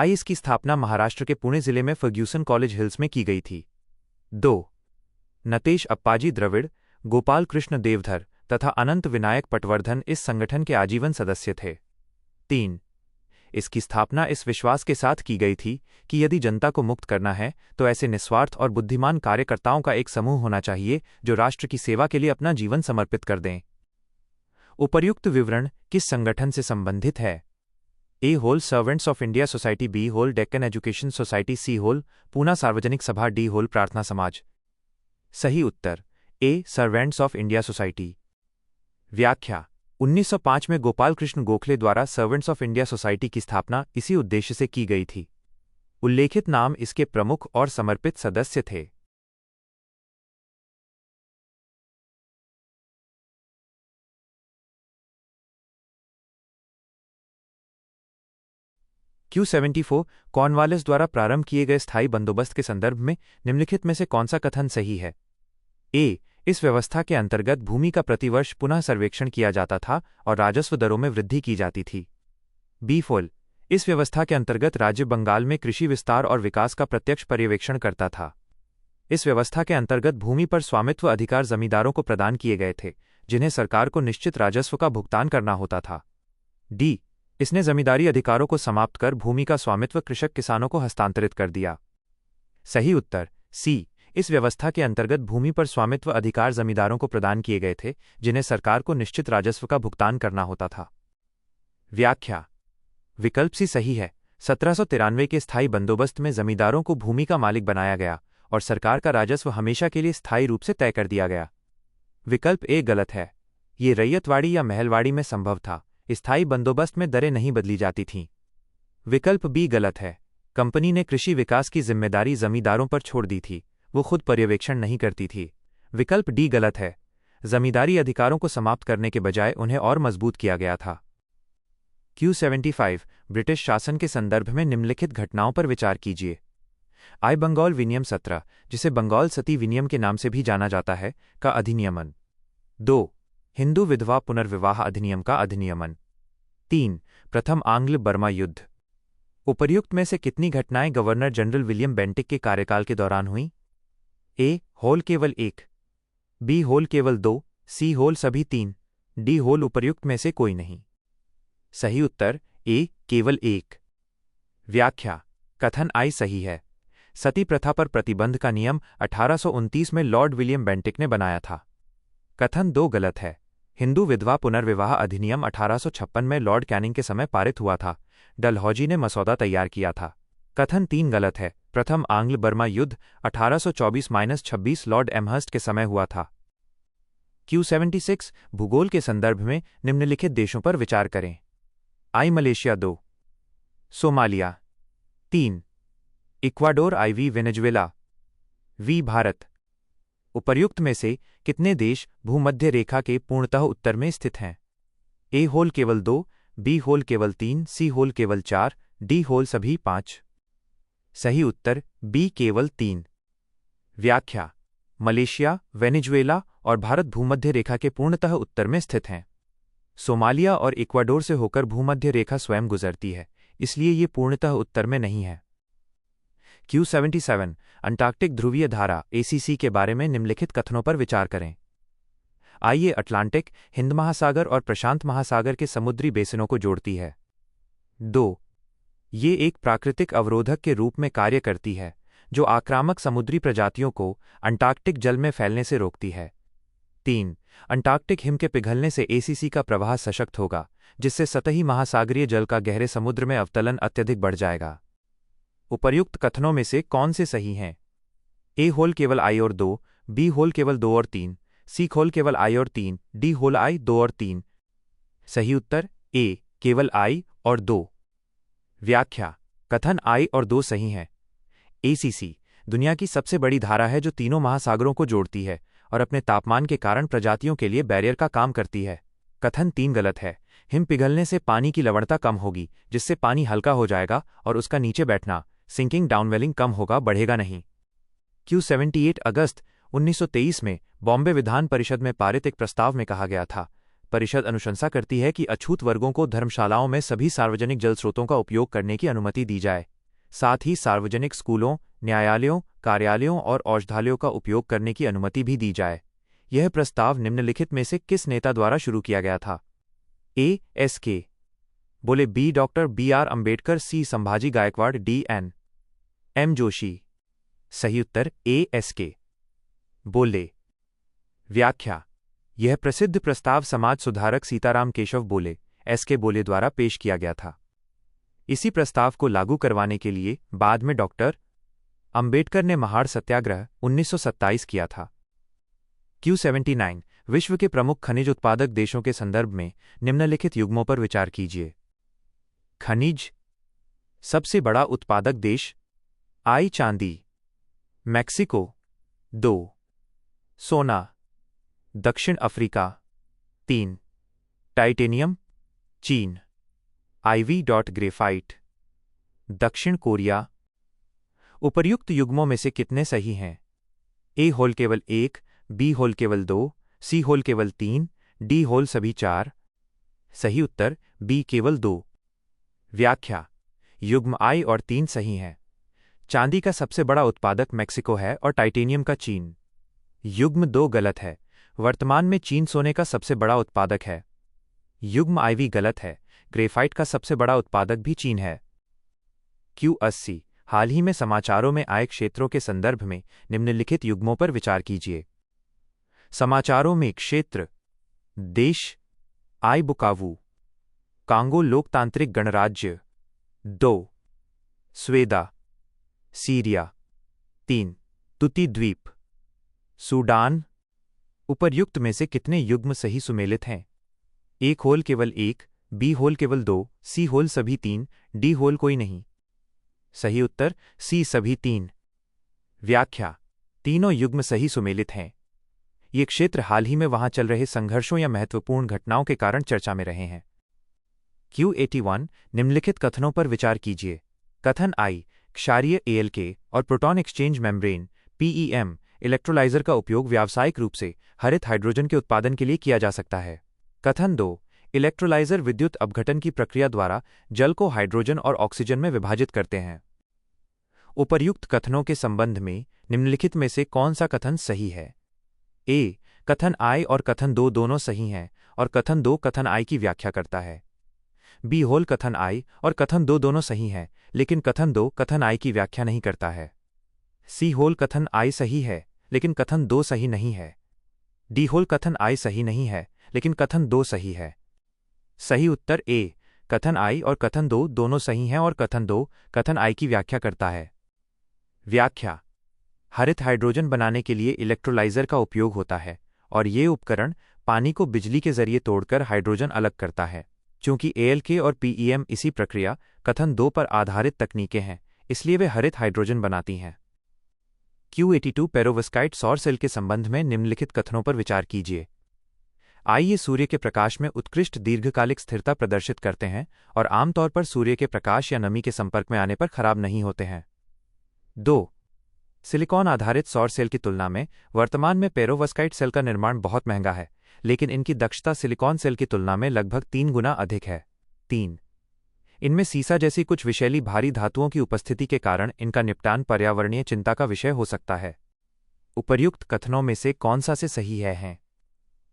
इसकी स्थापना महाराष्ट्र के पुणे जिले में फर्ग्यूसन कॉलेज हिल्स में की गई थी। 2 नतेश अप्पाजी द्रविड़, गोपाल कृष्ण देवधर तथा अनंत विनायक पटवर्धन इस संगठन के आजीवन सदस्य थे। 3 इसकी स्थापना इस विश्वास के साथ की गई थी कि यदि जनता को मुक्त करना है तो ऐसे निस्वार्थ और बुद्धिमान कार्यकर्ताओं का एक समूह होना चाहिए जो राष्ट्र की सेवा के लिए अपना जीवन समर्पित कर दें। उपर्युक्त विवरण किस संगठन से संबंधित है? A होल Servants of India Society, B होल डेक्कन एजुकेशन सोसाइटी, C होल पूना सार्वजनिक सभा, D होल प्रार्थना समाज। सही उत्तर A Servants of India Society. व्याख्या 1905 में गोपाल कृष्ण गोखले द्वारा सर्वेंट्स ऑफ इंडिया सोसाइटी की स्थापना इसी उद्देश्य से की गई थी। उल्लेखित नाम इसके प्रमुख और समर्पित सदस्य थे। Q74 कॉर्नवालिस द्वारा प्रारंभ किए गए स्थायी बंदोबस्त के संदर्भ में निम्नलिखित में से कौन सा कथन सही है? A इस व्यवस्था के अंतर्गत भूमि का प्रतिवर्ष पुनः सर्वेक्षण किया जाता था और राजस्व दरों में वृद्धि की जाती थी। B फुल इस व्यवस्था के अंतर्गत राज्य बंगाल में कृषि विस्तार और विकास का प्रत्यक्ष पर्यवेक्षण करता था। इस व्यवस्था के अंतर्गत भूमि पर स्वामित्व अधिकार जमींदारों को प्रदान किए गए थे, जिन्हें सरकार को निश्चित राजस्व का भुगतान करना होता था। डी, इसने जमींदारी अधिकारों को समाप्त कर भूमि का स्वामित्व कृषक किसानों को हस्तांतरित कर दिया। सही उत्तर सी, इस व्यवस्था के अंतर्गत भूमि पर स्वामित्व अधिकार जमींदारों को प्रदान किए गए थे, जिन्हें सरकार को निश्चित राजस्व का भुगतान करना होता था। व्याख्या। विकल्प सी सही है। 1793 के स्थायी बंदोबस्त में जमींदारों को भूमि का मालिक बनाया गया और सरकार का राजस्व हमेशा के लिए स्थायी रूप से तय कर दिया गया। विकल्प ए गलत है। ये रैयतवाड़ी या महलवाड़ी में संभव था। स्थायी बंदोबस्त में दरें नहीं बदली जाती थीं। विकल्प बी गलत है। कंपनी ने कृषि विकास की जिम्मेदारी जमींदारों पर छोड़ दी थी, वो खुद पर्यवेक्षण नहीं करती थी। विकल्प डी गलत है। जमींदारी अधिकारों को समाप्त करने के बजाय उन्हें और मजबूत किया गया था। Q75 ब्रिटिश शासन के संदर्भ में निम्नलिखित घटनाओं पर विचार कीजिए। आई बंगाल विनियम 17, जिसे बंगाल सती विनियम के नाम से भी जाना जाता है, का अधिनियमन। 2. हिंदू विधवा पुनर्विवाह अधिनियम का अधिनियमन। 3. प्रथम आंग्ल बर्मा युद्ध। उपर्युक्त में से कितनी घटनाएं गवर्नर जनरल विलियम बेंटिक के कार्यकाल के दौरान हुईं? ए होल केवल 1, बी होल केवल 2, सी होल सभी 3, डी होल उपर्युक्त में से कोई नहीं। सही उत्तर ए केवल 1। व्याख्या। कथन आई सही है। सती प्रथा पर प्रतिबंध का नियम 1829 में लॉर्ड विलियम बेंटिक ने बनाया था। कथन 2 गलत है। हिंदू विधवा पुनर्विवाह अधिनियम 1856 में लॉर्ड कैनिंग के समय पारित हुआ था। डलहौजी ने मसौदा तैयार किया था। कथन 3 गलत है। प्रथम आंग्ल बर्मा युद्ध 1824-26 लॉर्ड एमहर्स्ट के समय हुआ था। Q76 भूगोल के संदर्भ में निम्नलिखित देशों पर विचार करें। I Malaysia 2, Somalia 3, Ecuador IV Venezuela V Bharat. उपर्युक्त में से कितने देश भूमध्य रेखा के पूर्णतः उत्तर में स्थित हैं? ए होल केवल 2, बी होल केवल 3, सी होल केवल 4, डी होल सभी 5। सही उत्तर बी केवल 3। व्याख्या। मलेशिया, वेनेजुएला और भारत भूमध्य रेखा के पूर्णतः उत्तर में स्थित हैं। सोमालिया और इक्वाडोर से होकर भूमध्य रेखा स्वयं गुजरती है, इसलिए ये पूर्णतः उत्तर में नहीं है। Q77 अंटार्कटिक ध्रुवीय धारा ACC के बारे में निम्नलिखित कथनों पर विचार करें। आइए अटलांटिक, हिंद महासागर और प्रशांत महासागर के समुद्री बेसिनों को जोड़ती है। 2. ये एक प्राकृतिक अवरोधक के रूप में कार्य करती है, जो आक्रामक समुद्री प्रजातियों को अंटार्कटिक जल में फैलने से रोकती है। 3. अंटार्कटिक हिम के पिघलने से ACC का प्रवाह सशक्त होगा, जिससे सतही महासागरीय जल का गहरे समुद्र में अवतलन अत्यधिक बढ़ जाएगा। उपर्युक्त कथनों में से कौन से सही हैं? ए होल केवल I और 2, बी होल केवल 2 और 3, सी होल केवल I और 3, डी होल I 2 और 3। सही उत्तर ए केवल I और 2। व्याख्या। कथन I और 2 सही हैं। ACC दुनिया की सबसे बड़ी धारा है जो तीनों महासागरों को जोड़ती है और अपने तापमान के कारण प्रजातियों के लिए बैरियर का काम करती है। कथन 3 गलत है। हिम पिघलने से पानी की लवणता कम होगी, जिससे पानी हल्का हो जाएगा और उसका नीचे बैठना, सिंकिंग डाउनवेलिंग कम होगा, बढ़ेगा नहीं। Q78 अगस्त 1923 में बॉम्बे विधान परिषद में पारित एक प्रस्ताव में कहा गया था, परिषद अनुशंसा करती है कि अछूत वर्गों को धर्मशालाओं में सभी सार्वजनिक जल स्रोतों का उपयोग करने की अनुमति दी जाए। साथ ही सार्वजनिक स्कूलों, न्यायालयों, कार्यालयों और औषधालयों का उपयोग करने की अनुमति भी दी जाए। यह प्रस्ताव निम्नलिखित में से किस नेता द्वारा शुरू किया गया था? ए. SK बोले, बी. डॉक्टर BR अम्बेडकर, सी. संभाजी गायकवाड़, डी. M. जोशी। सही उत्तर ए. SK बोले। व्याख्या। यह प्रसिद्ध प्रस्ताव समाज सुधारक सीताराम केशव बोले SK बोले द्वारा पेश किया गया था। इसी प्रस्ताव को लागू करवाने के लिए बाद में डॉक्टर अम्बेडकर ने महाड़ सत्याग्रह 1927 किया था। Q79 विश्व के प्रमुख खनिज उत्पादक देशों के संदर्भ में निम्नलिखित युग्मों पर विचार कीजिए। खनिज। सबसे बड़ा उत्पादक देश। I चांदी, मैक्सिको। 2. सोना, दक्षिण अफ्रीका। 3. टाइटेनियम, चीन। IV. ग्रेफाइट, दक्षिण कोरिया। उपर्युक्त युग्मों में से कितने सही हैं? ए होल केवल 1, बी होल केवल 2, सी होल केवल 3, डी होल सभी 4। सही उत्तर बी केवल 2। व्याख्या। युग्म I और 3 सही हैं। चांदी का सबसे बड़ा उत्पादक मैक्सिको है और टाइटेनियम का चीन। युग्म 2 गलत है। वर्तमान में चीन सोने का सबसे बड़ा उत्पादक है। युग्म IV गलत है। ग्रेफाइट का सबसे बड़ा उत्पादक भी चीन है। Q80 हाल ही में समाचारों में आए क्षेत्रों के संदर्भ में निम्नलिखित युग्मों पर विचार कीजिए। समाचारों में क्षेत्र: देश I बुकावू, कांगो लोकतांत्रिक गणराज्य 2, स्वेदा, सीरिया 3, तुती द्वीप, सूडान। उपर्युक्त में से कितने युग्म सही सुमेलित हैं? A होल केवल 1, B होल केवल 2, C होल सभी 3, D होल कोई नहीं। सही उत्तर C सभी 3। व्याख्या: तीनों युग्म सही सुमेलित हैं। ये क्षेत्र हाल ही में वहां चल रहे संघर्षों या महत्वपूर्ण घटनाओं के कारण चर्चा में रहे हैं। Q81 निम्नलिखित कथनों पर विचार कीजिए। कथन I क्षारीय ALK और proton exchange membrane PEM electrolyser का उपयोग व्यावसायिक रूप से हरित हाइड्रोजन के उत्पादन के लिए किया जा सकता है। कथन 2 इलेक्ट्रोलाइजर विद्युत अपघटन की प्रक्रिया द्वारा जल को हाइड्रोजन और ऑक्सीजन में विभाजित करते हैं। उपर्युक्त कथनों के संबंध में निम्नलिखित में से कौन सा कथन सही है? A कथन I और कथन 2 दोनों सही हैं और कथन 2 कथन I की व्याख्या करता है। B होल कथन I और कथन 2 दोनों सही हैं, लेकिन कथन 2 कथन I की व्याख्या नहीं करता है। C होल कथन I सही है, लेकिन कथन 2 सही नहीं है। D होल कथन I सही नहीं है, लेकिन कथन 2 सही है। सही उत्तर A कथन I और कथन 2 दोनों सही हैं और कथन 2 कथन I की व्याख्या करता है। व्याख्या: हरित हाइड्रोजन बनाने के लिए इलेक्ट्रोलाइजर का उपयोग होता है और ये उपकरण पानी को बिजली के जरिए तोड़कर हाइड्रोजन अलग करता है। चूंकि ALK और PEM इसी प्रक्रिया कथन 2 पर आधारित तकनीकें हैं, इसलिए वे हरित हाइड्रोजन बनाती हैं। Q82 पेरोवस्काइट सौर सेल के संबंध में निम्नलिखित कथनों पर विचार कीजिए। I ये सूर्य के प्रकाश में उत्कृष्ट दीर्घकालिक स्थिरता प्रदर्शित करते हैं और आमतौर पर सूर्य के प्रकाश या नमी के संपर्क में आने पर खराब नहीं होते हैं। 2 सिलिकॉन आधारित सौर सेल की तुलना में वर्तमान में पेरोवस्काइट सेल का निर्माण बहुत महंगा है, लेकिन इनकी दक्षता सिलिकॉन सेल की तुलना में लगभग 3 गुना अधिक है। 3 इनमें सीसा जैसी कुछ विषैली भारी धातुओं की उपस्थिति के कारण इनका निपटान पर्यावरणीय चिंता का विषय हो सकता है। उपर्युक्त कथनों में से कौन सा से सही है?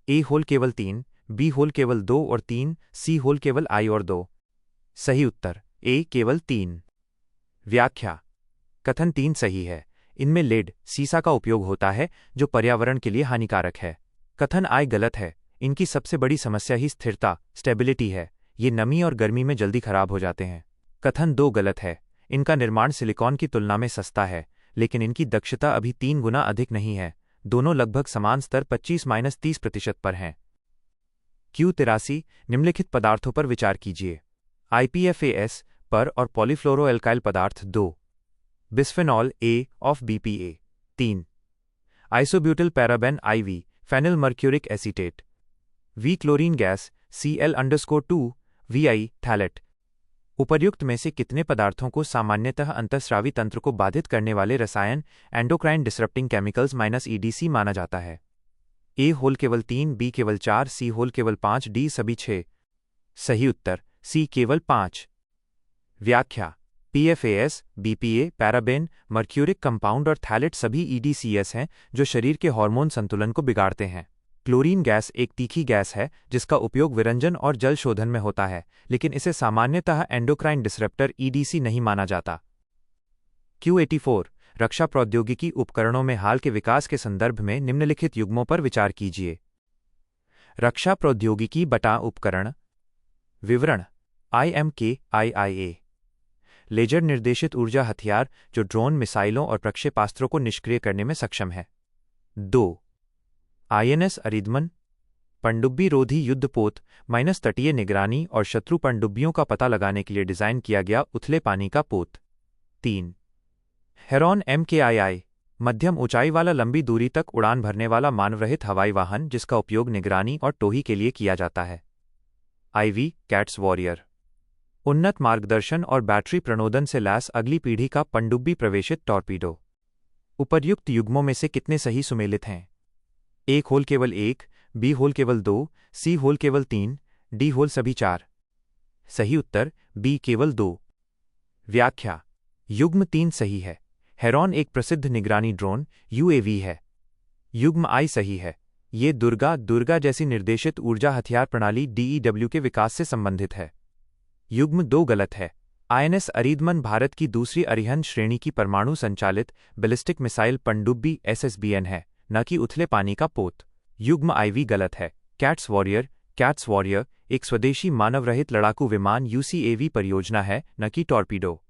A होल केवल 3, B होल केवल 2 और 3, C होल केवल I और 2। सही उत्तर A केवल 3। व्याख्या: कथन 3 सही है। इनमें लेड सीसा का उपयोग होता है जो पर्यावरण के लिए हानिकारक है। कथन I गलत है। इनकी सबसे बड़ी समस्या ही स्थिरता स्टेबिलिटी है। ये नमी और गर्मी में जल्दी खराब हो जाते हैं। कथन 2 गलत है। इनका निर्माण सिलिकॉन की तुलना में सस्ता है, लेकिन इनकी दक्षता अभी 3 गुना अधिक नहीं है। दोनों लगभग समान स्तर 25-30% पर हैं। Q83 निम्नलिखित पदार्थों पर विचार कीजिए। IPFAS पर और पॉलीफ्लोरोएल्काइल पदार्थ 2, bisphenol A of BPA 3, isobutyl paraben IV phenyl mercuric acetate, V chlorine gas Cl_2 VI phthalate. उपर्युक्त में से कितने पदार्थों को सामान्यतः अंतःस्रावी तंत्र को बाधित करने वाले रसायन एंडोक्राइन डिसरप्टिंग केमिकल्स -EDC माना जाता है? A होल केवल 3, B केवल 4, C होल केवल 5, D सभी 6। सही उत्तर C केवल 5। व्याख्या: PFAS, BPA, paraben, mercuric compound और थैलेट सभी EDCS हैं जो शरीर के हार्मोन संतुलन को बिगाड़ते हैं। क्लोरीन गैस एक तीखी गैस है जिसका उपयोग विरंजन और जल शोधन में होता है, लेकिन इसे सामान्यतः एंडोक्राइन डिसरप्टर EDC नहीं माना जाता। Q84 रक्षा प्रौद्योगिकी उपकरणों में हाल के विकास के संदर्भ में निम्नलिखित युग्मों पर विचार कीजिए। रक्षा प्रौद्योगिकी बटा उपकरण। विवरण: IMK-IIA लेजर निर्देशित ऊर्जा हथियार जो ड्रोन, मिसाइलों और प्रक्षेपास्त्रों को निष्क्रिय करने में सक्षम है। 2 INS अरिदमन पनडुब्बी रोधी युद्धपोत - तटीय निगरानी और शत्रु पनडुब्बियों का पता लगाने के लिए डिजाइन किया गया उथले पानी का पोत। 3 हेरॉन MKII मध्यम ऊंचाई वाला लंबी दूरी तक उड़ान भरने वाला मानवरहित हवाई वाहन जिसका उपयोग निगरानी और टोही के लिए किया जाता है। IV कैट्स वॉरियर उन्नत मार्गदर्शन और बैटरी प्रणोदन से लैस अगली पीढ़ी का पनडुब्बी प्रवेशित टॉर्पीडो। उपर्युक्त युग्मों में से कितने सही सुमेलित हैं? A होल केवल 1, B होल केवल 2, C होल केवल 3, D होल सभी 4। सही उत्तर B केवल 2। व्याख्या: युग्म 3 सही है। हेरॉन एक प्रसिद्ध निगरानी ड्रोन UAV है। युग्म I सही है। ये दुर्गा जैसी निर्देशित ऊर्जा हथियार प्रणाली DEW के विकास से संबंधित है। युग्म 2 गलत है। आईएनएस अरिदमन भारत की दूसरी अरिहंत श्रेणी की परमाणु संचालित बैलिस्टिक मिसाइल पनडुब्बी एसएसबीएन है, न कि उथले पानी का पोत। युग्म IV गलत है। कैट्स वॉरियर एक स्वदेशी मानव रहित लड़ाकू विमान UCAV परियोजना है, न कि टॉर्पीडो।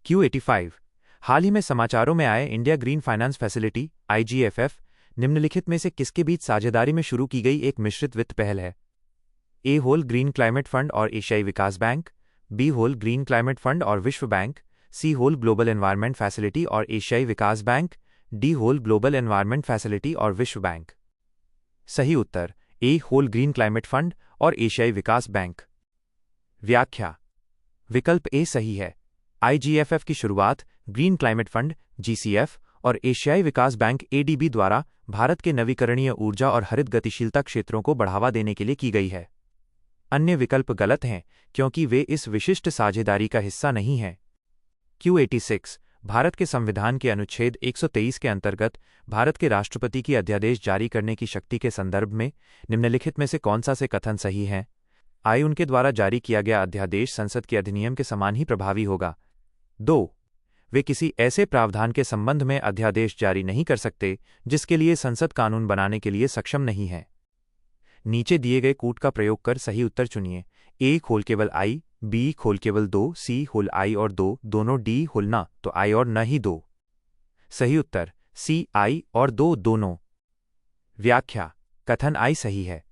Q85 हाल ही में समाचारों में आए India green finance facility IGFF निम्नलिखित में से किसके बीच साझेदारी में शुरू की गई एक मिश्रित वित्त पहल है? A whole green climate fund और एशियाई विकास bank, B whole green climate fund और विश्व bank, C whole global environment facility और एशियाई विकास bank, D whole global environment facility और विश्व बैंक। सही उत्तर A whole green climate fund और एशियाई विकास बैंक। व्याख्या विकल्प A सही है। IGFF की शुरुआत ग्रीन क्लाइमेट फंड GCF और एशियाई विकास बैंक ADB द्वारा भारत के नवीकरणीय ऊर्जा और हरित गतिशीलता क्षेत्रों को बढ़ावा देने के लिए की गई है। अन्य विकल्प गलत हैं क्योंकि वे इस विशिष्ट साझेदारी का हिस्सा नहीं हैं। Q86 भारत के संविधान के अनुच्छेद 123 के अंतर्गत भारत के राष्ट्रपति की अध्यादेश जारी करने की शक्ति के संदर्भ में निम्नलिखित में से कौन सा से कथन सही है? I उनके द्वारा जारी किया गया अध्यादेश संसद के अधिनियम के समान ही प्रभावी होगा। 2 वे किसी ऐसे प्रावधान के संबंध में अध्यादेश जारी नहीं कर सकते जिसके लिए संसद कानून बनाने के लिए सक्षम नहीं है। नीचे दिए गए कूट का प्रयोग कर सही उत्तर चुनिए। A होल केवल I, B होल केवल 2, C होल I और 2 दोनों, D होल न तो I और न ही 2। सही उत्तर C I और 2 दोनों। व्याख्या कथन I सही है।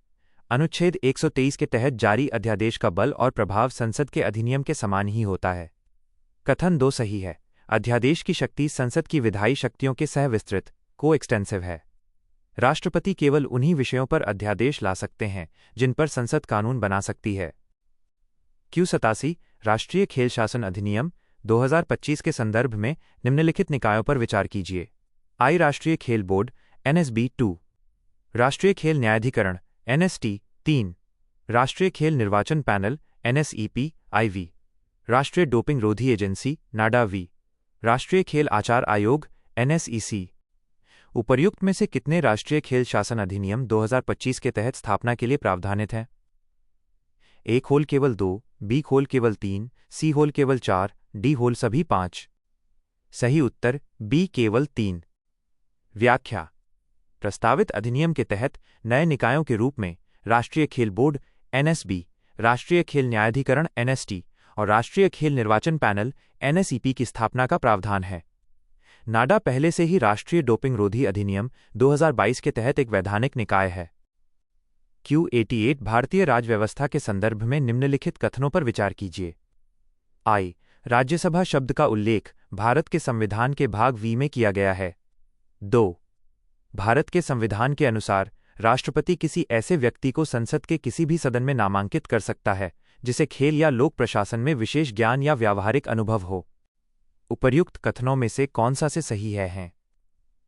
अनुच्छेद 123 के तहत जारी अध्यादेश का बल और प्रभाव संसद के अधिनियम के समान ही होता है। कथन 2 सही है। अध्यादेश की शक्ति संसद की विधायी शक्तियों के सहविस्तृत कोएक्सटेंसिव है। राष्ट्रपति केवल उन्हीं विषयों पर अध्यादेश ला सकते हैं जिन पर संसद कानून बना सकती है। Q87 राष्ट्रीय खेल शासन अधिनियम 2025 के संदर्भ में निम्नलिखित निकायों पर विचार कीजिए। I राष्ट्रीय खेल बोर्ड NSB 2, राष्ट्रीय खेल न्यायाधिकरण NST 3, राष्ट्रीय खेल निर्वाचन पैनल NSEP IV, राष्ट्रीय डोपिंग रोधी एजेंसी नाडा V, राष्ट्रीय खेल आचार आयोग NSEC। उपर्युक्त में से कितने राष्ट्रीय खेल शासन अधिनियम 2025 के तहत स्थापना के लिए प्रावधानित हैं? A होल केवल 2, B होल केवल 3, C होल केवल 4, D होल सभी 5। सही उत्तर B केवल 3। व्याख्या प्रस्तावित अधिनियम के तहत नए निकायों के रूप में राष्ट्रीय खेल बोर्ड NSB, राष्ट्रीय खेल न्यायाधिकरण NST और राष्ट्रीय खेल निर्वाचन पैनल NSEP की स्थापना का प्रावधान है। नाडा पहले से ही राष्ट्रीय डोपिंग रोधी अधिनियम 2022 के तहत एक वैधानिक निकाय है। Q88 भारतीय राजव्यवस्था के संदर्भ में निम्नलिखित कथनों पर विचार कीजिए। I राज्यसभा शब्द का उल्लेख भारत के संविधान के भाग V में किया गया है। 2 भारत के संविधान के अनुसार राष्ट्रपति किसी ऐसे व्यक्ति को संसद के किसी भी सदन में नामांकित कर सकता है जिसे खेल या लोक प्रशासन में विशेष ज्ञान या व्यावहारिक अनुभव हो। उपर्युक्त कथनों में से कौन सा से सही है?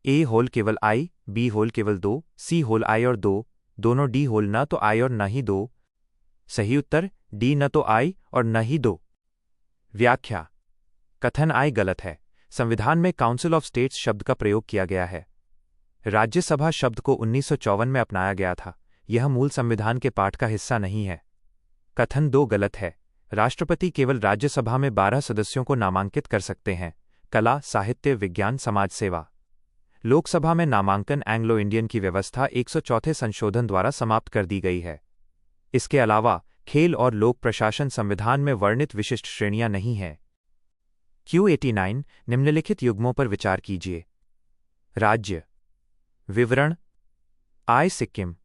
A होल केवल I, B होल केवल 2, C होल I और 2 दोनों, D होल न तो I और न ही 2। सही उत्तर D न तो I और न ही 2। व्याख्या कथन I गलत है। संविधान में काउंसिल ऑफ स्टेट्स शब्द का प्रयोग किया गया है। राज्यसभा शब्द को 1954 में अपनाया गया था। यह मूल संविधान के पाठ का हिस्सा नहीं है। कथन 2 गलत है। राष्ट्रपति केवल राज्यसभा में 12 सदस्यों को नामांकित कर सकते हैं। कला, साहित्य, विज्ञान, समाज सेवा। लोकसभा में नामांकन एंग्लो इंडियन की व्यवस्था 104 संशोधन द्वारा समाप्त कर दी गई है। इसके अलावा खेल और लोक प्रशासन संविधान में वर्णित विशिष्ट श्रेणियां नहीं हैं। Q89 निम्नलिखित युग्मों पर विचार कीजिए। राज्य विवरण I सिक्किम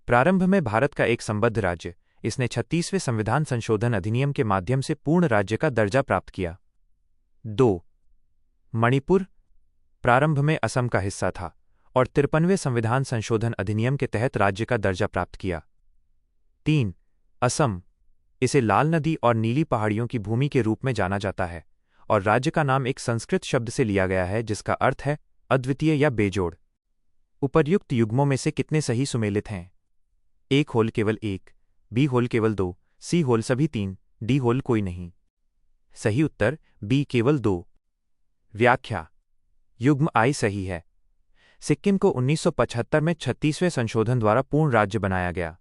प्रारंभ में भारत का एक संबद्ध राज्य, इसने 36वें संविधान संशोधन अधिनियम के माध्यम से पूर्ण राज्य का दर्जा प्राप्त किया। 2 मणिपुर प्रारंभ में असम का हिस्सा था और 53वें संविधान संशोधन अधिनियम के तहत राज्य का दर्जा प्राप्त किया। 3 असम इसे लाल नदी और नीली पहाड़ियों की भूमि के रूप में जाना जाता है और राज्य का नाम एक संस्कृत शब्द से लिया गया है जिसका अर्थ है अद्वितीय या बेजोड़। उपर्युक्त युग्मों में से कितने सही सुमेलित हैं? A होल केवल 1, B होल केवल 2, C होल सभी 3, D होल कोई नहीं। सही उत्तर बी केवल 2। व्याख्या। युग्म आई सही है। सिक्किम को 1975 में 36वें संशोधन द्वारा पूर्ण राज्य बनाया गया।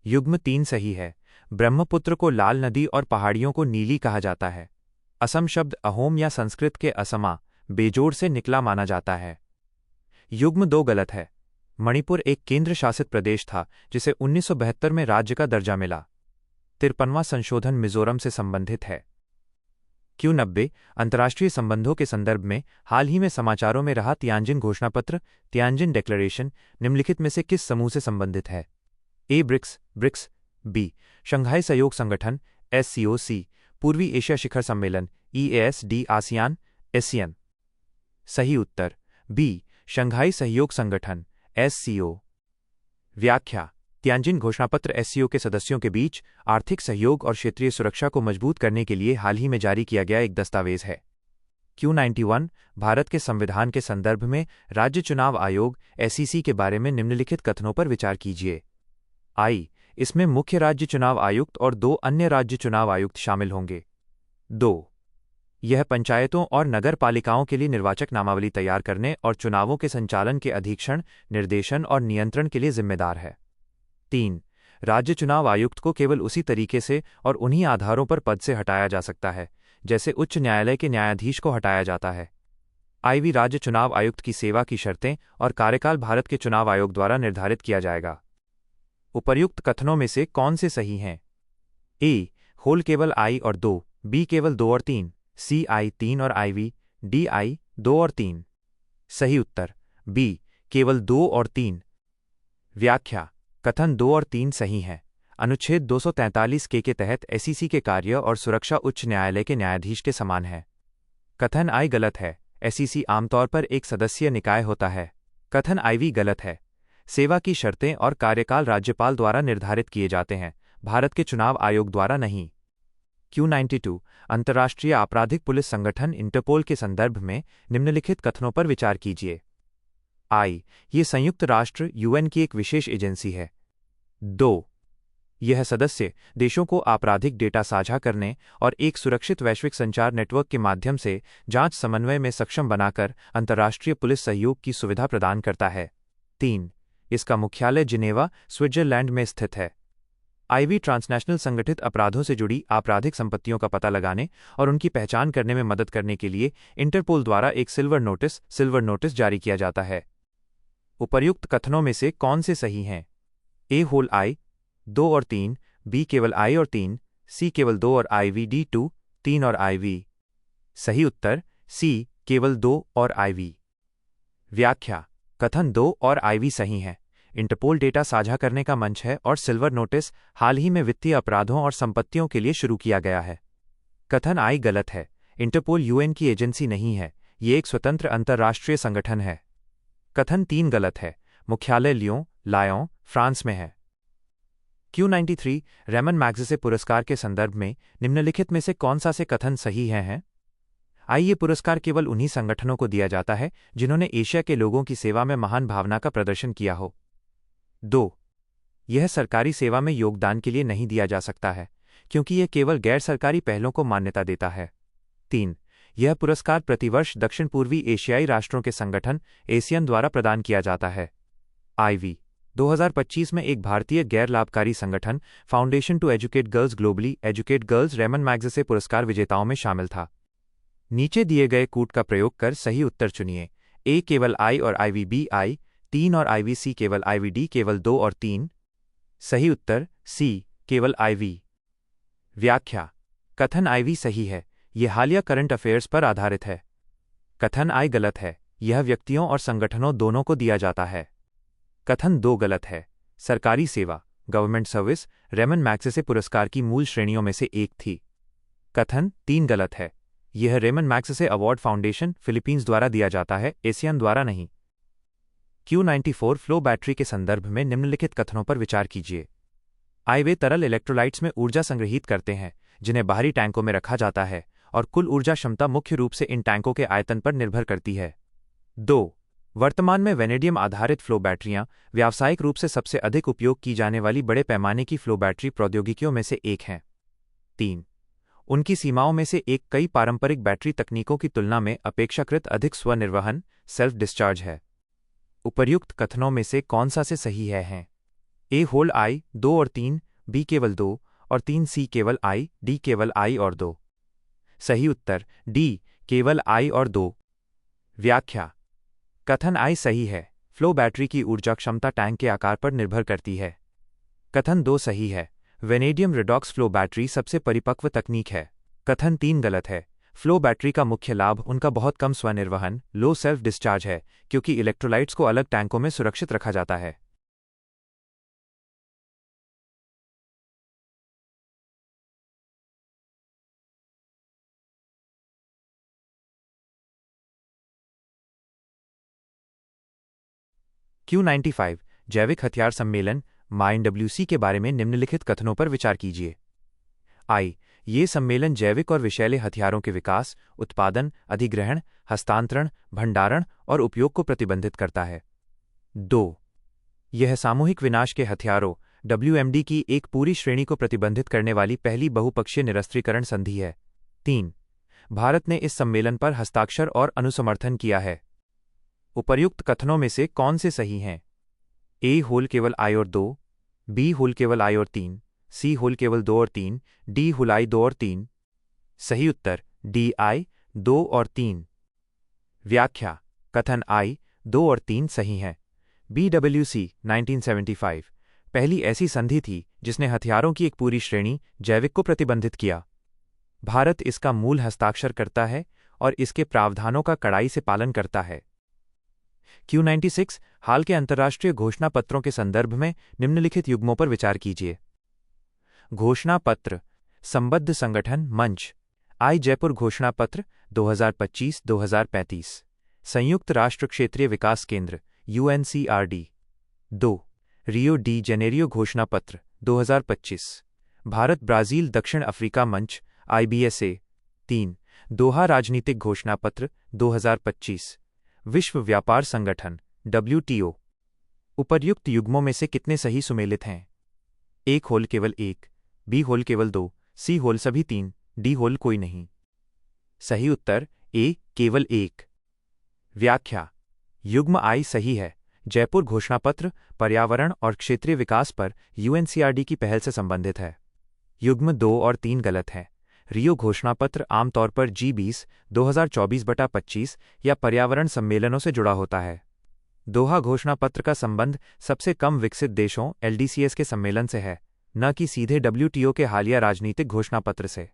युग्म 3 सही है। ब्रह्मपुत्र को लाल नदी और पहाड़ियों को नीली कहा जाता है। असम शब्द अहोम या संस्कृत के असमा, बेजोड़ से निकला माना जाता है। युग्म 2 गलत है। मणिपुर एक केंद्र शासित प्रदेश था जिसे 1972 में राज्य का दर्जा मिला। 53वां संशोधन मिजोरम से संबंधित है। Q90 अंतर्राष्ट्रीय संबंधों के संदर्भ में हाल ही में समाचारों में रहा तियानजिन घोषणापत्र, तियानजिन डिक्लेरेशन, निम्नलिखित में से किस समूह से संबंधित है? ए ब्रिक्स, बी शंघाई सहयोग संगठन SCOC, पूर्वी एशिया शिखर सम्मेलन EASD, आसियान ASEAN। सही उत्तर बी शंघाई सहयोग संगठन SCO। व्याख्या। तियानजिन घोषणापत्र SCO के सदस्यों के बीच आर्थिक सहयोग और क्षेत्रीय सुरक्षा को मजबूत करने के लिए हाल ही में जारी किया गया एक दस्तावेज है। Q91 भारत के संविधान के संदर्भ में राज्य चुनाव आयोग SEC के बारे में निम्नलिखित कथनों पर विचार कीजिए। आई इसमें मुख्य राज्य चुनाव आयुक्त और 2 अन्य राज्य चुनाव आयुक्त शामिल होंगे। 2 यह पंचायतों और नगर पालिकाओं के लिए निर्वाचक नामावली तैयार करने और चुनावों के संचालन के अधीक्षण, निर्देशन और नियंत्रण के लिए जिम्मेदार है। 3 राज्य चुनाव आयुक्त को केवल उसी तरीके से और उन्हीं आधारों पर पद से हटाया जा सकता है जैसे उच्च न्यायालय के न्यायाधीश को हटाया जाता है। IV राज्य चुनाव आयुक्त की सेवा की शर्तें और कार्यकाल भारत के चुनाव आयोग द्वारा निर्धारित किया जाएगा। उपर्युक्त कथनों में से कौन से सही हैं? ए होल केवल I और 2, बी केवल 2 और 3, सी I 3 और IV, डी I 2 और 3। सही उत्तर बी केवल 2 और 3। व्याख्या। कथन 2 और 3 सही हैं। अनुच्छेद 243 के तहत SEC के कार्य और सुरक्षा उच्च न्यायालय के न्यायाधीश के समान है। कथन I गलत है। SEC आमतौर पर एक सदस्यीय निकाय होता है। कथन IV गलत है। सेवा की शर्तें और कार्यकाल राज्यपाल द्वारा निर्धारित किए जाते हैं, भारत के चुनाव आयोग द्वारा नहीं। Q92 अंतर्राष्ट्रीय आपराधिक पुलिस संगठन इंटरपोल के संदर्भ में निम्नलिखित कथनों पर विचार कीजिए। I ये संयुक्त राष्ट्र UN की एक विशेष एजेंसी है। 2 यह सदस्य देशों को आपराधिक डेटा साझा करने और एक सुरक्षित वैश्विक संचार नेटवर्क के माध्यम से जांच समन्वय में सक्षम बनाकर अंतर्राष्ट्रीय पुलिस सहयोग की सुविधा प्रदान करता है। 3 इसका मुख्यालय जिनेवा, स्विट्जरलैंड में स्थित है। IV ट्रांसनेशनल संगठित अपराधों से जुड़ी आपराधिक संपत्तियों का पता लगाने और उनकी पहचान करने में मदद करने के लिए इंटरपोल द्वारा एक सिल्वर नोटिस जारी किया जाता है। उपर्युक्त कथनों में से कौन से सही हैं? ए होल I 2 और 3, बी केवल I और 3, सी केवल 2 और IV, डी 2, 3 और IV। सही उत्तर सी केवल 2 और IV। व्याख्या। कथन 2 और IV सही हैं। इंटरपोल डेटा साझा करने का मंच है और सिल्वर नोटिस हाल ही में वित्तीय अपराधों और संपत्तियों के लिए शुरू किया गया है। कथन I गलत है। इंटरपोल UN की एजेंसी नहीं है, ये एक स्वतंत्र अंतर्राष्ट्रीय संगठन है। कथन 3 गलत है। मुख्यालय लायों, फ्रांस में है। Q93 रेमन मैग्सेसे पुरस्कार के संदर्भ में निम्नलिखित में से कौन सा से कथन सही हैं? ये पुरस्कार केवल उन्हीं संगठनों को दिया जाता है जिन्होंने एशिया के लोगों की सेवा में महान भावना का प्रदर्शन किया हो। 2 यह सरकारी सेवा में योगदान के लिए नहीं दिया जा सकता है क्योंकि यह केवल गैर सरकारी पहलों को मान्यता देता है। 3 यह पुरस्कार प्रतिवर्ष दक्षिण पूर्वी एशियाई राष्ट्रों के संगठन ASEAN द्वारा प्रदान किया जाता है। IV 2025 में एक भारतीय गैर लाभकारी संगठन Foundation to Educate Girls Globally Educate Girls Ramon Magsaysay पुरस्कार विजेताओं में शामिल था। नीचे दिए गए कूट का प्रयोग कर सही उत्तर चुनिए। A केवल I और IV, B I 3 और IV, C केवल IV, D केवल 2 और 3। सही उत्तर C केवल IV। व्याख्या। कथन IV सही है, यह हालिया करंट अफेयर्स पर आधारित है। कथन I गलत है, यह व्यक्तियों और संगठनों दोनों को दिया जाता है। कथन 2 गलत है। सरकारी सेवा गवर्नमेंट सर्विस रेमन मैग्सेसे पुरस्कार की मूल श्रेणियों में से एक थी। कथन 3 गलत है, यह Ramon Magsaysay Award Foundation Philippines द्वारा दिया जाता है, ASEAN द्वारा नहीं। Q94 फ्लो बैटरी के संदर्भ में निम्नलिखित कथनों पर विचार कीजिए। I वे तरल इलेक्ट्रोलाइट्स में ऊर्जा संग्रहीत करते हैं जिन्हें बाहरी टैंकों में रखा जाता है और कुल ऊर्जा क्षमता मुख्य रूप से इन टैंकों के आयतन पर निर्भर करती है। 2 वर्तमान में वेनेडियम आधारित फ्लो बैटरियां व्यावसायिक रूप से सबसे अधिक उपयोग की जाने वाली बड़े पैमाने की फ्लो बैटरी प्रौद्योगिकियों में से एक हैं। 3 उनकी सीमाओं में से एक कई पारंपरिक बैटरी तकनीकों की तुलना में अपेक्षाकृत अधिक स्वनिर्वहन सेल्फ डिस्चार्ज है। उपर्युक्त कथनों में से कौन सा से सही है? ए होल आई 2 और 3, बी केवल 2 और 3, सी केवल आई, डी केवल आई और 2। सही उत्तर डी केवल आई और 2। व्याख्या। कथन आई सही है। फ्लो बैटरी की ऊर्जा क्षमता टैंक के आकार पर निर्भर करती है। कथन 2 सही है। वेनेडियम रिडॉक्स फ्लो बैटरी सबसे परिपक्व तकनीक है। कथन 3 गलत है। फ्लो बैटरी का मुख्य लाभ उनका बहुत कम स्वनिर्वहन लो सेल्फ डिस्चार्ज है, क्योंकि इलेक्ट्रोलाइट्स को अलग टैंकों में सुरक्षित रखा जाता है। Q95 जैविक हथियार सम्मेलन (MINWC) के बारे में निम्नलिखित कथनों पर विचार कीजिए। आई, ये सम्मेलन जैविक और विषैले हथियारों के विकास, उत्पादन, अधिग्रहण, हस्तांतरण, भंडारण और उपयोग को प्रतिबंधित करता है। 2. यह सामूहिक विनाश के हथियारों WMD की एक पूरी श्रेणी को प्रतिबंधित करने वाली पहली बहुपक्षीय निरस्त्रीकरण संधि है। 3. भारत ने इस सम्मेलन पर हस्ताक्षर और अनुसमर्थन किया है। उपर्युक्त कथनों में से कौन से सही हैं? ए होल केवल आई और 2, बी होल केवल आई और 3, सी होल केवल 2 और 3, डी होल आई 2 और 3। सही उत्तर डी आई 2 और 3। व्याख्या। कथन आई 2 और 3 सही हैं। BWC 1975 पहली ऐसी संधि थी जिसने हथियारों की एक पूरी श्रेणी जैविक को प्रतिबंधित किया। भारत इसका मूल हस्ताक्षर करता है और इसके प्रावधानों का कड़ाई से पालन करता है। Q96 हाल के अंतर्राष्ट्रीय घोषणा पत्रों के संदर्भ में निम्नलिखित युग्मों पर विचार कीजिए। घोषणा पत्र संबद्ध संगठन मंच आई जयपुर घोषणा पत्र 2025-2035 संयुक्त राष्ट्र क्षेत्रीय विकास केंद्र UNCRD। 2. रियो डी जेनेरियो घोषणा पत्र 2025 भारत ब्राजील दक्षिण अफ्रीका मंच IBSA। 3. दोहा राजनीतिक घोषणा पत्र 2025 विश्व व्यापार संगठन WTO। उपर्युक्त युग्मों में से कितने सही सुमेलित हैं? ए होल केवल 1, बी होल केवल 2, सी होल सभी 3, डी होल कोई नहीं। सही उत्तर ए केवल 1। व्याख्या। युग्म आई सही है। जयपुर घोषणापत्र पर्यावरण और क्षेत्रीय विकास पर UNCRD की पहल से संबंधित है। युग्म 2 और 3 गलत है। रियो घोषणापत्र आमतौर पर G20 2024/25 या पर्यावरण सम्मेलनों से जुड़ा होता है। दोहा घोषणापत्र का संबंध सबसे कम विकसित देशों LDCs के सम्मेलन से है, न कि सीधे WTO के हालिया राजनीतिक घोषणापत्र से।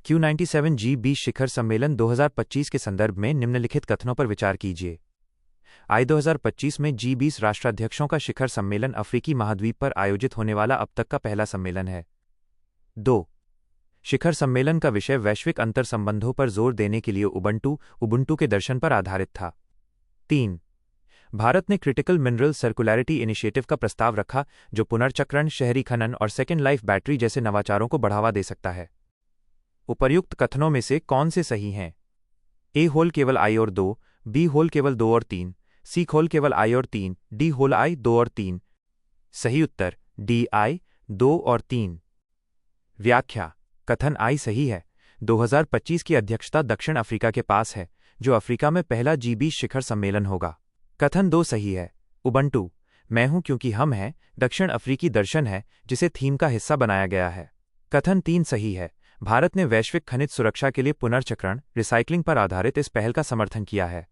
Q97 G20 शिखर सम्मेलन 2025 के संदर्भ में निम्नलिखित कथनों पर विचार कीजिए। आई 2025 में G20 राष्ट्राध्यक्षों का शिखर सम्मेलन अफ्रीकी महाद्वीप पर आयोजित होने वाला अब तक का पहला सम्मेलन है। 2. शिखर सम्मेलन का विषय वैश्विक अंतर संबंधों पर जोर देने के लिए उबुंटू के दर्शन पर आधारित था। 3. भारत ने क्रिटिकल मिनरल सर्कुलैरिटी इनिशिएटिव का प्रस्ताव रखा, जो पुनर्चक्रण, शहरी खनन और सेकेंड लाइफ बैटरी जैसे नवाचारों को बढ़ावा दे सकता है। उपर्युक्त कथनों में से कौन से सही हैं? ए होल केवल आई और 2, बी होल केवल 2 और 3, सी होल केवल आई और 3, डी होल आई 2 और 3। सही उत्तर डी आई 2 और 3। व्याख्या। कथन आई सही है। 2025 की अध्यक्षता दक्षिण अफ्रीका के पास है, जो अफ्रीका में पहला G20 शिखर सम्मेलन होगा। कथन 2 सही है। उबंटू मैं हूं क्योंकि हम हैं दक्षिण अफ्रीकी दर्शन है जिसे थीम का हिस्सा बनाया गया है। कथन 3 सही है। भारत ने वैश्विक खनिज सुरक्षा के लिए पुनर्चक्रण रिसाइक्लिंग पर आधारित इस पहल का समर्थन किया है।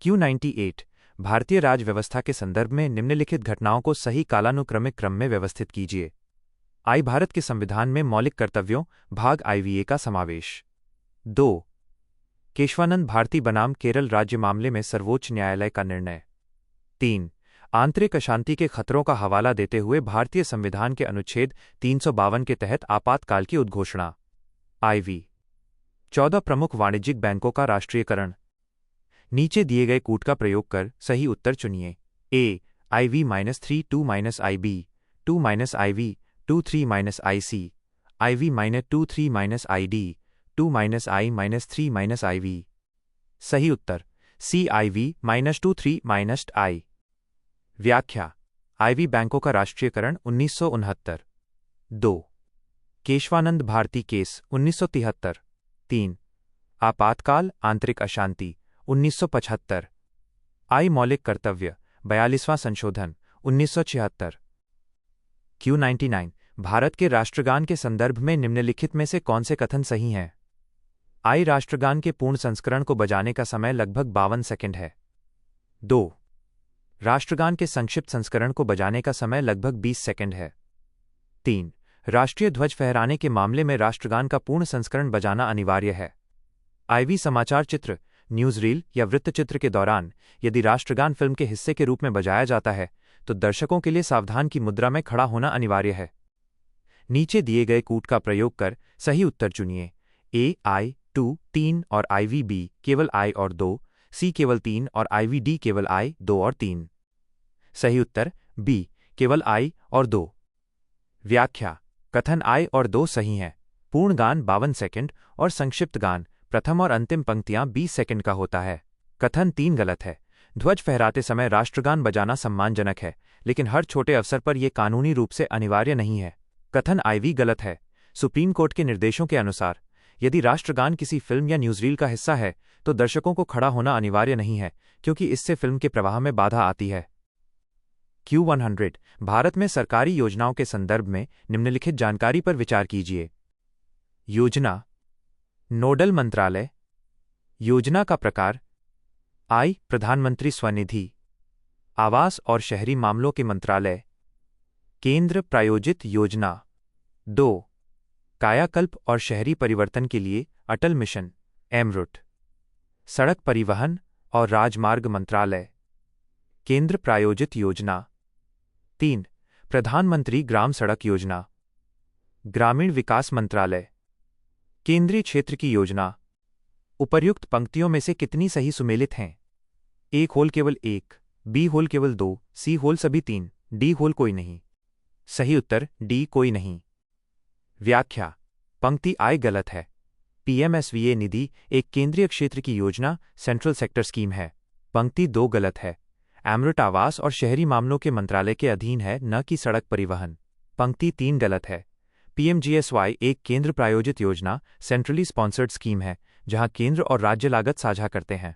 Q98 भारतीय राज व्यवस्था के संदर्भ में निम्नलिखित घटनाओं को सही कालानुक्रमिक क्रम में व्यवस्थित कीजिए। आई भारत के संविधान में मौलिक कर्तव्यों भाग IVA का समावेश। 2. केशवानंद भारती बनाम केरल राज्य मामले में सर्वोच्च न्यायालय का निर्णय। 3. आंतरिक अशांति के खतरों का हवाला देते हुए भारतीय संविधान के अनुच्छेद 352 के तहत आपातकाल की उद्घोषणा। IV 14 प्रमुख वाणिज्यिक बैंकों का राष्ट्रीयकरण। नीचे दिए गए कूट का प्रयोग कर सही उत्तर चुनिए। A IV-3 2 IB 2 IV 2 3 IC IV-2 3 ID 2 I 3 IV। सही उत्तर C IV-2 3 I। व्याख्या। IV बैंकों का राष्ट्रीयकरण 1969। 2. केशवानंद भारती केस 1973। 3 आपातकाल आंतरिक अशांति 1975। आई मौलिक कर्तव्य 42वां संशोधन 1976। Q99 भारत के राष्ट्रगान के संदर्भ में निम्नलिखित में से कौन से कथन सही हैं? आई राष्ट्रगान के पूर्ण संस्करण को बजाने का समय लगभग 52 सेकंड है। 2 राष्ट्रगान के संक्षिप्त संस्करण को बजाने का समय लगभग 20 सेकंड है। 3 राष्ट्रीय ध्वज फहराने के मामले में राष्ट्रगान का पूर्ण संस्करण बजाना अनिवार्य है। आईवी समाचार चित्र, न्यूज़रील या वृत्तचित्र के दौरान यदि राष्ट्रगान फिल्म के हिस्से के रूप में बजाया जाता है तो दर्शकों के लिए सावधान की मुद्रा में खड़ा होना अनिवार्य है। नीचे दिए गए कूट का प्रयोग कर सही उत्तर चुनिए। ए आई 2 3 और आईवी बी केवल आई और 2, सी केवल 3 और आईवी डी केवल आई 2 और 3। सही उत्तर बी केवल आई और 2। व्याख्या कथन आई और 2 सही हैं। पूर्ण गान 52 सेकंड और संक्षिप्त गान प्रथम और अंतिम पंक्तियां 20 सेकंड का होता है। कथन 3 गलत है। ध्वज फहराते समय राष्ट्रगान बजाना सम्मानजनक है, लेकिन हर छोटे अवसर पर यह कानूनी रूप से अनिवार्य नहीं है। कथन आईवी गलत है। सुप्रीम कोर्ट के निर्देशों के अनुसार यदि राष्ट्रगान किसी फिल्म या न्यूज़रील का हिस्सा है तो दर्शकों को खड़ा होना अनिवार्य नहीं है, क्योंकि इससे फिल्म के प्रवाह में बाधा आती है। Q100 भारत में सरकारी योजनाओं के संदर्भ में निम्नलिखित जानकारी पर विचार कीजिए। योजना, नोडल मंत्रालय, योजना का प्रकार। आई प्रधानमंत्री स्वनिधि, आवास और शहरी मामलों के मंत्रालय, केंद्र प्रायोजित योजना। 2 कायाकल्प और शहरी परिवर्तन के लिए अटल मिशन एमरूट, सड़क परिवहन और राजमार्ग मंत्रालय, केंद्र प्रायोजित योजना। 3 प्रधानमंत्री ग्राम सड़क योजना, ग्रामीण विकास मंत्रालय, केंद्रीय क्षेत्र की योजना। उपर्युक्त पंक्तियों में से कितनी सही सुमेलित हैं? ए होल केवल 1, बी होल केवल 2, सी होल सभी 3, डी होल कोई नहीं। सही उत्तर डी कोई नहीं। व्याख्या पंक्ति आई गलत है। पीएमएसवीए निधि एक केंद्रीय क्षेत्र की योजना सेंट्रल सेक्टर स्कीम है। पंक्ति 2 गलत है। एमरूट आवास और शहरी मामलों के मंत्रालय के अधीन है, न कि सड़क परिवहन। पंक्ति 3 गलत है। पीएमजीएसवाई एक केंद्र प्रायोजित योजना सेंट्रली स्पॉन्सर्ड स्कीम है, जहां केंद्र और राज्य लागत साझा करते हैं।